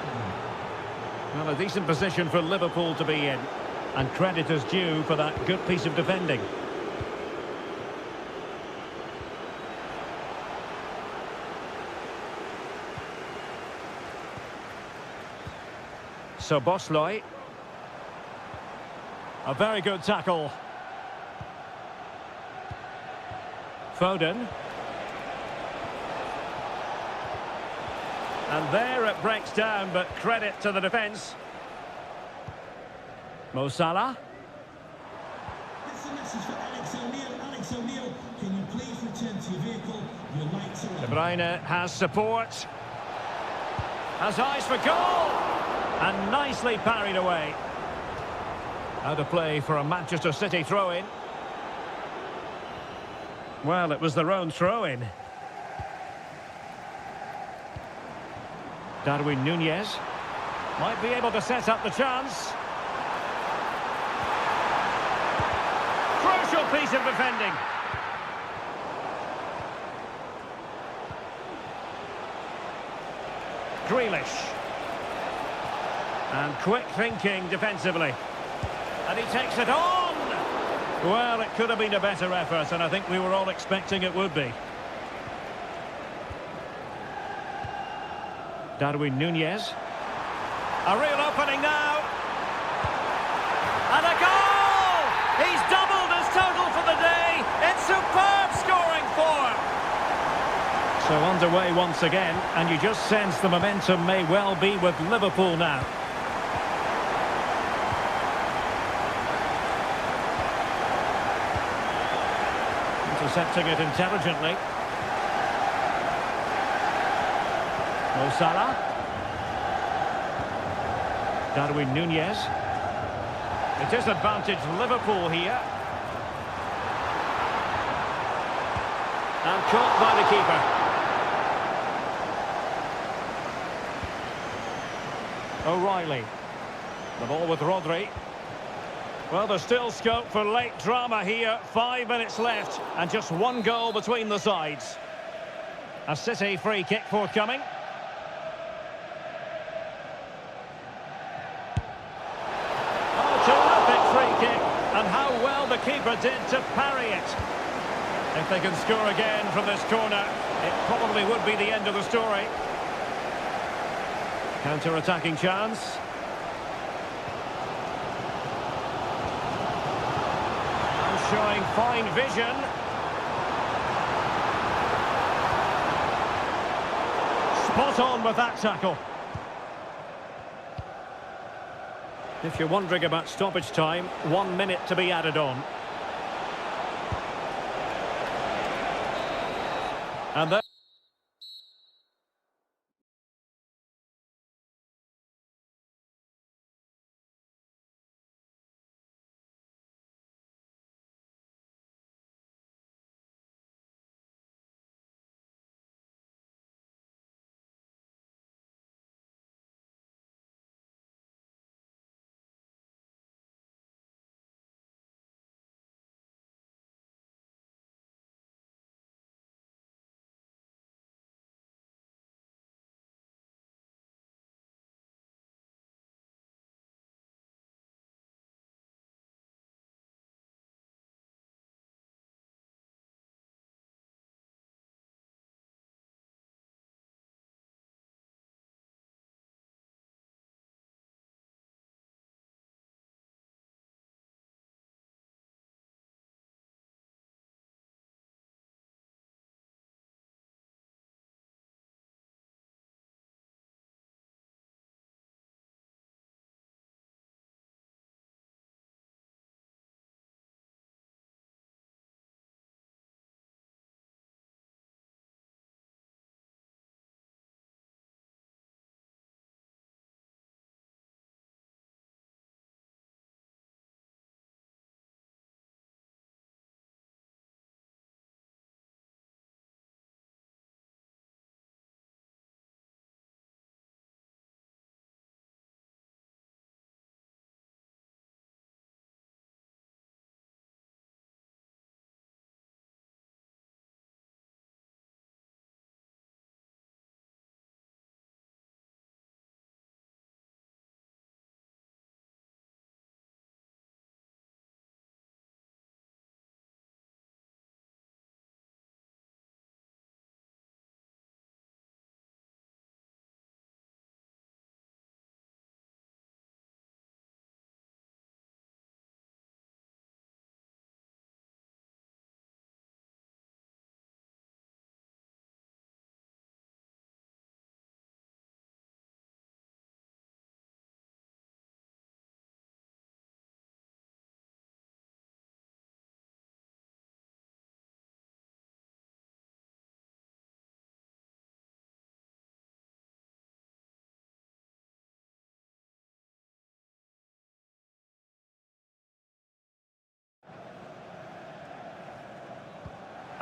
Well, a decent position for Liverpool to be in. And credit is due for that good piece of defending. So Bosloy. A very good tackle. Foden. And there it breaks down, but credit to the defence. Mo Salah. It's a message for Alex O'Neill. Alex O'Neill, can you please return to your vehicle? Your lights are on. De Bruyne has support. Has eyes for goal. And nicely parried away. Out of play for a Manchester City throw-in. Well, it was their own throw-in. Darwin Núñez might be able to set up the chance. Crucial piece of defending. Grealish. And quick thinking defensively. And he takes it on! Well, it could have been a better effort, and I think we were all expecting it would be. Darwin Núñez. A real opening now. And a goal! He's doubled his total for the day. It's superb scoring form. So underway once again, and you just sense the momentum may well be with Liverpool now. Intercepting it intelligently. Mo Salah. Darwin Núñez. It is advantage Liverpool here. And caught by the keeper. O'Reilly. The ball with Rodri. Well, there's still scope for late drama here. 5 minutes left and just one goal between the sides. A City free kick forthcoming. Oh, terrific free kick. And how well the keeper did to parry it. If they can score again from this corner, it probably would be the end of the story. Counter-attacking chance. Showing fine vision. Spot on with that tackle. If you're wondering about stoppage time, 1 minute to be added on. And then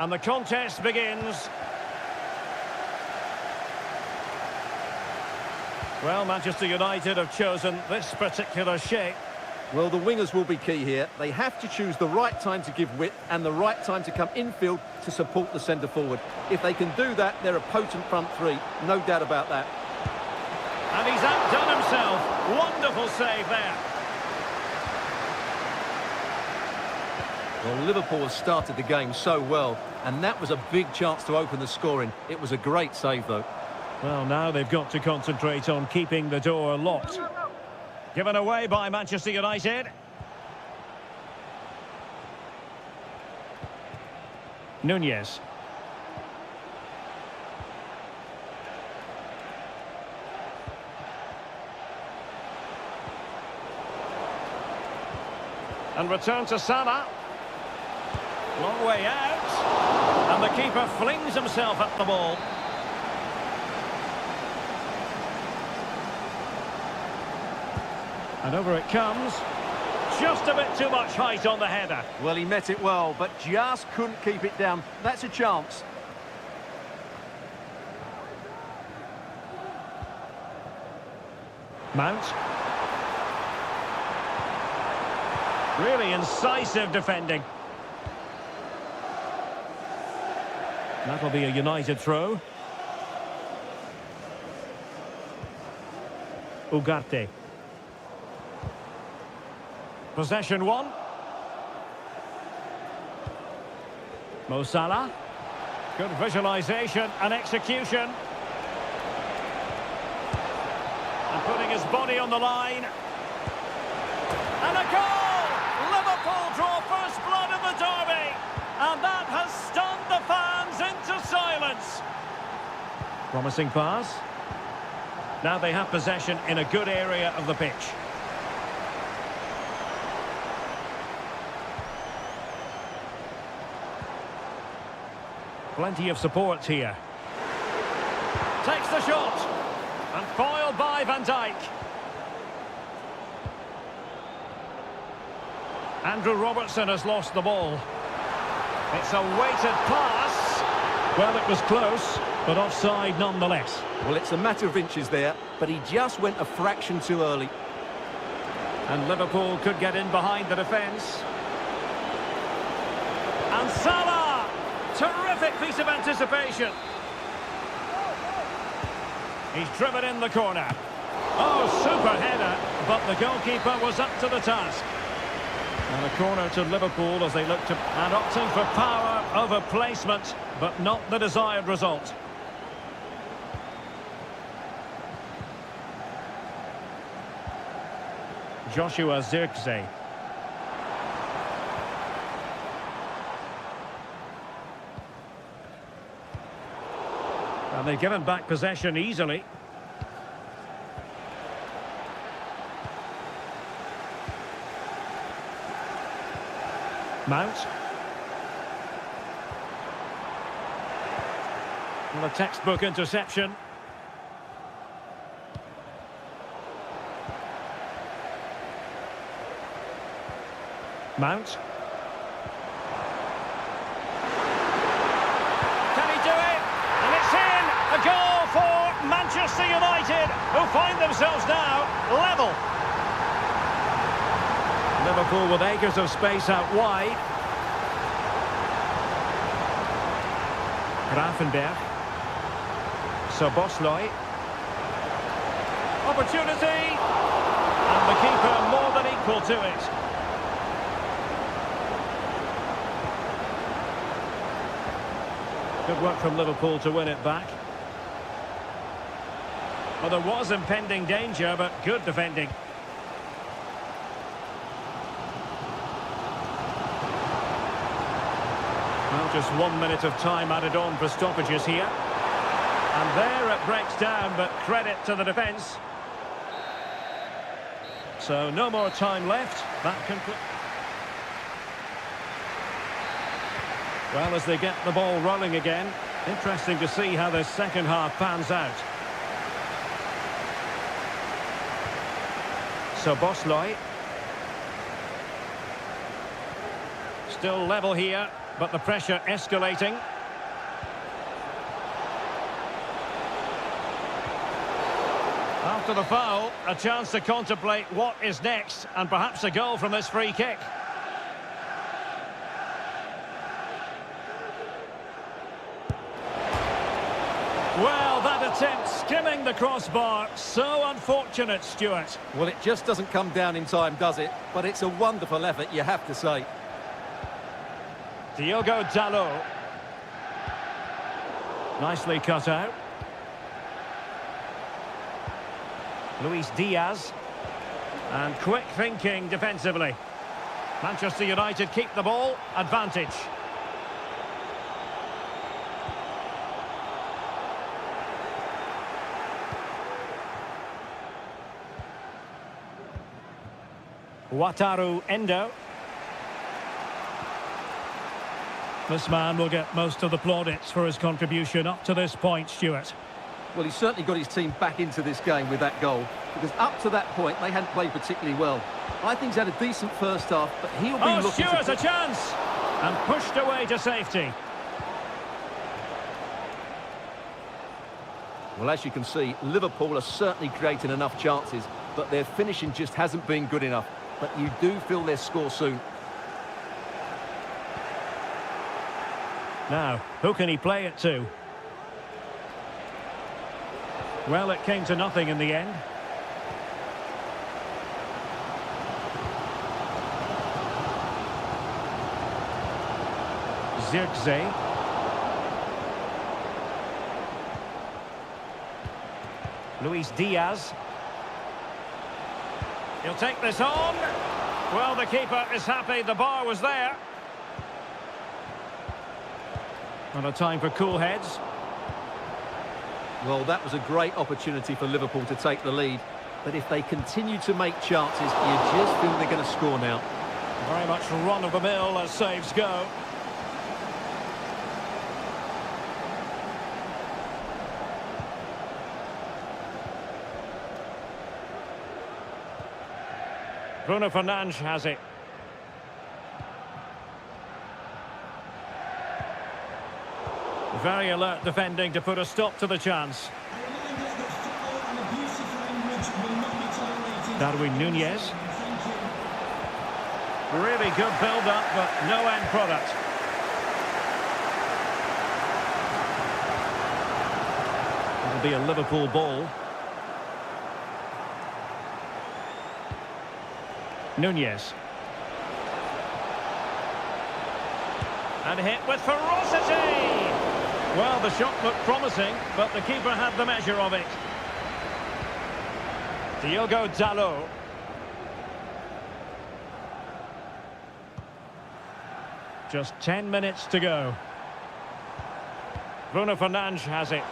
And the contest begins. Well, Manchester United have chosen this particular shape. Well, the wingers will be key here. They have to choose the right time to give width and the right time to come infield to support the centre forward. If they can do that, they're a potent front three. No doubt about that. And he's outdone himself. Wonderful save there. Well, Liverpool have started the game so well, and that was a big chance to open the scoring. It was a great save, though. Well, now they've got to concentrate on keeping the door locked. Given away by Manchester United. Nunez. And return to Salah. Long way out. And the keeper flings himself at the ball. And over it comes. Just a bit too much height on the header. Well, he met it well, but just couldn't keep it down. That's a chance. Mount. Really incisive defending. That'll be a United throw. Ugarte. Possession one. Mo Salah. Good visualisation and execution. And putting his body on the line. And a goal! Liverpool draw first blood in the derby. And that has stunned the fans into silence. Promising pass. Now they have possession in a good area of the pitch. Plenty of support here. Takes the shot. And foiled by Van Dijk. Andrew Robertson has lost the ball. It's a weighted pass. Well, it was close, but offside nonetheless. Well, it's a matter of inches there, but he just went a fraction too early. And Liverpool could get in behind the defence. And Salah! Terrific piece of anticipation. He's driven in the corner. Oh, super header, but the goalkeeper was up to the task. And a corner to Liverpool as they look to... And opting for power over placement, but not the desired result. Joshua Zirkzee. And they've given back possession easily. Mount. Well, a textbook interception. Mount. A goal for Manchester United, who find themselves now level. Liverpool with acres of space out wide. Grafenberg. Szoboszlai. Opportunity. And the keeper more than equal to it. Good work from Liverpool to win it back. Well, there was impending danger, but good defending. Well, just 1 minute of time added on for stoppages here. And there it breaks down, but credit to the defence. So no more time left. That concludes. Well, as they get the ball rolling again, interesting to see how the second half pans out. Szoboszlai. Still level here. but the pressure escalating. After the foul, a chance to contemplate what is next, and perhaps a goal from this free kick. Well, that attempt skimming the crossbar, so unfortunate, Stuart. Well, it just doesn't come down in time, does it? But it's a wonderful effort, you have to say. Diogo Dalot. Nicely cut out. Luis Diaz. And quick thinking defensively. Manchester United keep the ball. Advantage. Wataru Endo. This man will get most of the plaudits for his contribution up to this point, Stuart. Well, he's certainly got his team back into this game with that goal, because up to that point, they hadn't played particularly well. I think he's had a decent first half, but he'll be looking Stuart, to... a chance! And pushed away to safety. Well, as you can see, Liverpool are certainly creating enough chances, but their finishing just hasn't been good enough. But you do feel their score soon. Now, who can he play it to? Well, it came to nothing in the end. Zirkzee. Luis Diaz. He'll take this on. Well, the keeper is happy the bar was there. Not a time for cool heads. Well, that was a great opportunity for Liverpool to take the lead. But if they continue to make chances, you just feel they're going to score now. Very much run-of-the-mill as saves go. Bruno Fernandes has it. Very alert defending to put a stop to the chance. Darwin Núñez. Really good build-up, but no end product. It'll be a Liverpool ball. Núñez. And hit with ferocity! Well, the shot looked promising, but the keeper had the measure of it. Diogo Dalot. Just 10 minutes to go. Bruno Fernandes has it.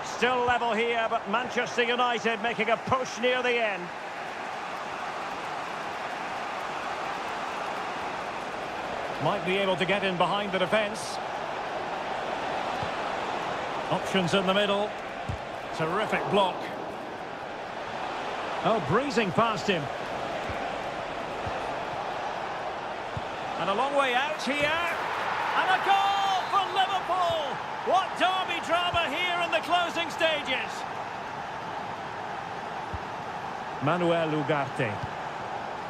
Still level here, but Manchester United making a push near the end. Might be able to get in behind the defence. Options in the middle. Terrific block. Oh, breezing past him. And a long way out here. And a goal for Liverpool! What derby drama here in the closing stages. Manuel Ugarte.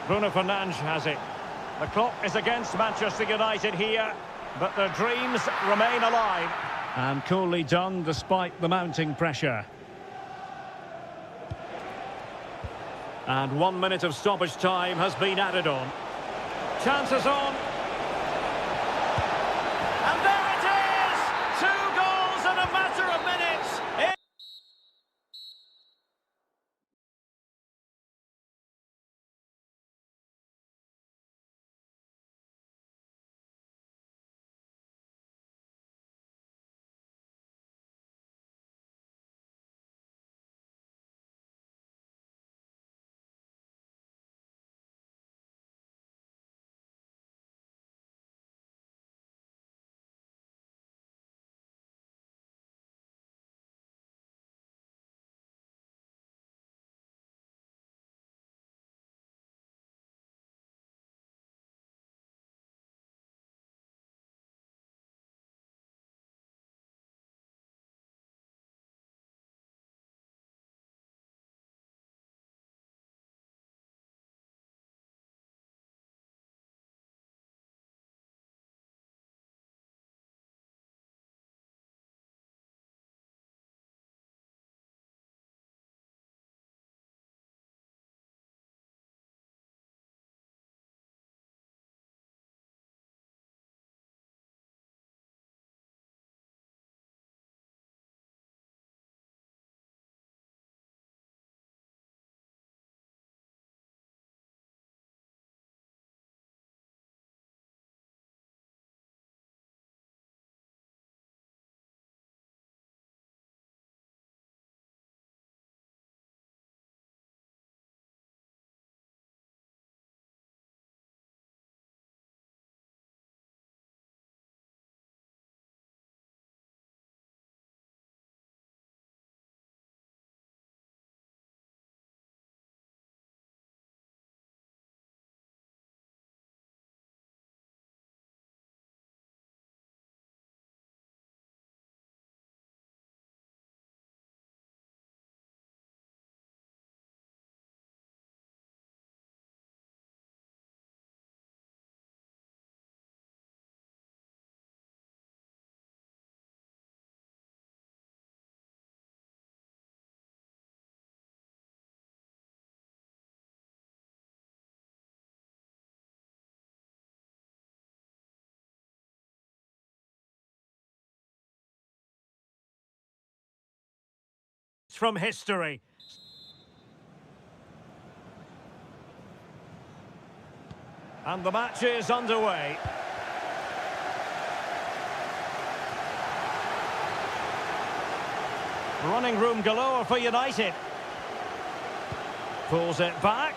Bruno Fernandes has it. The clock is against Manchester United here, but their dreams remain alive. And coolly done despite the mounting pressure. And 1 minute of stoppage time has been added on. Chances on. from history. And the match is underway. Running room galore for United. Pulls it back.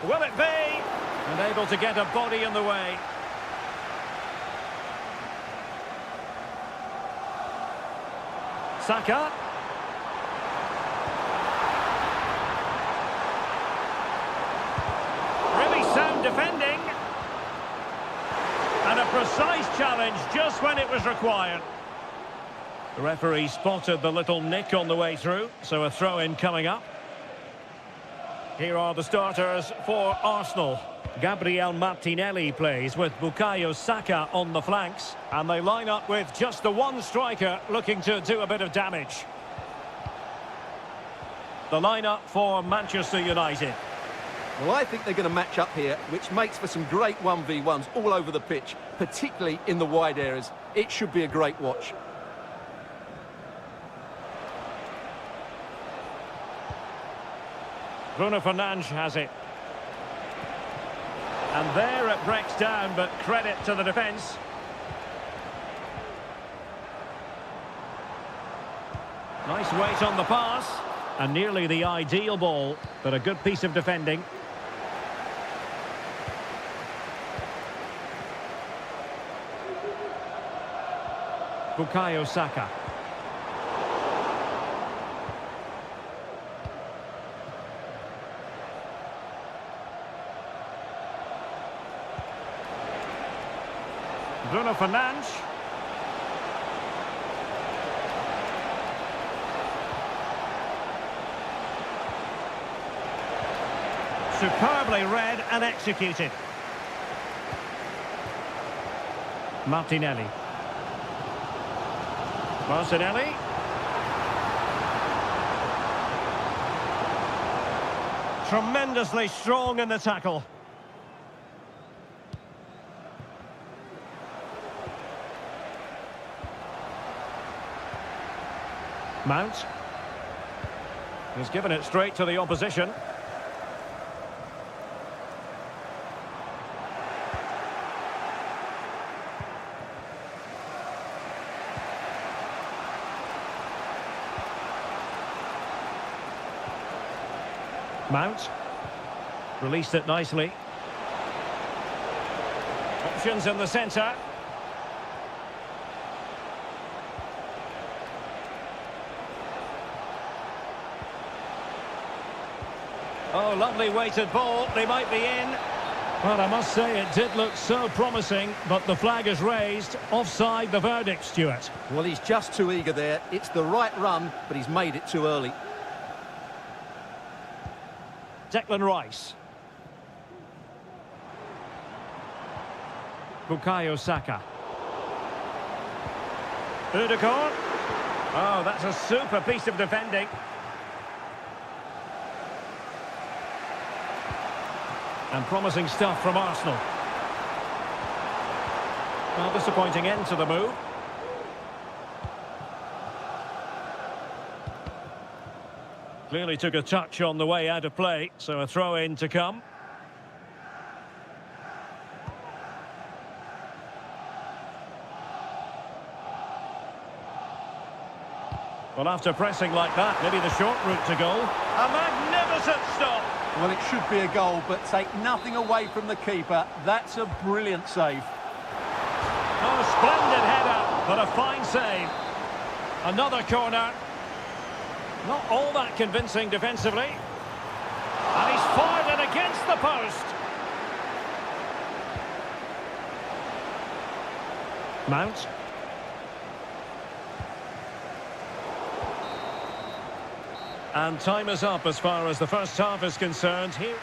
Will it be? And able to get a body in the way. Saka. Really sound defending. And a precise challenge just when it was required. The referee spotted the little nick on the way through, so a throw-in coming up. Here are the starters for Arsenal. Gabriel Martinelli plays with Bukayo Saka on the flanks. And they line up with just the one striker looking to do a bit of damage. The lineup for Manchester United. Well, I think they're going to match up here, which makes for some great 1v1s all over the pitch, particularly in the wide areas. It should be a great watch. Bruno Fernandes has it. And there it breaks down, but credit to the defence. Nice weight on the pass. And nearly the ideal ball, but a good piece of defending. Bukayo Saka. Bruno Fernandes. Superbly read and executed. Martinelli. Martinelli. Tremendously strong in the tackle. Mount. He's given it straight to the opposition. Mount. Released it nicely. Options in the centre. Oh, lovely weighted ball. They might be in. Well, I must say it did look so promising, but the flag is raised. Offside the verdict, Stuart. Well, he's just too eager there. It's the right run, but he's made it too early. Declan Rice. Bukayo Saka. Ødegaard. Oh, that's a super piece of defending. And promising stuff from Arsenal. Well, disappointing end to the move. Clearly took a touch on the way out of play, so a throw-in to come. Well, after pressing like that, maybe the short route to goal. A magnificent stop! Well, it should be a goal, but take nothing away from the keeper. That's a brilliant save. Oh, splendid header, but a fine save. Another corner. Not all that convincing defensively. And he's fired it against the post. Mount. And time is up as far as the first half is concerned. Here.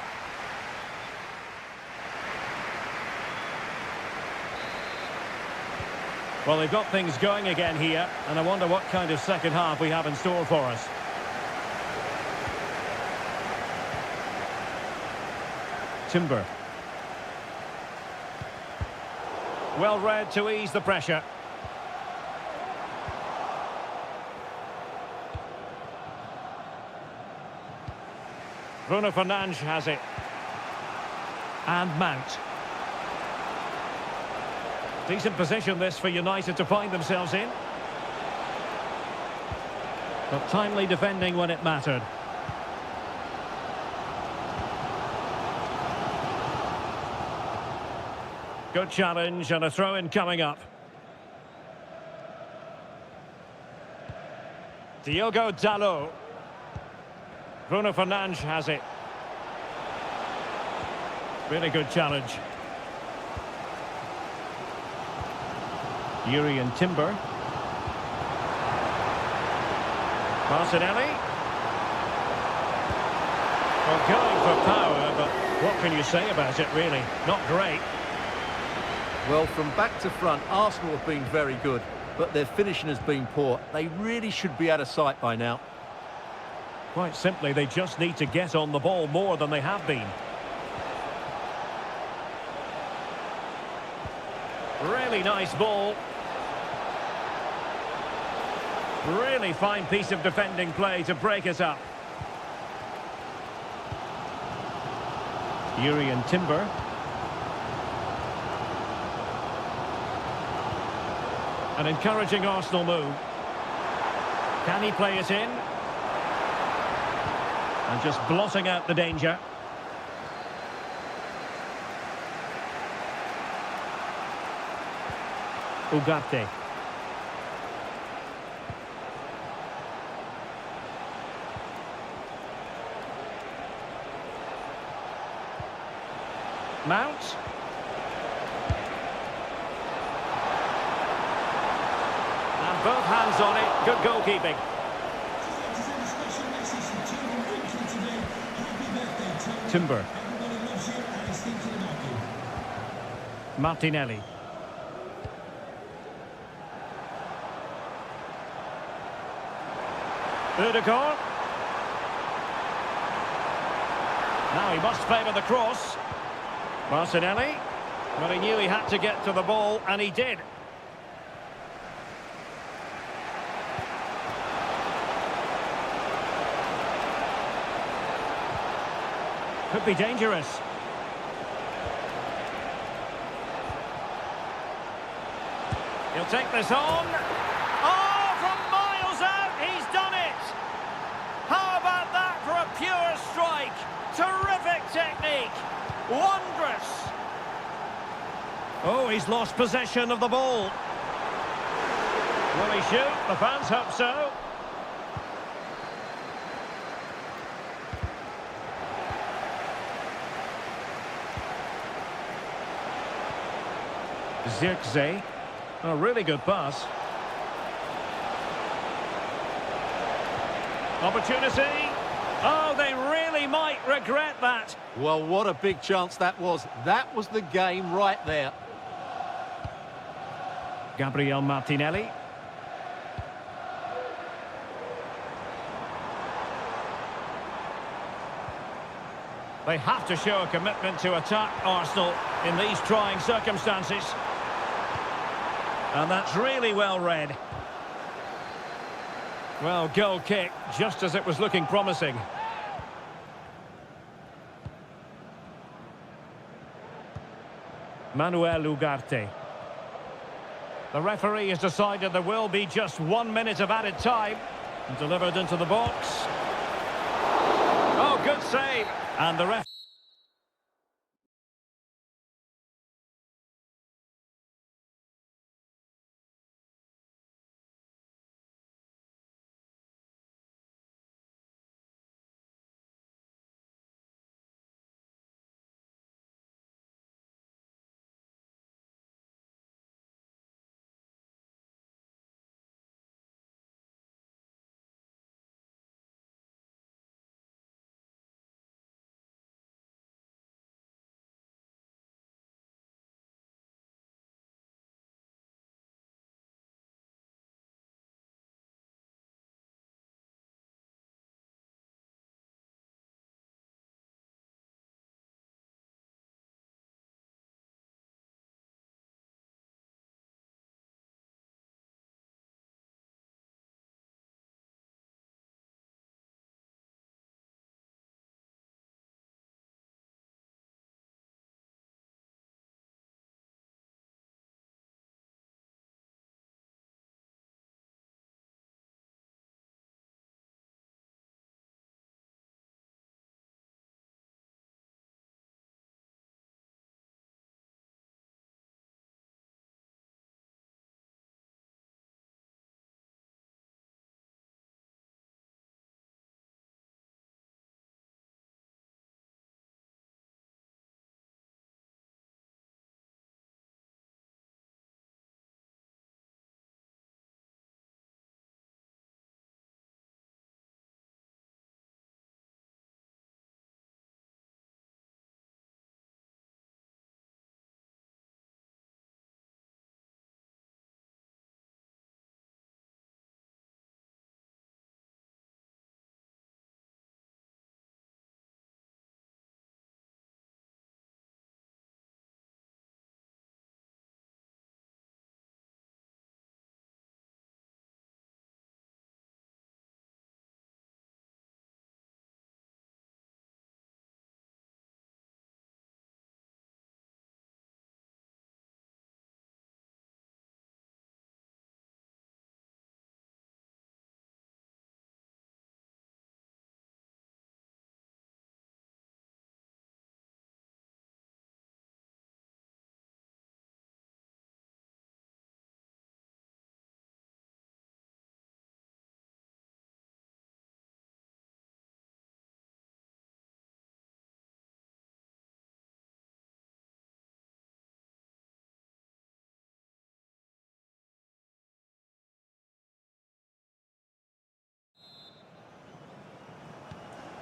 Well, they've got things going again here, and I wonder what kind of second half we have in store for us. Timber. Well read to ease the pressure. Bruno Fernandes has it. And Mount. Decent position this for United to find themselves in. But timely defending when it mattered. Good challenge and a throw-in coming up. Diogo Dalot. Bruno Fernandes has it. Really good challenge. Yuri and Timber. Martinelli. Well, going for power, but what can you say about it, really? Not great. Well, from back to front, Arsenal have been very good, but their finishing has been poor. They really should be out of sight by now. Quite simply, they just need to get on the ball more than they have been. Really nice ball. Really fine piece of defending play to break it up. Yuri and Timber. An encouraging Arsenal move. Can he play it in? And just blotting out the danger. Ugarte. Mount. And both hands on it. Good goalkeeping. Timber. Martinelli. Ødegaard. Now he must favour the cross. Martinelli. But he knew he had to get to the ball, and he did. Could be dangerous. He'll take this on. Oh, from miles out, he's done it. How about that for a pure strike? Terrific technique. Wondrous. Oh, he's lost possession of the ball. Will he shoot? The fans hope so. Zirkzee. A really good pass. Opportunity. Oh, they really might regret that. Well, what a big chance that was. That was the game right there. Gabriel Martinelli. They have to show a commitment to attack Arsenal in these trying circumstances. And that's really well read. Well, goal kick, just as it was looking promising. Manuel Ugarte. The referee has decided there will be just 1 minute of added time. Delivered into the box. Oh, good save. And the ref...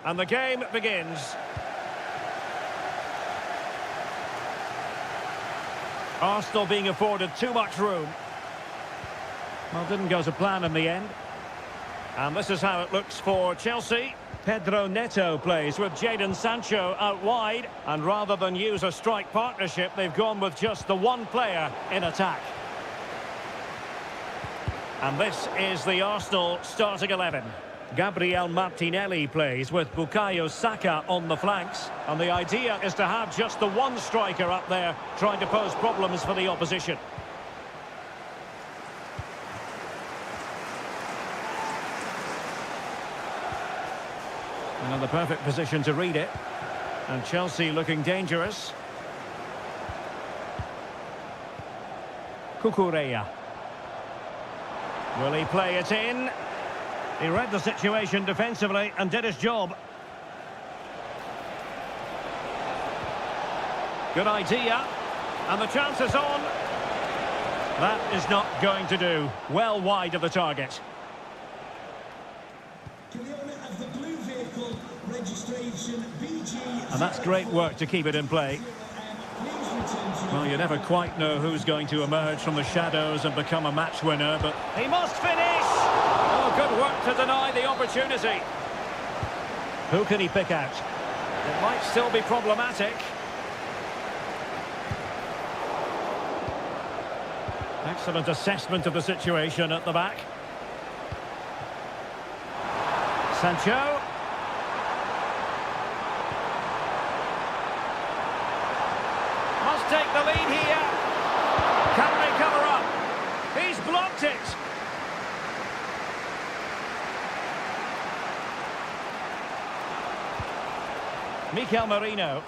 And the game begins. Arsenal being afforded too much room. Well, didn't go to plan in the end. And this is how it looks for Chelsea. Pedro Neto plays with Jadon Sancho out wide. And rather than use a strike partnership, they've gone with just the one player in attack. And this is the Arsenal starting 11. Gabriel Martinelli plays with Bukayo Saka on the flanks. And the idea is to have just the one striker up there trying to pose problems for the opposition. And in the perfect position to read it. And Chelsea looking dangerous. Cucurella. Will he play it in? He read the situation defensively and did his job. Good idea. And the chance is on. That is not going to do. Well wide of the target. And that's great work to keep it in play. Well, you never quite know who's going to emerge from the shadows and become a match winner, but he must finish! Oh, good work to deny the opportunity. Who can he pick out? It might still be problematic. Excellent assessment of the situation at the back. Sancho. Must take the lead here. Can they cover up? He's blocked it. Mikel Merino.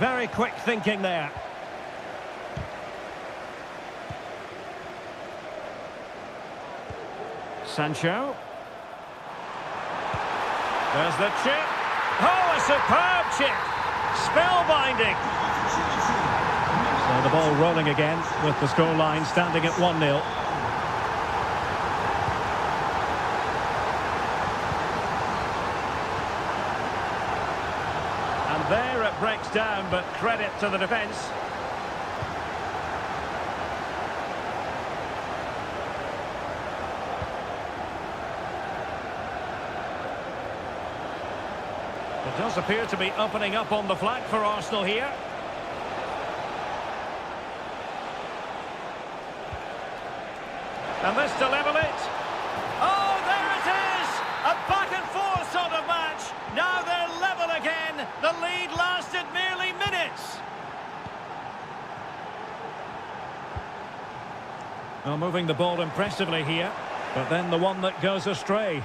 Very quick thinking there. Sancho. There's the chip. Oh, a superb chip. Spellbinding. So the ball rolling again with the scoreline standing at 1-0. And there it breaks down, but credit to the defence. It does appear to be opening up on the flank for Arsenal here. And this to level it. Oh, there it is! A back and forth sort of match. Now they're level again. The lead lasted merely minutes. Well, moving the ball impressively here, but then the one that goes astray.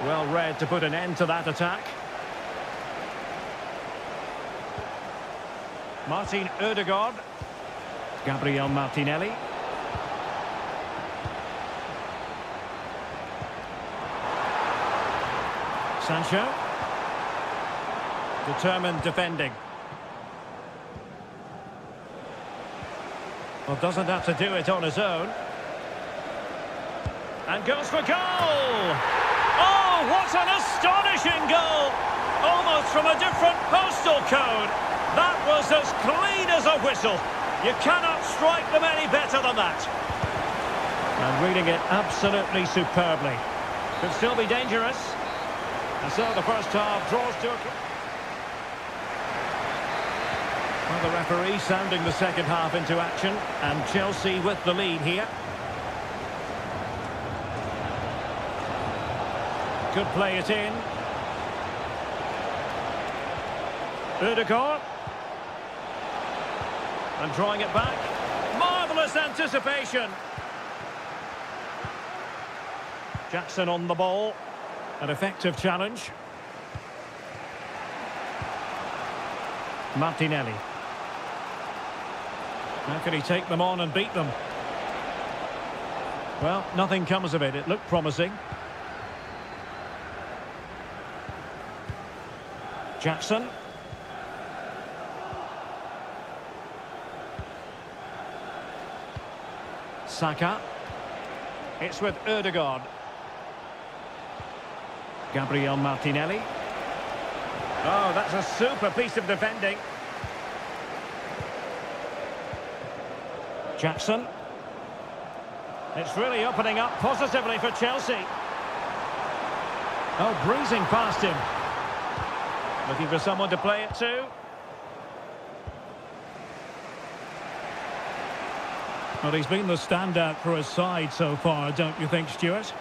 Well read to put an end to that attack. Martin Ødegaard. Gabriel Martinelli. Sancho. Determined defending. Well, doesn't have to do it on his own. And goes for goal! Oh, what an astonishing goal! Almost from a different postal code. That was as clean as a whistle. You cannot strike them any better than that. And reading it absolutely superbly. Could still be dangerous. And so the first half draws to a... Well, the referee sounding the second half into action. And Chelsea with the lead here. Could play it in. Ødegaard. And drawing it back. Marvellous anticipation. Jackson on the ball. An effective challenge. How can he take them on and beat them? Well, nothing comes of it. It looked promising. Jackson. Saka. It's with Ødegaard. Gabriel Martinelli. Oh, that's a super piece of defending. Jackson. It's really opening up positively for Chelsea. Oh, breezing past him. Looking for someone to play it to. Well, he's been the standout for his side so far, don't you think, Stuart?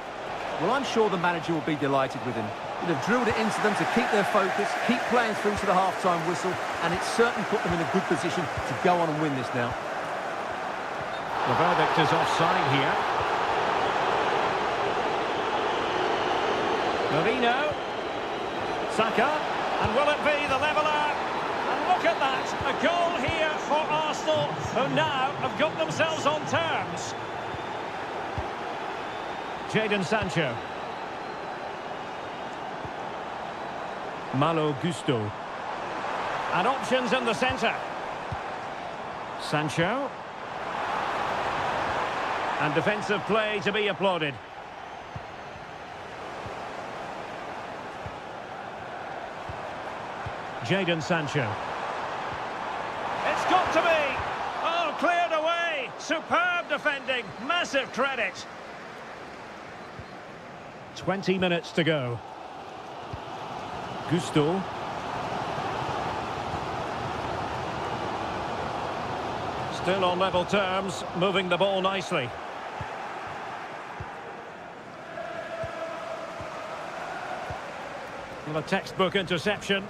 Well, I'm sure the manager will be delighted with him. They've drilled it into them to keep their focus, keep playing through to the half-time whistle, and it's certainly put them in a good position to go on and win this now. The verdict is offside here. Marino. Saka. And will it be the leveller? And look at that. A goal here for Arsenal, who now have got themselves on terms. Jadon Sancho. Malo Gusto. And options in the centre. Sancho. And defensive play to be applauded. Jadon Sancho. It's got to be! Oh, cleared away! Superb defending! Massive credit! 20 minutes to go. Gusto. Still on level terms, moving the ball nicely. Well, a textbook interception.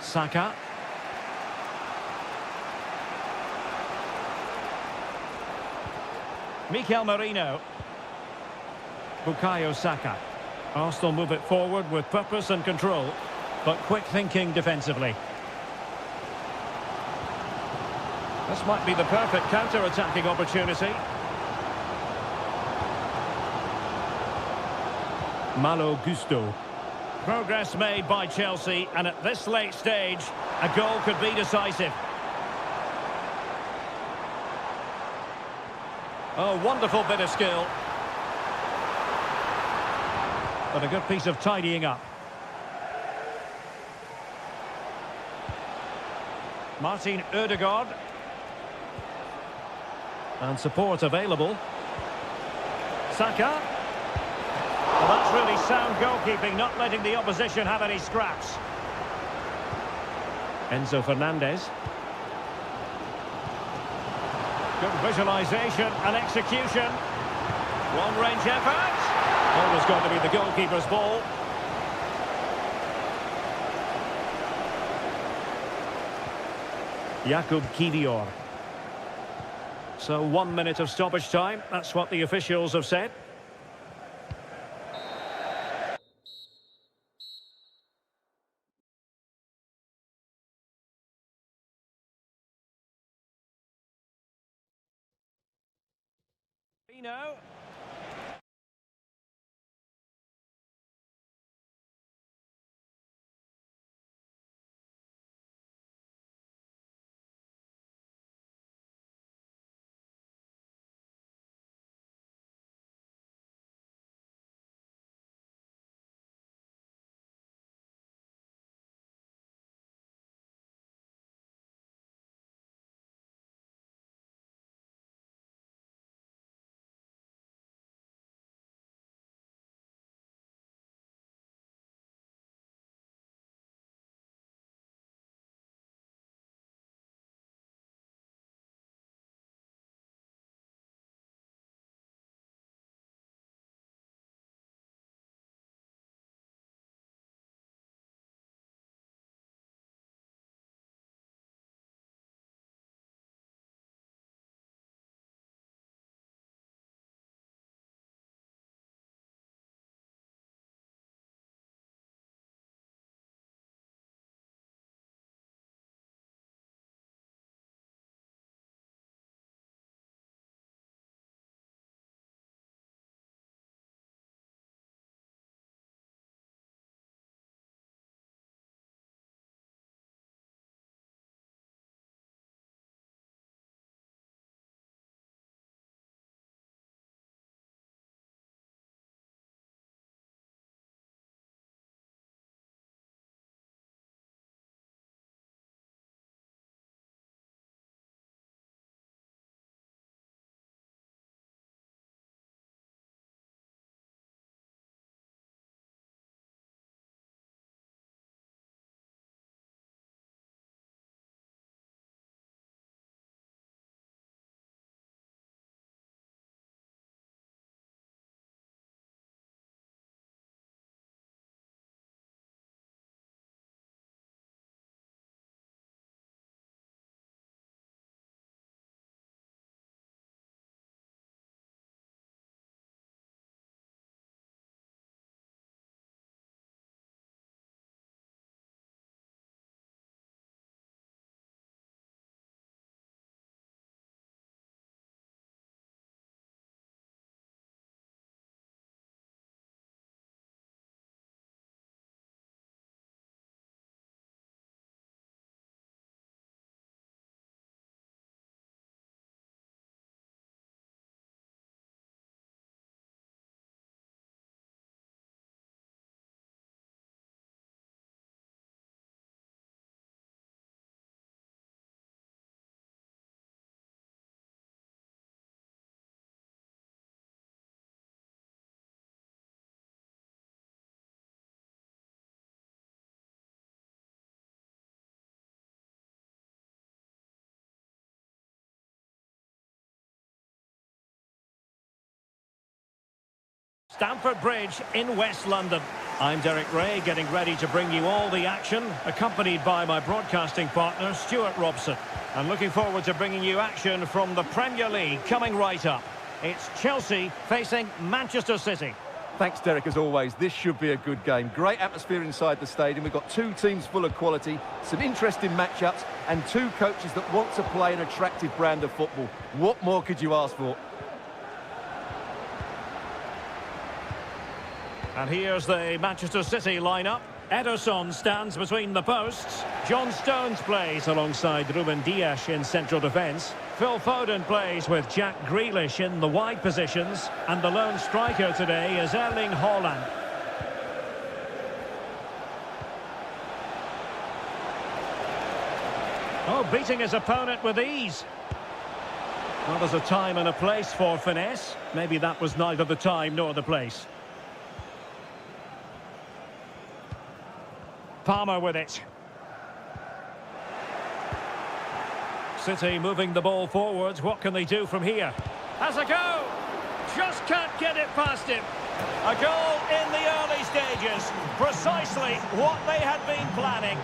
Saka. Mikel Merino. Bukayo Saka. Arsenal move it forward with purpose and control, but quick thinking defensively. This might be the perfect counter-attacking opportunity. Malo Gusto. Progress made by Chelsea, and at this late stage, a goal could be decisive. Oh, wonderful bit of skill. But a good piece of tidying up. Martin Ødegaard. And support available. Saka. Well, that's really sound goalkeeping, not letting the opposition have any scraps. Enzo Fernandez. Good visualisation and execution. Long-range effort. Always going to be the goalkeeper's ball. Jakub Kivior. So 1 minute of stoppage time. That's what the officials have said. Stamford Bridge in West London. I'm Derek Ray, getting ready to bring you all the action, accompanied by my broadcasting partner, Stuart Robson. And looking forward to bringing you action from the Premier League coming right up. It's Chelsea facing Manchester City. Thanks, Derek, as always. This should be a good game. Great atmosphere inside the stadium. We've got two teams full of quality, some interesting matchups, and two coaches that want to play an attractive brand of football. What more could you ask for? And here's the Manchester City lineup. Ederson stands between the posts. John Stones plays alongside Ruben Dias in central defence. Phil Foden plays with Jack Grealish in the wide positions. And the lone striker today is Erling Haaland. Oh, beating his opponent with ease. Well, there's a time and a place for finesse. Maybe that was neither the time nor the place. Palmer with it. City moving the ball forwards. What can they do from here? Has a go! Just can't get it past him. A goal in the early stages. Precisely what they had been planning.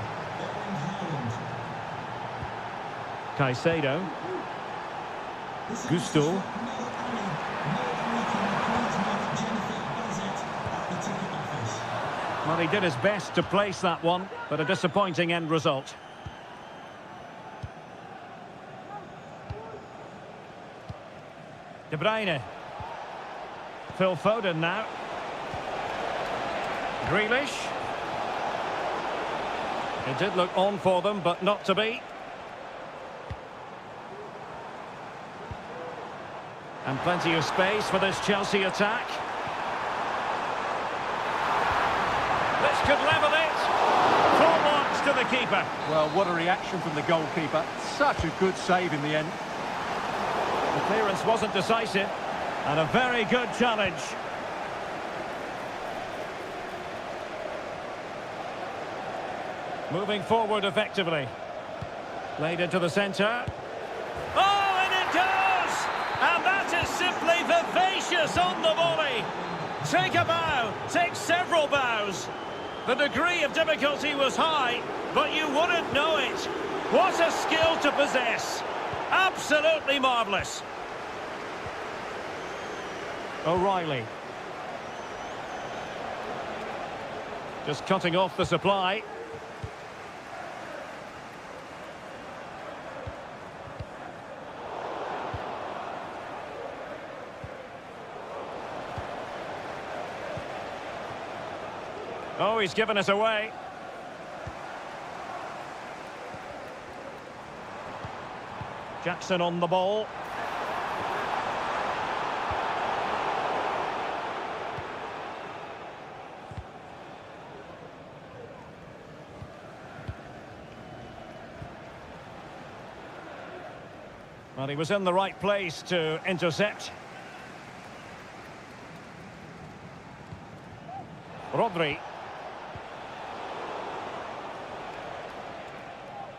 Caicedo. Gusto. Well, he did his best to place that one, but a disappointing end result. De Bruyne. Phil Foden now. Grealish. It did look on for them, but not to be. And plenty of space for this Chelsea attack. This could level it. Full marks to the keeper. Well, what a reaction from the goalkeeper. Such a good save in the end. The clearance wasn't decisive, and a very good challenge. Moving forward effectively. Played into the centre. Oh, and it goes! And that is simply vivacious on the volley. Take a bow, take several bows. The degree of difficulty was high, but you wouldn't know it. What a skill to possess. Absolutely marvellous. O'Reilly. Just cutting off the supply. Oh, he's given us away. Jackson on the ball. Well, he was in the right place to intercept. Rodri.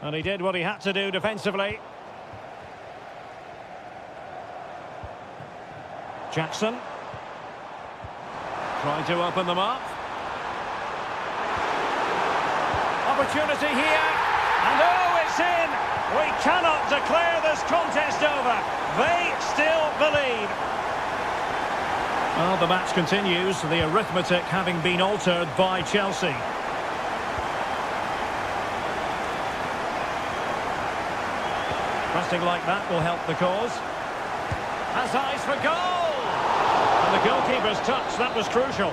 And he did what he had to do defensively. Jackson. Trying to open them up. Opportunity here. And oh, it's in! We cannot declare this contest over. They still believe. Well, the match continues. The arithmetic having been altered by Chelsea. Pressing like that will help the cause. Has eyes for goal! And the goalkeeper's touch, that was crucial.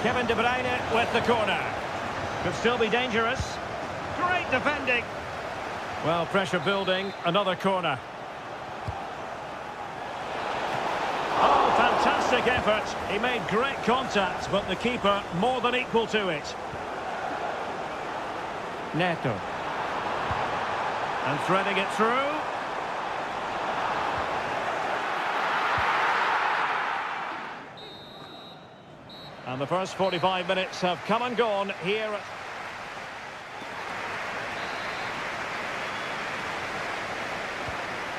Kevin De Bruyne with the corner. Could still be dangerous. Great defending. Well, pressure building, another corner. Oh, fantastic effort. He made great contact, but the keeper more than equal to it. Neto. And threading it through. And the first 45 minutes have come and gone here at...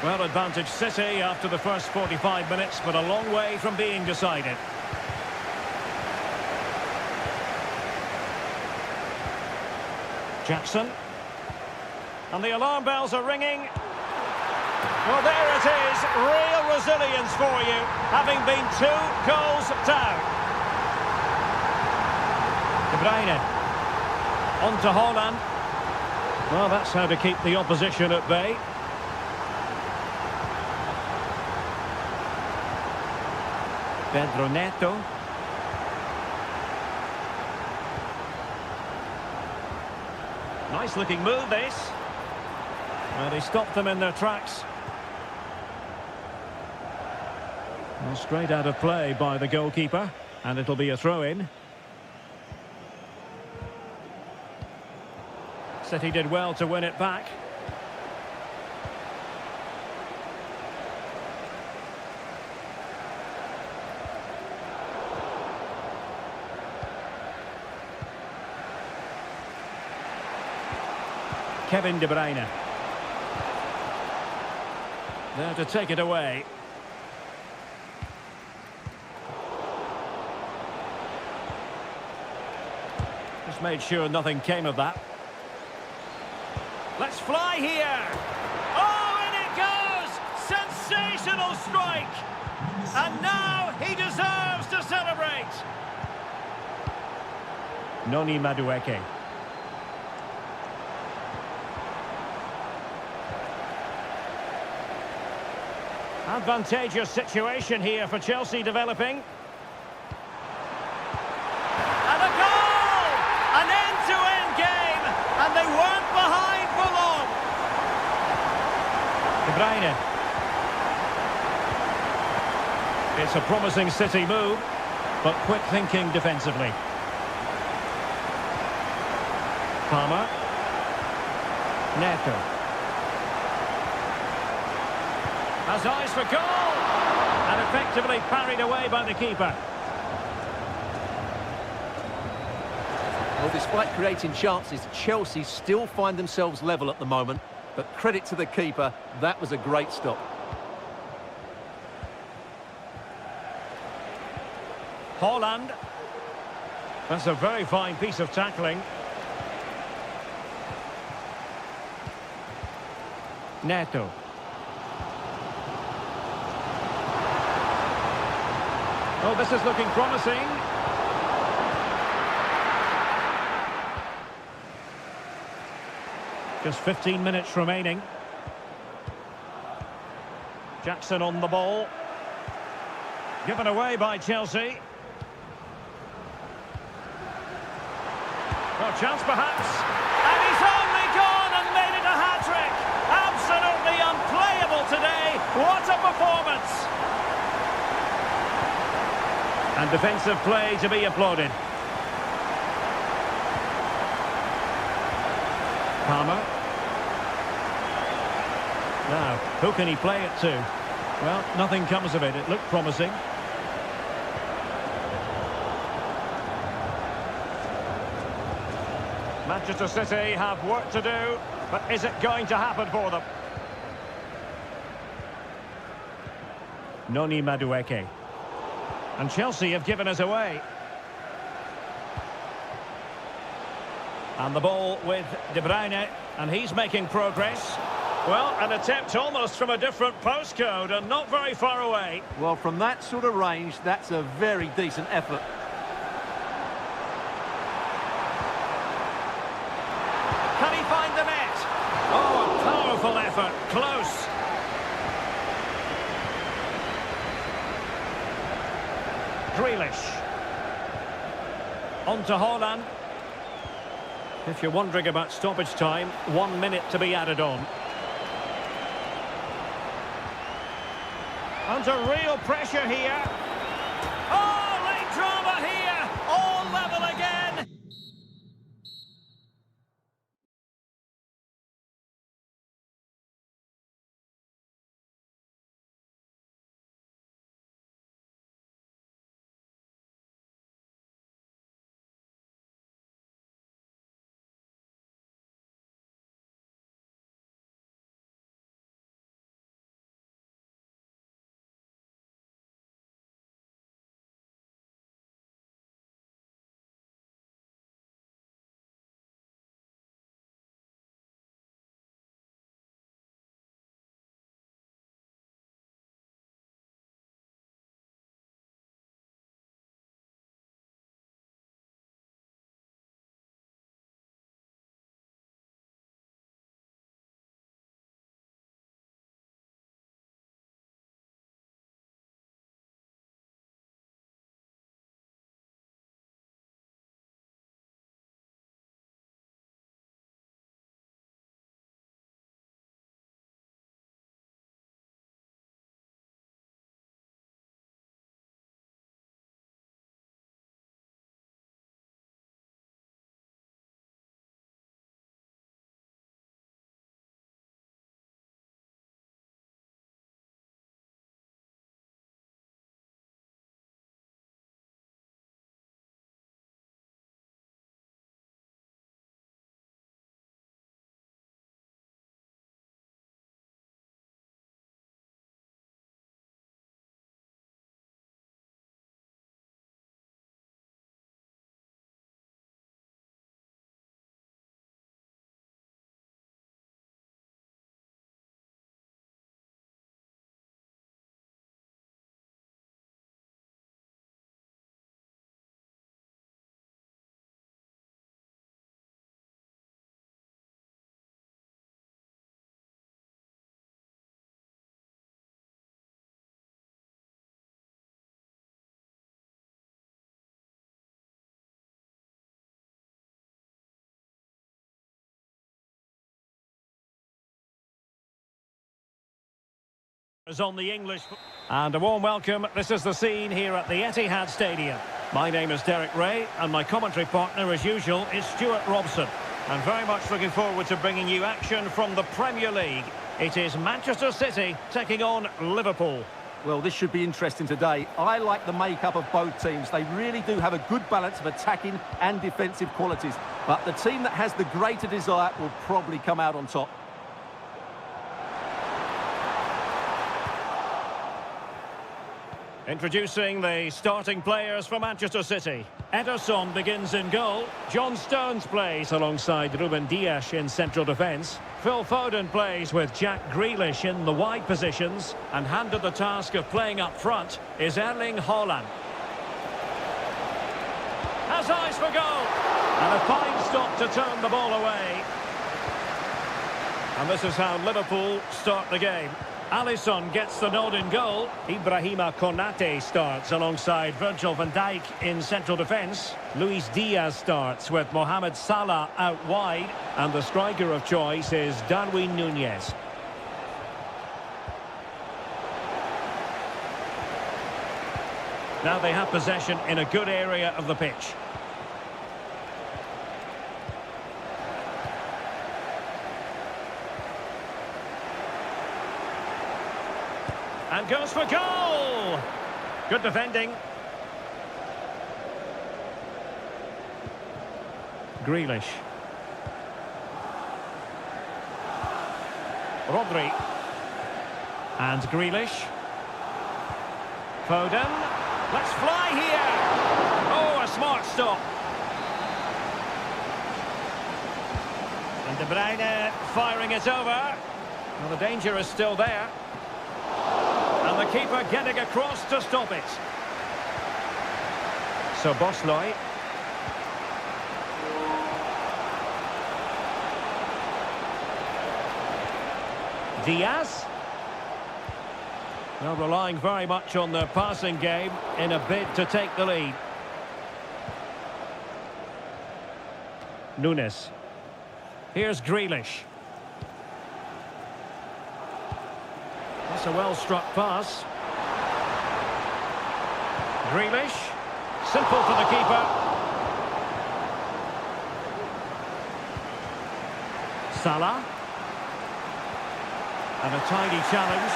Well, advantage City after the first 45 minutes, but a long way from being decided. Jackson. And the alarm bells are ringing. Well, there it is. Real resilience for you, having been 2 goals down. De Bruyne. On to Haaland. Well, that's how to keep the opposition at bay. Pedro Neto. Nice looking move, this. Well, they stopped them in their tracks. Well, straight out of play by the goalkeeper, and it'll be a throw-in. City did well to win it back. Kevin De Bruyne. There to take it away. Just made sure nothing came of that. Let's fly here. Oh, and it goes! Sensational strike! And now he deserves to celebrate. Noni Madueke. Advantageous situation here for Chelsea developing. And a goal! An end-to-end game, and they weren't behind for long. De Bruyne. It's a promising City move, but quick thinking defensively. Palmer. Neto. Has eyes for goal! And effectively parried away by the keeper. Well, despite creating chances, Chelsea still find themselves level at the moment. But credit to the keeper, that was a great stop. Haaland. That's a very fine piece of tackling. Neto. Oh, this is looking promising. Just 15 minutes remaining. Jackson on the ball. Given away by Chelsea. Well, chance perhaps. And he's only gone and made it a hat-trick. Absolutely unplayable today. What a performance. And defensive play to be applauded. Palmer. Now, who can he play it to? Well, nothing comes of it. It looked promising. Manchester City have work to do, but is it going to happen for them? Noni Madueke. And Chelsea have given us away. And the ball with De Bruyne, and he's making progress. Well, an attempt almost from a different postcode and not very far away. Well, from that sort of range, that's a very decent effort. Can he find the net? Oh, a powerful effort. Close. Grealish. On to Haaland. If you're wondering about stoppage time, 1 minute to be added on. Under real pressure here. Oh, late drama here. All level again. On the English. And a warm welcome. This is the scene here at the Etihad Stadium. My name is Derek Ray, and my commentary partner, as usual, is Stuart Robson. I'm very much looking forward to bringing you action from the Premier League. It is Manchester City taking on Liverpool. Well, this should be interesting today. I like the makeup of both teams. They really do have a good balance of attacking and defensive qualities. But the team that has the greater desire will probably come out on top. Introducing the starting players for Manchester City. Ederson begins in goal. John Stones plays alongside Ruben Dias in central defence. Phil Foden plays with Jack Grealish in the wide positions. And handed the task of playing up front is Erling Haaland. Has eyes for goal. And a fine stop to turn the ball away. And this is how Liverpool start the game. Alisson gets the nod in goal. Ibrahima Konate starts alongside Virgil van Dijk in central defence. Luis Diaz starts with Mohamed Salah out wide. And the striker of choice is Darwin Núñez. Now they have possession in a good area of the pitch. And goes for goal! Good defending. Grealish. Rodri. And Grealish. Foden. Let's fly here! Oh, a smart stop. And De Bruyne firing it over. Well, the danger is still there. And the keeper getting across to stop it. So Bosley. Diaz. Well, relying very much on their passing game in a bid to take the lead. Núñez. Here's Grealish. That's a well-struck pass. Grealish. Simple for the keeper. Salah. And a tidy challenge.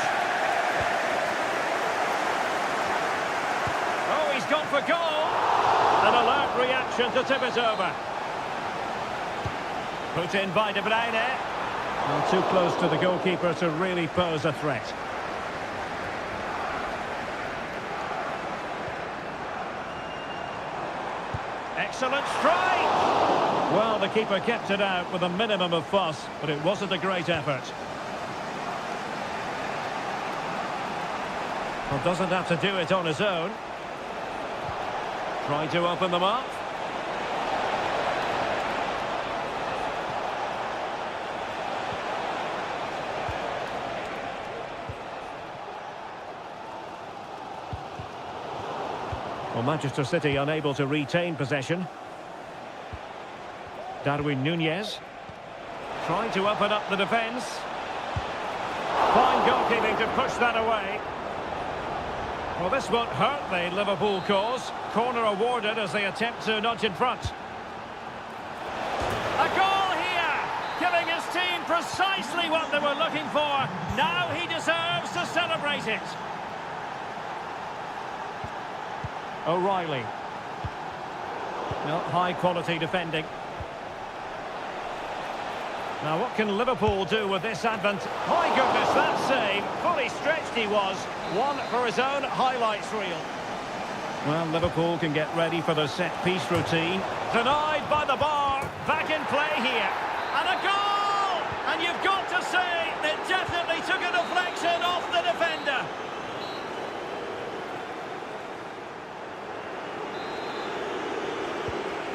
Oh, he's gone for goal. An alert reaction to tip it over. Put in by De Bruyne. Well, too close to the goalkeeper to really pose a threat. Excellent strike! Well, the keeper kept it out with a minimum of fuss, but it wasn't a great effort. Well, doesn't have to do it on his own. Trying to open them up. Well, Manchester City unable to retain possession. Darwin Núñez trying to open up the defence. Fine goalkeeping to push that away. Well, this won't hurt the Liverpool cause. Corner awarded as they attempt to nudge in front. A goal here, giving his team precisely what they were looking for. Now he deserves to celebrate it. O'Reilly. Well, high-quality defending. Now, what can Liverpool do with this advantage? My goodness, that save. Fully stretched he was. One for his own highlights reel. Well, Liverpool can get ready for their set-piece routine. Denied by the bar. Back in play here. And a goal! And you've got to say, it definitely took a deflection off the defender.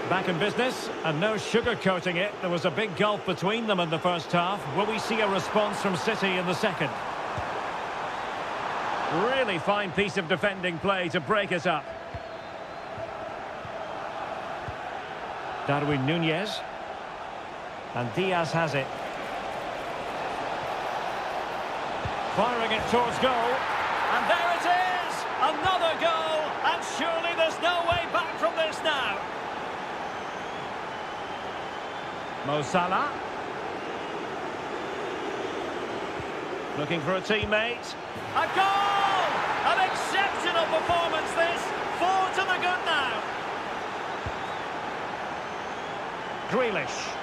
Back in business, and no sugarcoating it. There was a big gulf between them in the first half. Will we see a response from City in the second? Really fine piece of defending play to break it up. Darwin Núñez. And Diaz has it. Firing it towards goal. And there it is! Another goal! And surely there's no way back from this now. Mo Salah. Looking for a teammate. A goal! An exceptional performance this. 4 to the good now. Grealish.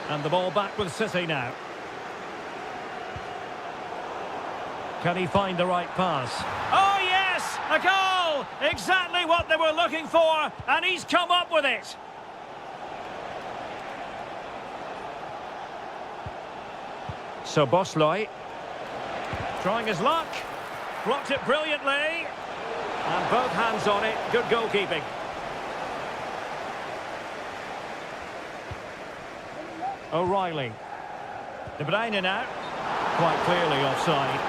And the ball back with City now. Can he find the right pass? Oh yes! A goal! Exactly what they were looking for, and he's come up with it. So Bosloy. Trying his luck. Blocked it brilliantly. And both hands on it. Good goalkeeping. O'Reilly. De Bruyne now. Quite clearly offside.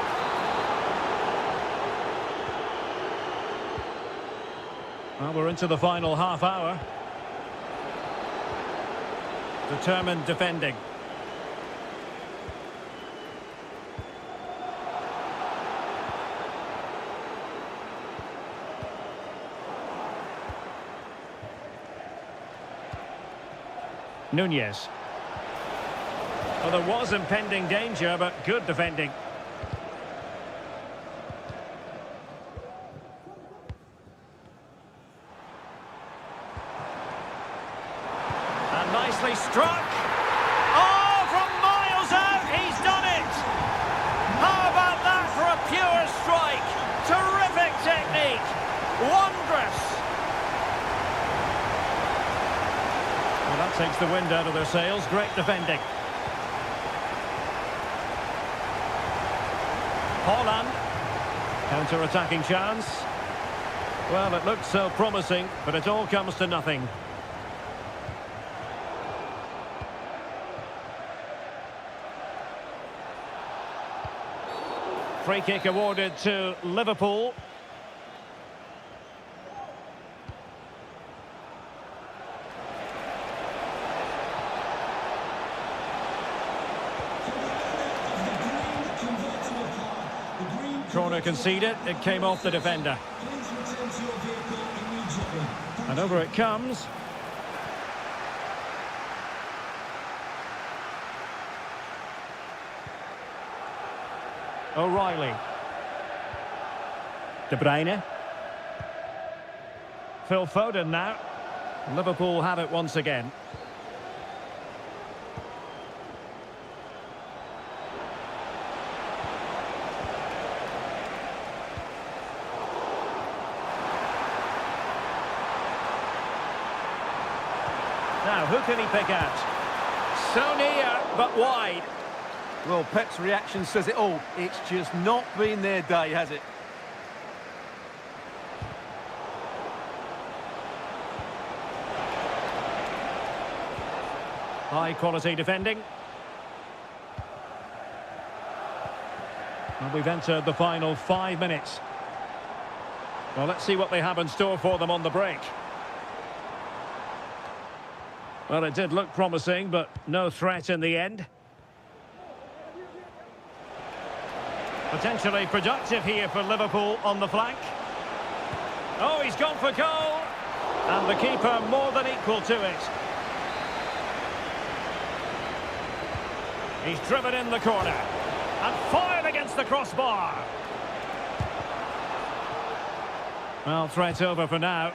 Well, we're into the final half hour. Determined defending. Nunez. Well, there was impending danger, but good defending. And nicely struck. Oh, from miles out, he's done it. How about that for a pure strike? Terrific technique. Wondrous. Well, that takes the wind out of their sails. Great defending. Holland. Counter-attacking chance. Well, it looked so promising, but it all comes to nothing. Free kick awarded to Liverpool. Corner conceded, it came off the defender. And over it comes. O'Reilly. De Bruyne. Phil Foden now. Liverpool have it once again. Now, who can he pick out? So near, but wide. Well, Pep's reaction says it all. It's just not been their day, has it? High quality defending. And we've entered the final 5 minutes. Well, let's see what they have in store for them on the break. Well, it did look promising, but no threat in the end. Potentially productive here for Liverpool on the flank. Oh, he's gone for goal. And the keeper more than equal to it. He's driven in the corner. And fired against the crossbar. Well, threat over for now.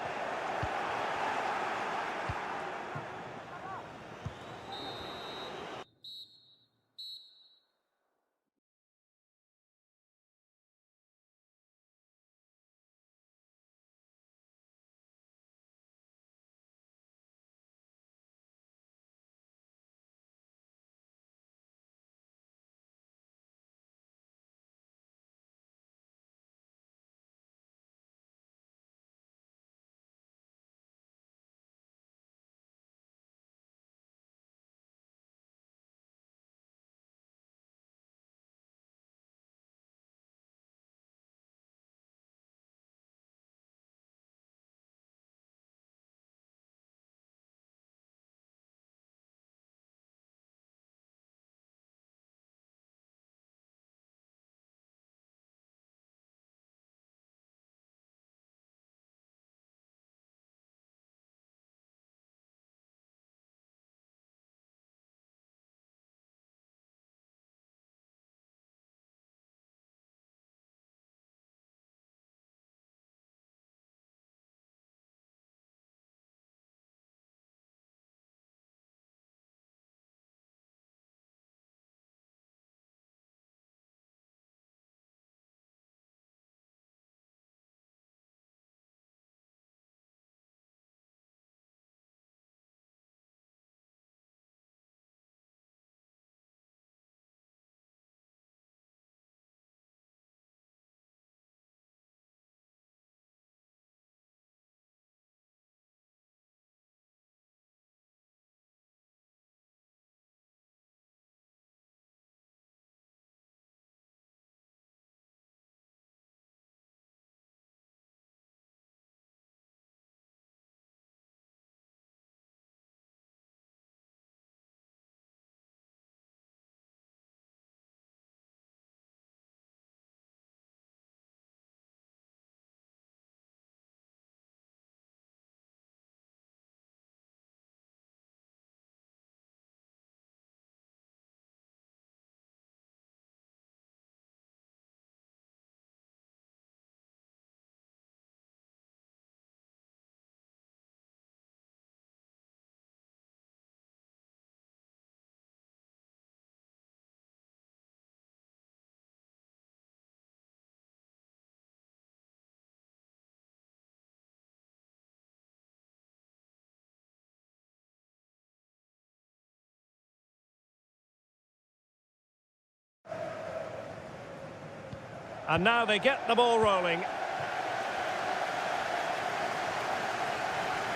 And now they get the ball rolling.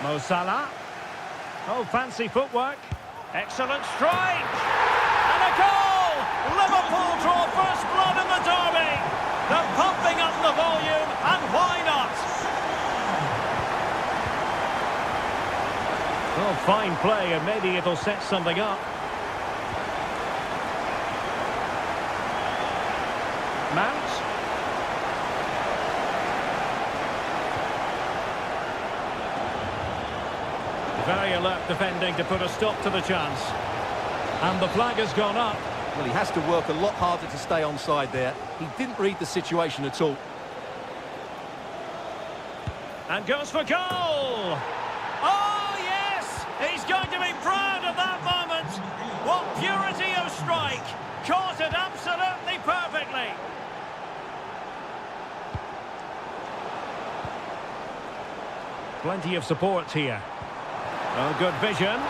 Mo Salah. Oh, fancy footwork. Excellent strike. And a goal! Liverpool draw first blood in the derby. They're pumping up the volume, and why not? Oh, fine play, and maybe it'll set something up. Mount. Very alert defending to put a stop to the chance. And the flag has gone up. Well, he has to work a lot harder to stay onside there. He didn't read the situation at all. And goes for goal! Oh, yes! He's going to be proud of that moment! What purity of strike! Caught it absolutely perfectly! Plenty of support here. Oh, good vision.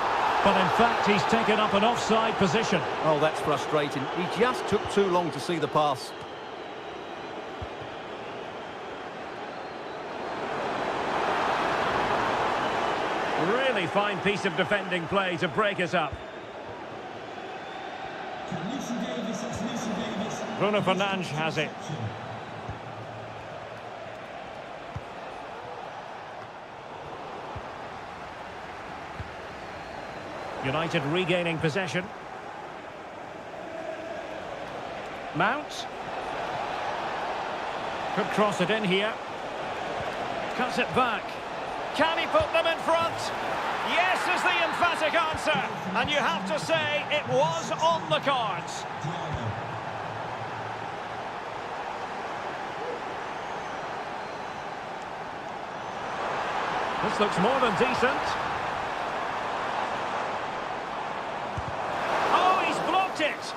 But in fact, he's taken up an offside position. Oh, that's frustrating. He just took too long to see the pass. Really fine piece of defending play to break us up. Bruno Fernandes has it. United regaining possession. Mount. Could cross it in here. Cuts it back. Can he put them in front? Yes is the emphatic answer. And you have to say it was on the cards. This looks more than decent. Oh, he's blocked it.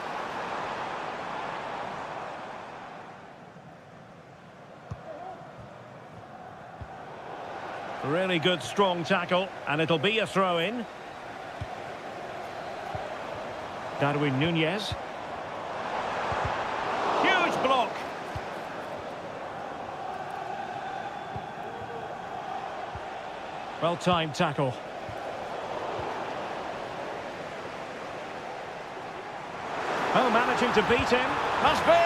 Really good, strong tackle, and it'll be a throw-in. Darwin Núñez. Huge block. Well-timed tackle. Oh, managing to beat him. Must be.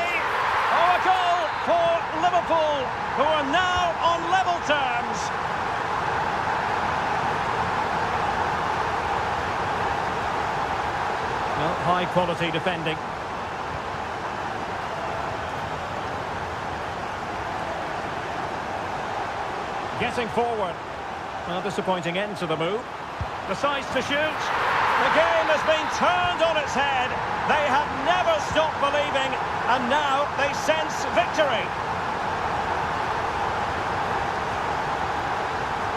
Oh, a goal for Liverpool, who are now on level terms. Well, high-quality defending. Getting forward. Well, disappointing end to the move. Decides to shoot. The game has been turned on its head. They have never stopped believing, and now they sense victory.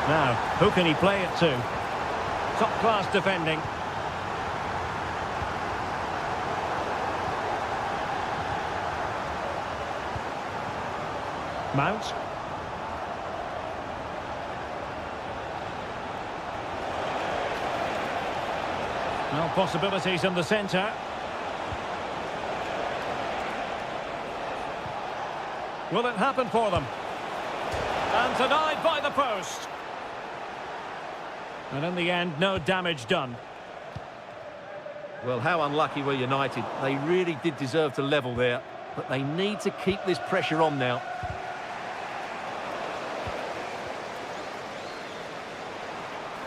Now, who can he play it to? Top-class defending. Mount. Well, possibilities in the centre. Will it happen for them? And denied by the post. And in the end, no damage done. Well, how unlucky were United. They really did deserve to level there, but they need to keep this pressure on now.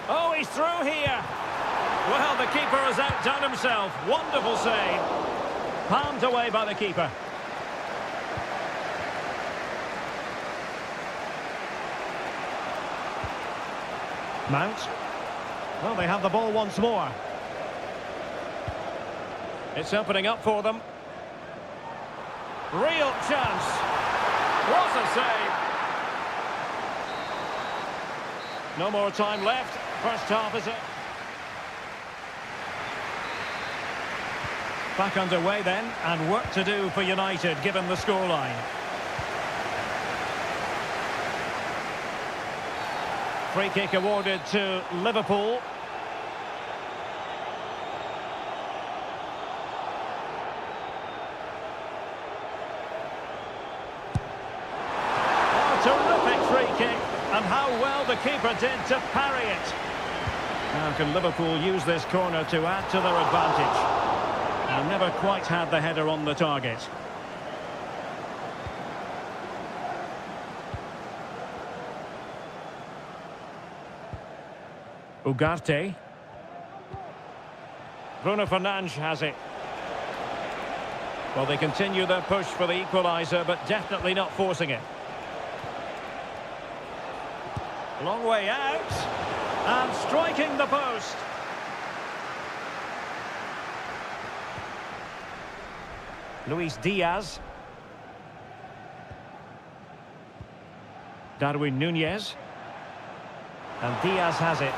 Oh, he's through here. Well, the keeper has outdone himself. Wonderful save. Palmed away by the keeper. Mount. Well, they have the ball once more. It's opening up for them. Real chance. What a save. No more time left. First half is up. Back underway then, and work to do for United, given the scoreline. Free kick awarded to Liverpool. And how well the keeper did to parry it. Now can Liverpool use this corner to add to their advantage? And never quite had the header on the target. Ugarte. Bruno Fernandes has it. Well, they continue their push for the equaliser, but definitely not forcing it. Long way out. And striking the post. Luis Diaz. Darwin Núñez. And Diaz has it.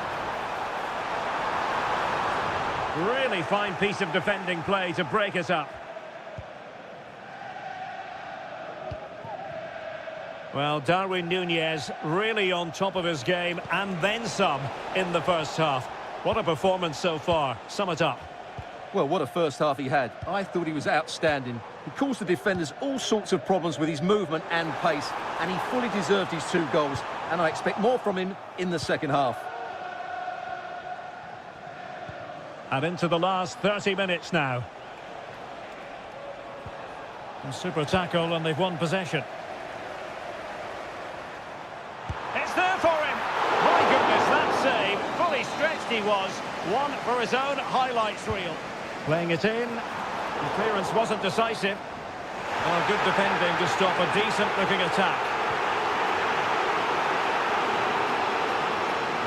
Really fine piece of defending play to break us up. Well, Darwin Núñez really on top of his game and then some in the first half. What a performance so far. Sum it up. Well, what a first half he had. I thought he was outstanding. He caused the defenders all sorts of problems with his movement and pace, and he fully deserved his 2 goals, and I expect more from him in the second half. And into the last 30 minutes now. A super tackle and they've won possession. It's there for him. My goodness, that save. Fully stretched he was. One for his own highlights reel. Playing it in. The clearance wasn't decisive. Well, good defending to stop a decent-looking attack.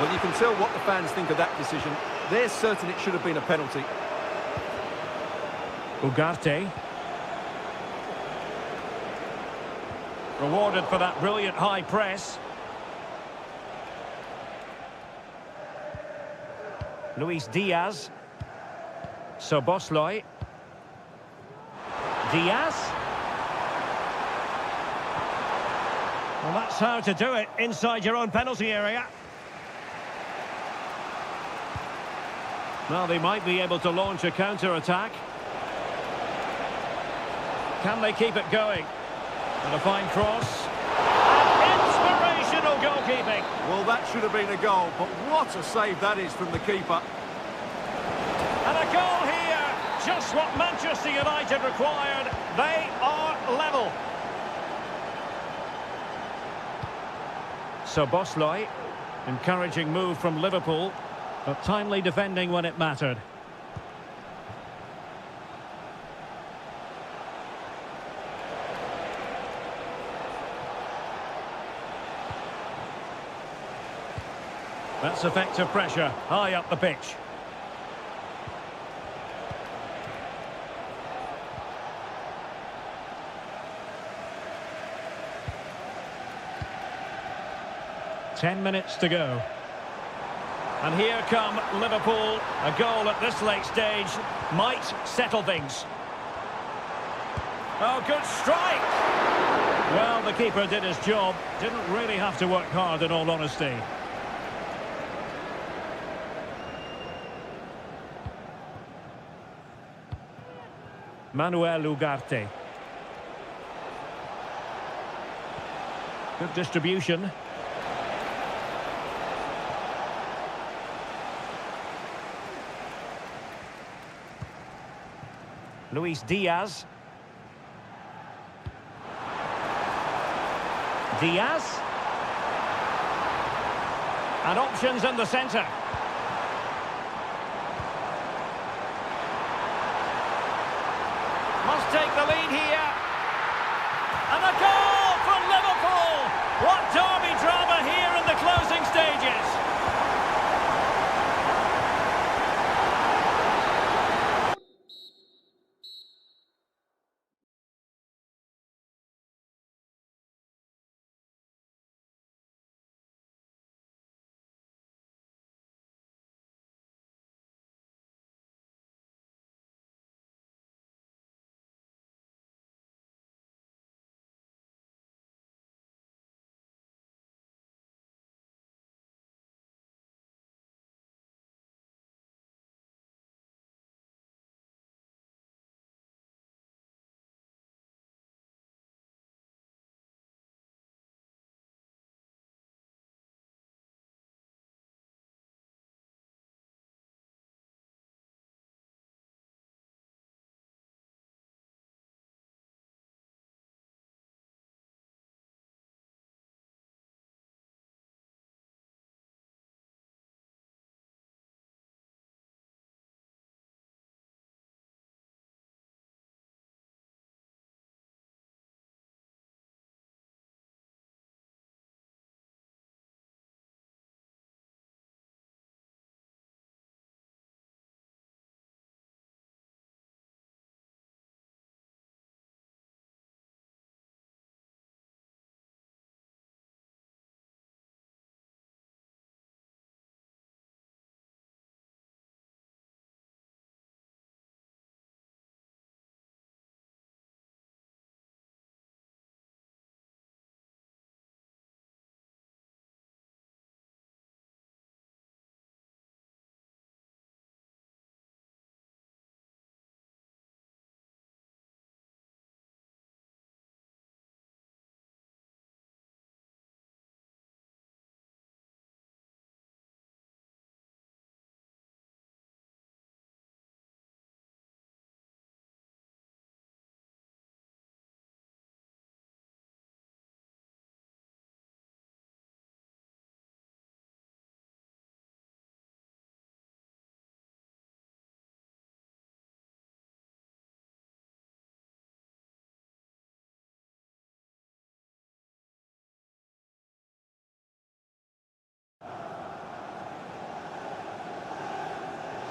Well, you can tell what the fans think of that decision. They're certain it should have been a penalty. Ugarte. Rewarded for that brilliant high press. Luis Diaz. Szoboszlai. Diaz. Well, that's how to do it inside your own penalty area. Well, they might be able to launch a counter-attack. Can they keep it going? And a fine cross. And inspirational goalkeeping. Well, that should have been a goal, but what a save that is from the keeper. And a goal here. Just what Manchester United required. They are level. Szoboszlai. Encouraging move from Liverpool. But timely defending when it mattered. That's effective pressure, high up the pitch. Ten minutes to go. And here come Liverpool. A goal at this late stage might settle things. Oh, good strike! Well, the keeper did his job. Didn't really have to work hard, in all honesty. Manuel Ugarte. Good distribution. Luis Diaz. Diaz. And options in the centre. Must take the lead here. And a goal for Liverpool! What derby drama here in the closing stages.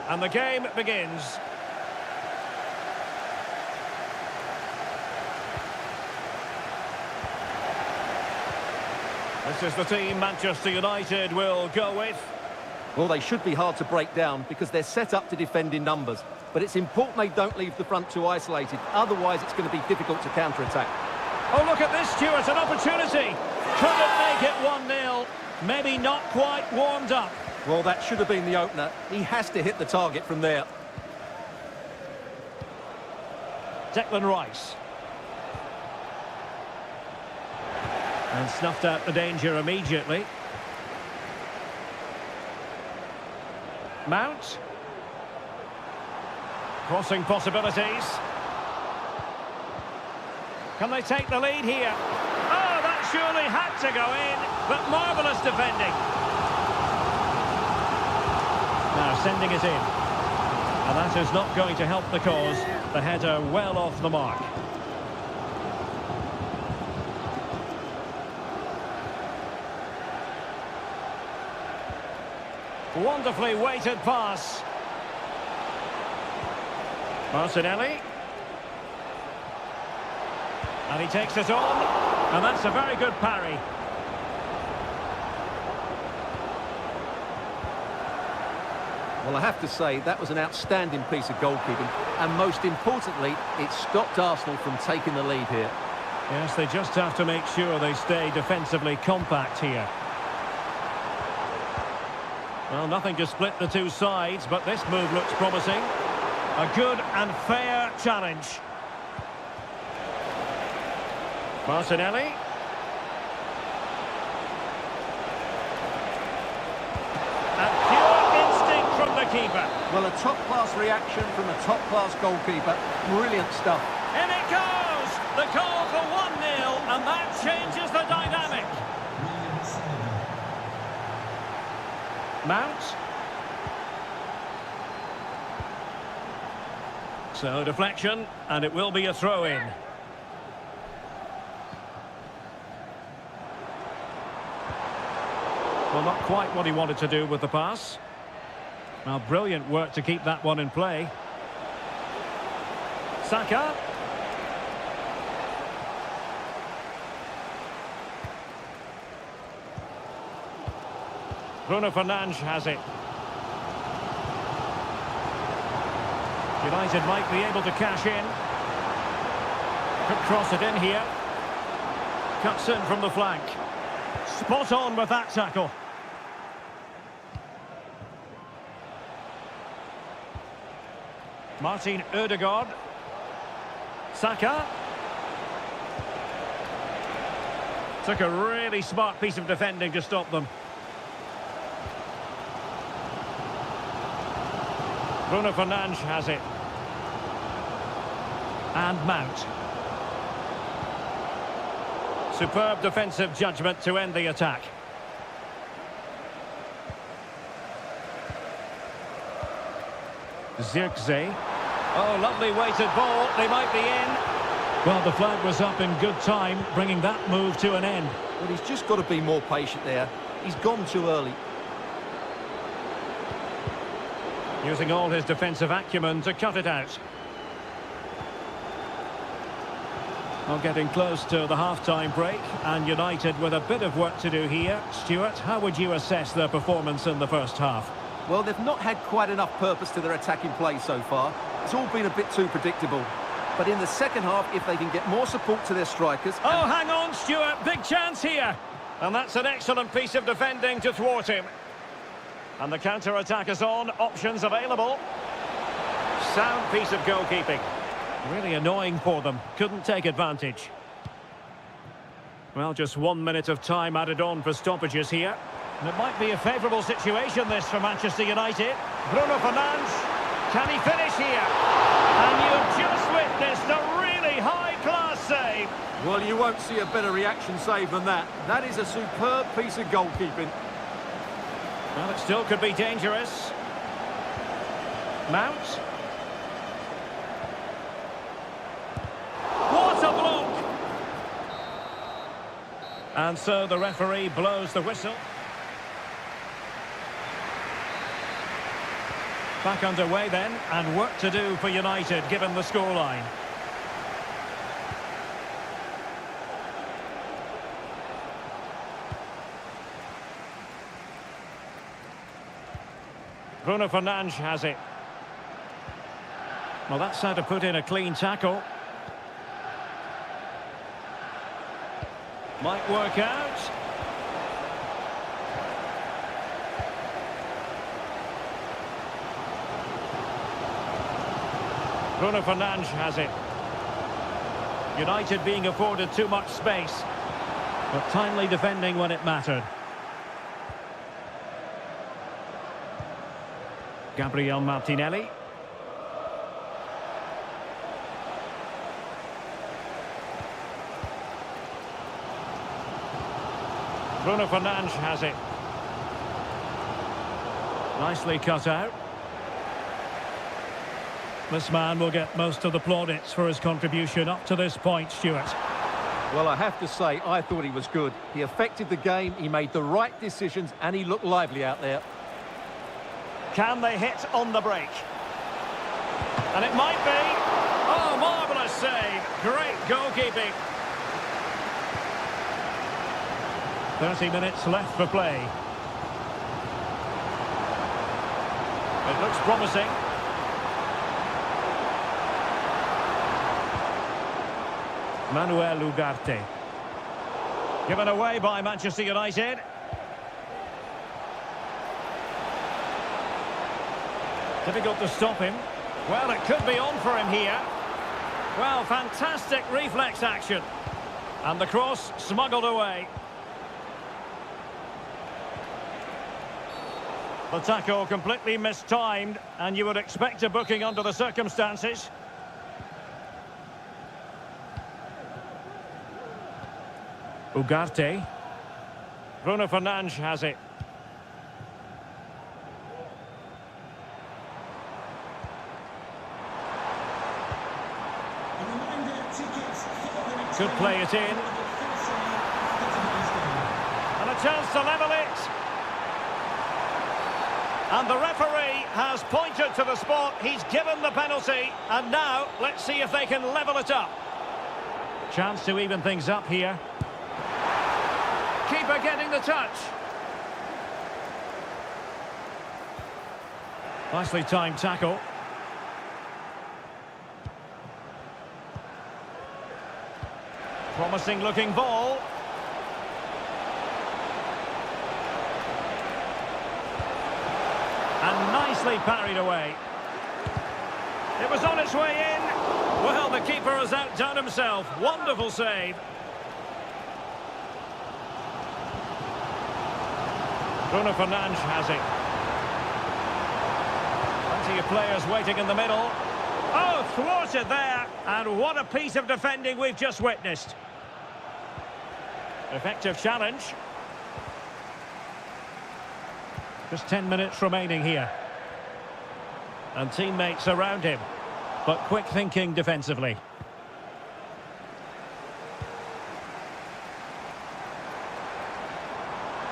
And the game begins. This is the team Manchester United will go with. Well, they should be hard to break down because they're set up to defend in numbers. But it's important they don't leave the front two isolated. Otherwise, it's going to be difficult to counter-attack. Oh, look at this, Stuart, an opportunity. Couldn't make it 1-0. Maybe not quite warmed up. Well, that should have been the opener. He has to hit the target from there. Declan Rice. And snuffed out the danger immediately. Mount. Crossing possibilities. Can they take the lead here? Oh, that surely had to go in, but marvellous defending. Now sending it in. And that is not going to help the cause. The header well off the mark. Wonderfully weighted pass. Martinelli. And he takes it on. And that's a very good parry. Well, I have to say, that was an outstanding piece of goalkeeping. And most importantly, it stopped Arsenal from taking the lead here. Yes, they just have to make sure they stay defensively compact here. Well, nothing to split the two sides, but this move looks promising. A good and fair challenge. Martinelli. And pure instinct from the keeper. Well, a top-class reaction from a top-class goalkeeper. Brilliant stuff. In it goes! The goal for 1-0, and that changes the dynamic. Mount. So deflection, and it will be a throw-in. Well, not quite what he wanted to do with the pass. Well, brilliant work to keep that one in play. Saka. Bruno Fernandes has it. United might be able to cash in. Could cross it in here. Cuts in from the flank. Spot on with that tackle. Martin Ødegaard. Saka. Took a really smart piece of defending to stop them. Bruno Fernandes has it. And Mount. Superb defensive judgment to end the attack. Zirkzee. Oh, lovely weighted ball. They might be in. Well, the flag was up in good time, bringing that move to an end. Well, he's just got to be more patient there. He's gone too early. Using all his defensive acumen to cut it out. Well, getting close to the half-time break, and United with a bit of work to do here. Stuart, how would you assess their performance in the first half? Well, they've not had quite enough purpose to their attacking play so far. It's all been a bit too predictable. But in the second half, if they can get more support to their strikers... Oh, hang on, Stuart. Big chance here. And that's an excellent piece of defending to thwart him. And the counter-attack is on. Options available. Sound piece of goalkeeping. Really annoying for them. Couldn't take advantage. Well, just 1 minute of time added on for stoppages here. And it might be a favourable situation, this, for Manchester United. Bruno Fernandes. Can he finish here? And you've just witnessed a really high-class save. Well, you won't see a better reaction save than that. That is a superb piece of goalkeeping. Well, it still could be dangerous. Mount. What a block! And so the referee blows the whistle. Back underway then, and work to do for United, given the scoreline. Bruno Fernandes has it. Well, that's how to put in a clean tackle. Might work out. Bruno Fernandes has it. United being afforded too much space, but timely defending when it mattered. Gabriel Martinelli. Bruno Fernandes has it. Nicely cut out. This man will get most of the plaudits for his contribution up to this point, Stuart. Well, I have to say, I thought he was good. He affected the game, he made the right decisions, and he looked lively out there. Can they hit on the break? And it might be. Oh, marvellous save. Great goalkeeping. 30 minutes left for play. It looks promising. Manuel Ugarte. Given away by Manchester United. Difficult to stop him. Well, it could be on for him here. Well, fantastic reflex action. And the cross smuggled away. The tackle completely mistimed, and you would expect a booking under the circumstances. Ugarte. Bruno Fernandes has it. Could play it in. And a chance to level it. And the referee has pointed to the spot. He's given the penalty. And now, let's see if they can level it up. Chance to even things up here. Keeper getting the touch. Nicely timed tackle. Promising looking ball. And nicely parried away. It was on its way in. Well, the keeper has outdone himself. Wonderful save. Bruno Fernandes has it. Plenty of players waiting in the middle. Oh, thwarted there. And what a piece of defending we've just witnessed. Effective challenge. Just 10 minutes remaining here. And teammates around him. But quick thinking defensively.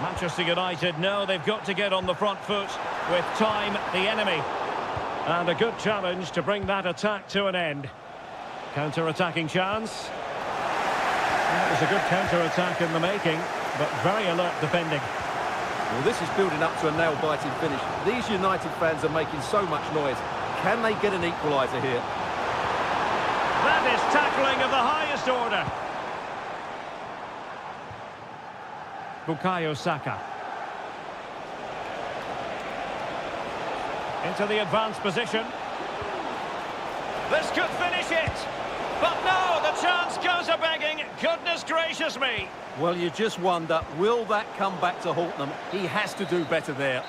Manchester United know they've got to get on the front foot with time the enemy. And a good challenge to bring that attack to an end. Counter-attacking chance. That was a good counter-attack in the making, but very alert defending. Well, this is building up to a nail-biting finish. These United fans are making so much noise. Can they get an equaliser here? That is tackling of the highest order. Bukayo Saka. Into the advanced position. This could finish it. But no, the chance goes a-begging. Goodness gracious me. Well, you just wonder, will that come back to haunt them? He has to do better there.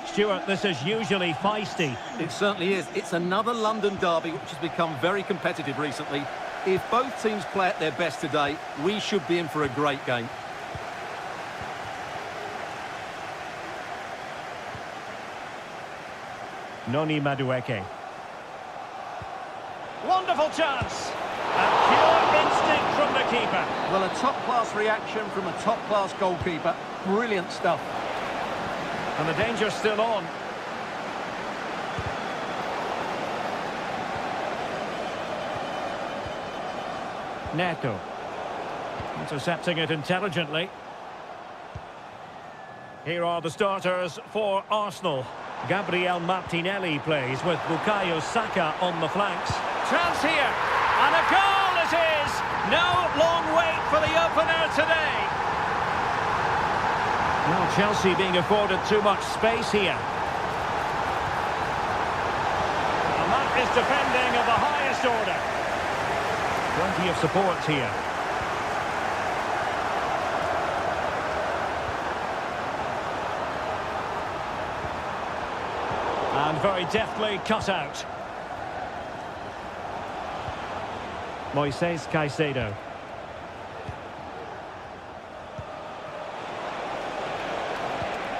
Stuart, this is usually feisty. It certainly is. It's another London derby which has become very competitive recently. If both teams play at their best today, we should be in for a great game. Noni Madueke. Wonderful chance. And pure instinct from the keeper. Well, a top-class reaction from a top-class goalkeeper. Brilliant stuff. And the danger's still on. Neto. Intercepting it intelligently. Here are the starters for Arsenal. Gabriel Martinelli plays with Bukayo Saka on the flanks. Chance here. And a goal it is. No long wait for the opener today. Well, Chelsea being afforded too much space here. And that is defending of the highest order. Plenty of support here. And very deftly cut out. Moises Caicedo.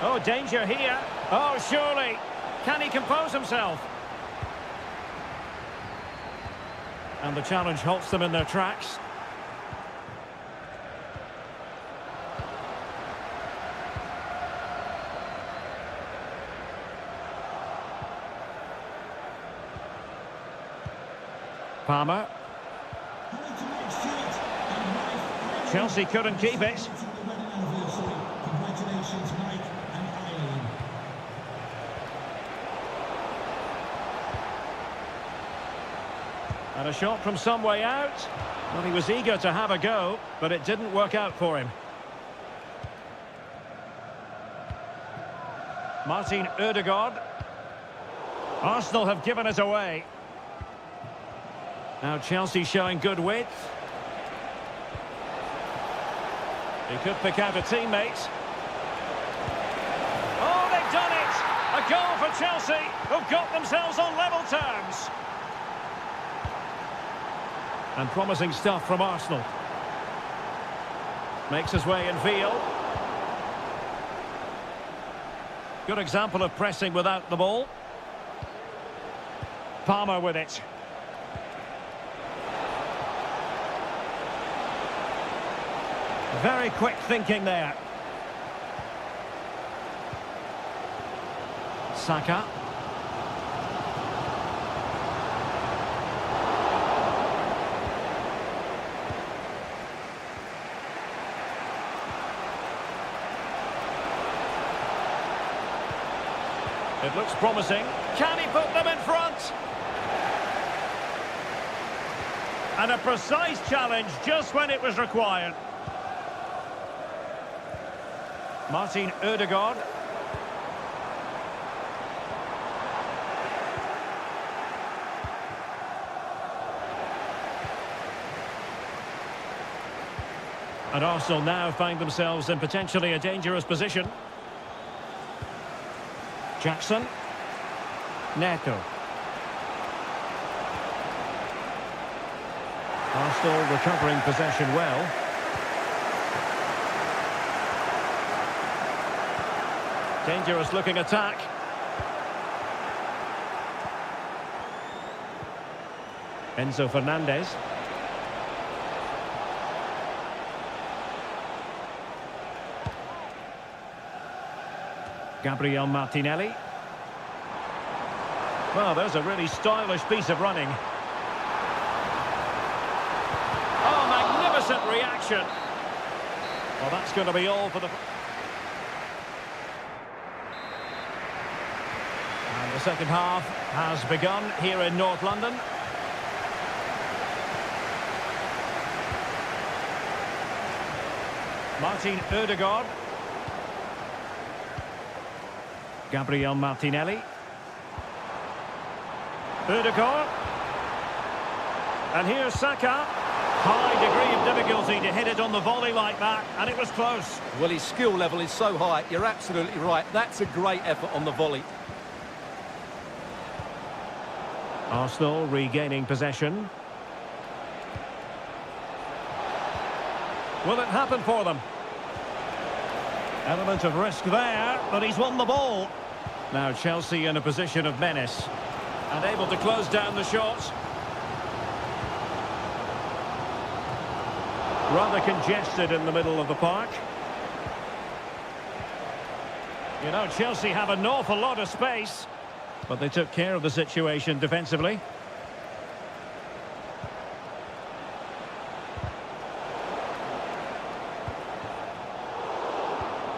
Oh, danger here. Oh, surely. Can he compose himself? And the challenge halts them in their tracks. Palmer. Chelsea couldn't keep it. And a shot from some way out. Well, he was eager to have a go, but it didn't work out for him. Martin Ødegaard. Arsenal have given it away. Now Chelsea showing good width. He could pick out a teammate. Oh, they've done it! A goal for Chelsea, who've got themselves on level terms. And promising stuff from Arsenal. Makes his way in field. Good example of pressing without the ball. Palmer with it. Very quick thinking there. Saka. It looks promising. Can he put them in front? And a precise challenge just when it was required. Martin Ødegaard. And Arsenal now find themselves in potentially a dangerous position. Jackson. Neto. Arsenal recovering possession well. Dangerous looking attack. Enzo Fernandez. Gabriel Martinelli. Well, there's a really stylish piece of running. Oh, magnificent reaction. Well, that's going to be all for the... And the second half has begun here in North London. Martin Ødegaard. Gabriel Martinelli. Ødegaard. And here's Saka. High degree of difficulty to hit it on the volley like that, and it was close. Well, his skill level is so high, you're absolutely right. That's a great effort on the volley. Arsenal regaining possession. Will it happen for them? Element of risk there, but he's won the ball. Now Chelsea in a position of menace and able to close down the shots. Rather congested in the middle of the park. You know, Chelsea have an awful lot of space, but they took care of the situation defensively.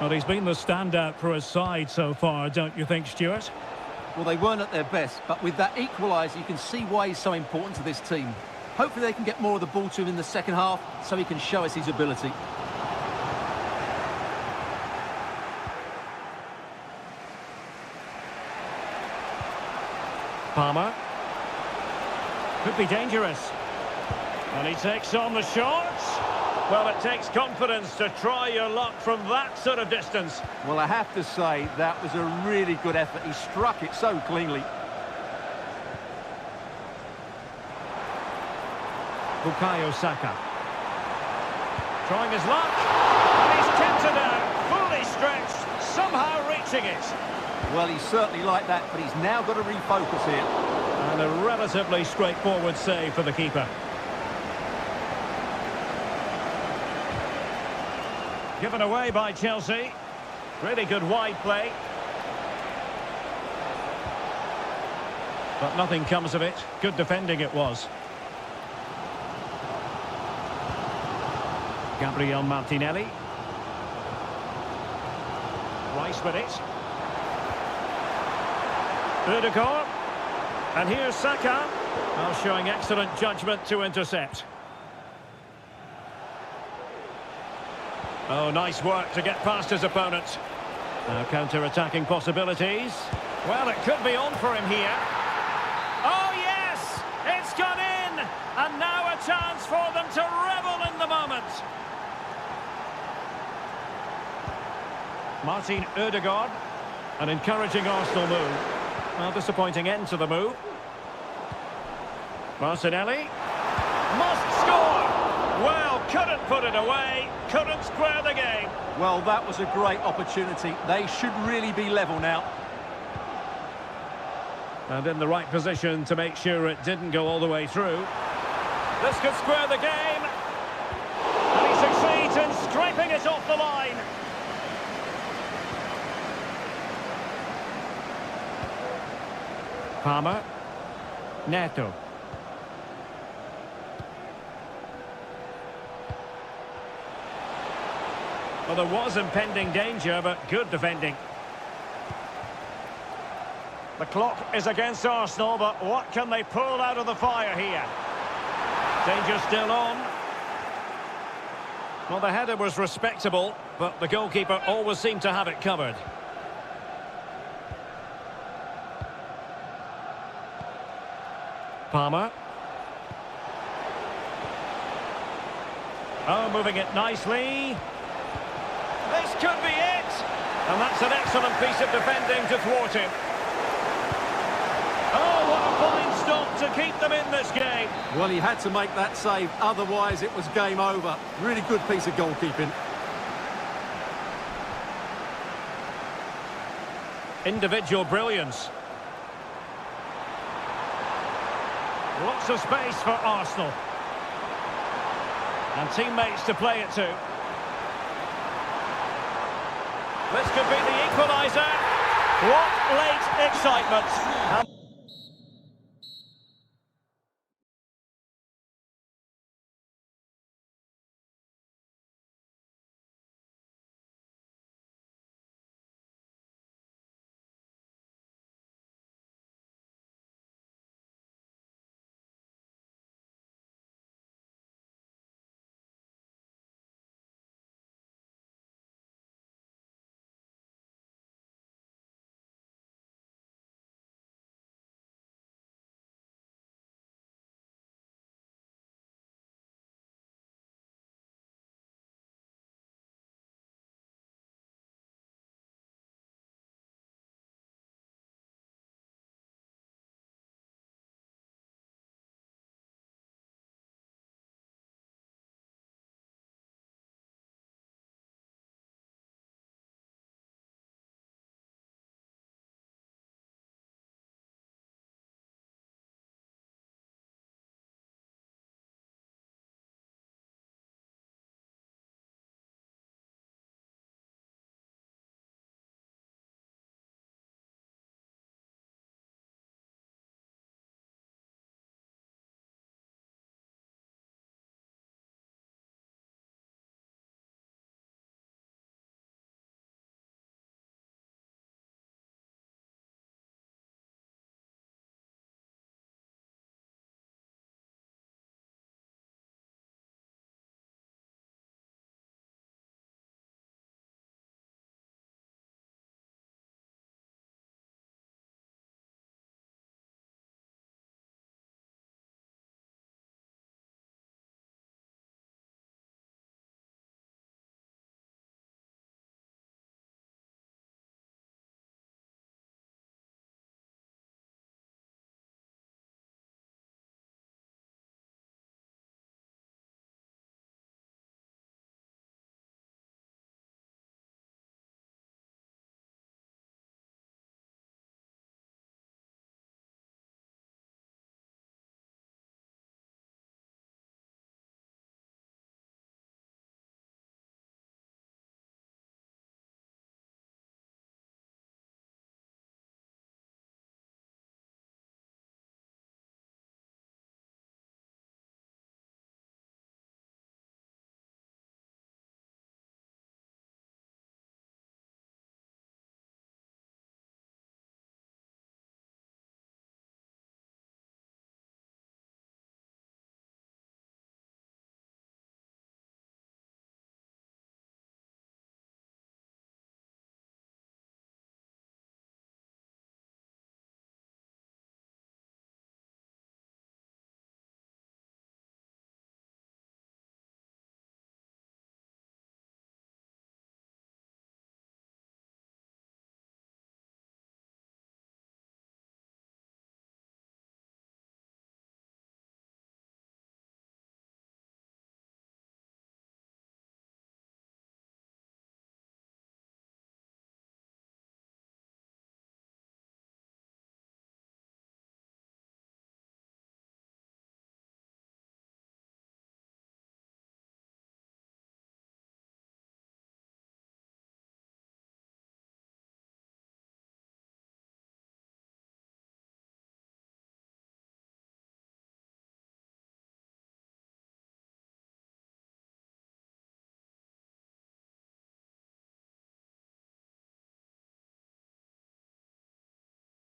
Well, he's been the standout for his side so far, don't you think, Stuart? Well, they weren't at their best, but with that equaliser, you can see why he's so important to this team. Hopefully they can get more of the ball to him in the second half, so he can show us his ability. Palmer. Could be dangerous. And he takes on the shots. Well, it takes confidence to try your luck from that sort of distance. Well, I have to say, that was a really good effort. He struck it so cleanly. Bukayo Saka. Trying his luck. And he's tempted out. Fully stretched. Somehow reaching it. Well, he's certainly like that, but he's now got to refocus here. And a relatively straightforward save for the keeper. Given away by Chelsea. Really good wide play. But nothing comes of it. Good defending it was. Gabriel Martinelli. Rice with it. Ødegaard. And here's Saka. Well, showing excellent judgment to intercept. Oh, nice work to get past his opponent. Now counter-attacking possibilities. Well, it could be on for him here. Oh, yes! It's gone in! And now a chance for them to revel in the moment. Martin Ødegaard. An encouraging Arsenal move. Well, disappointing end to the move. Martinelli. Must score! Well, couldn't put it away. Couldn't square the game. Well, that was a great opportunity. They should really be level now. And in the right position to make sure it didn't go all the way through. This could square the game. And he succeeds in scraping it off the line. Palmer. Neto. Well, there was impending danger, but good defending. The clock is against Arsenal, but what can they pull out of the fire here? Danger still on. Well, the header was respectable, but the goalkeeper always seemed to have it covered. Palmer. Oh, moving it nicely. This could be it! And that's an excellent piece of defending to thwart him. Oh, what a fine stop to keep them in this game. Well, he had to make that save, otherwise it was game over. Really good piece of goalkeeping. Individual brilliance. Lots of space for Arsenal. And teammates to play it to. This could be the equaliser. What late excitement.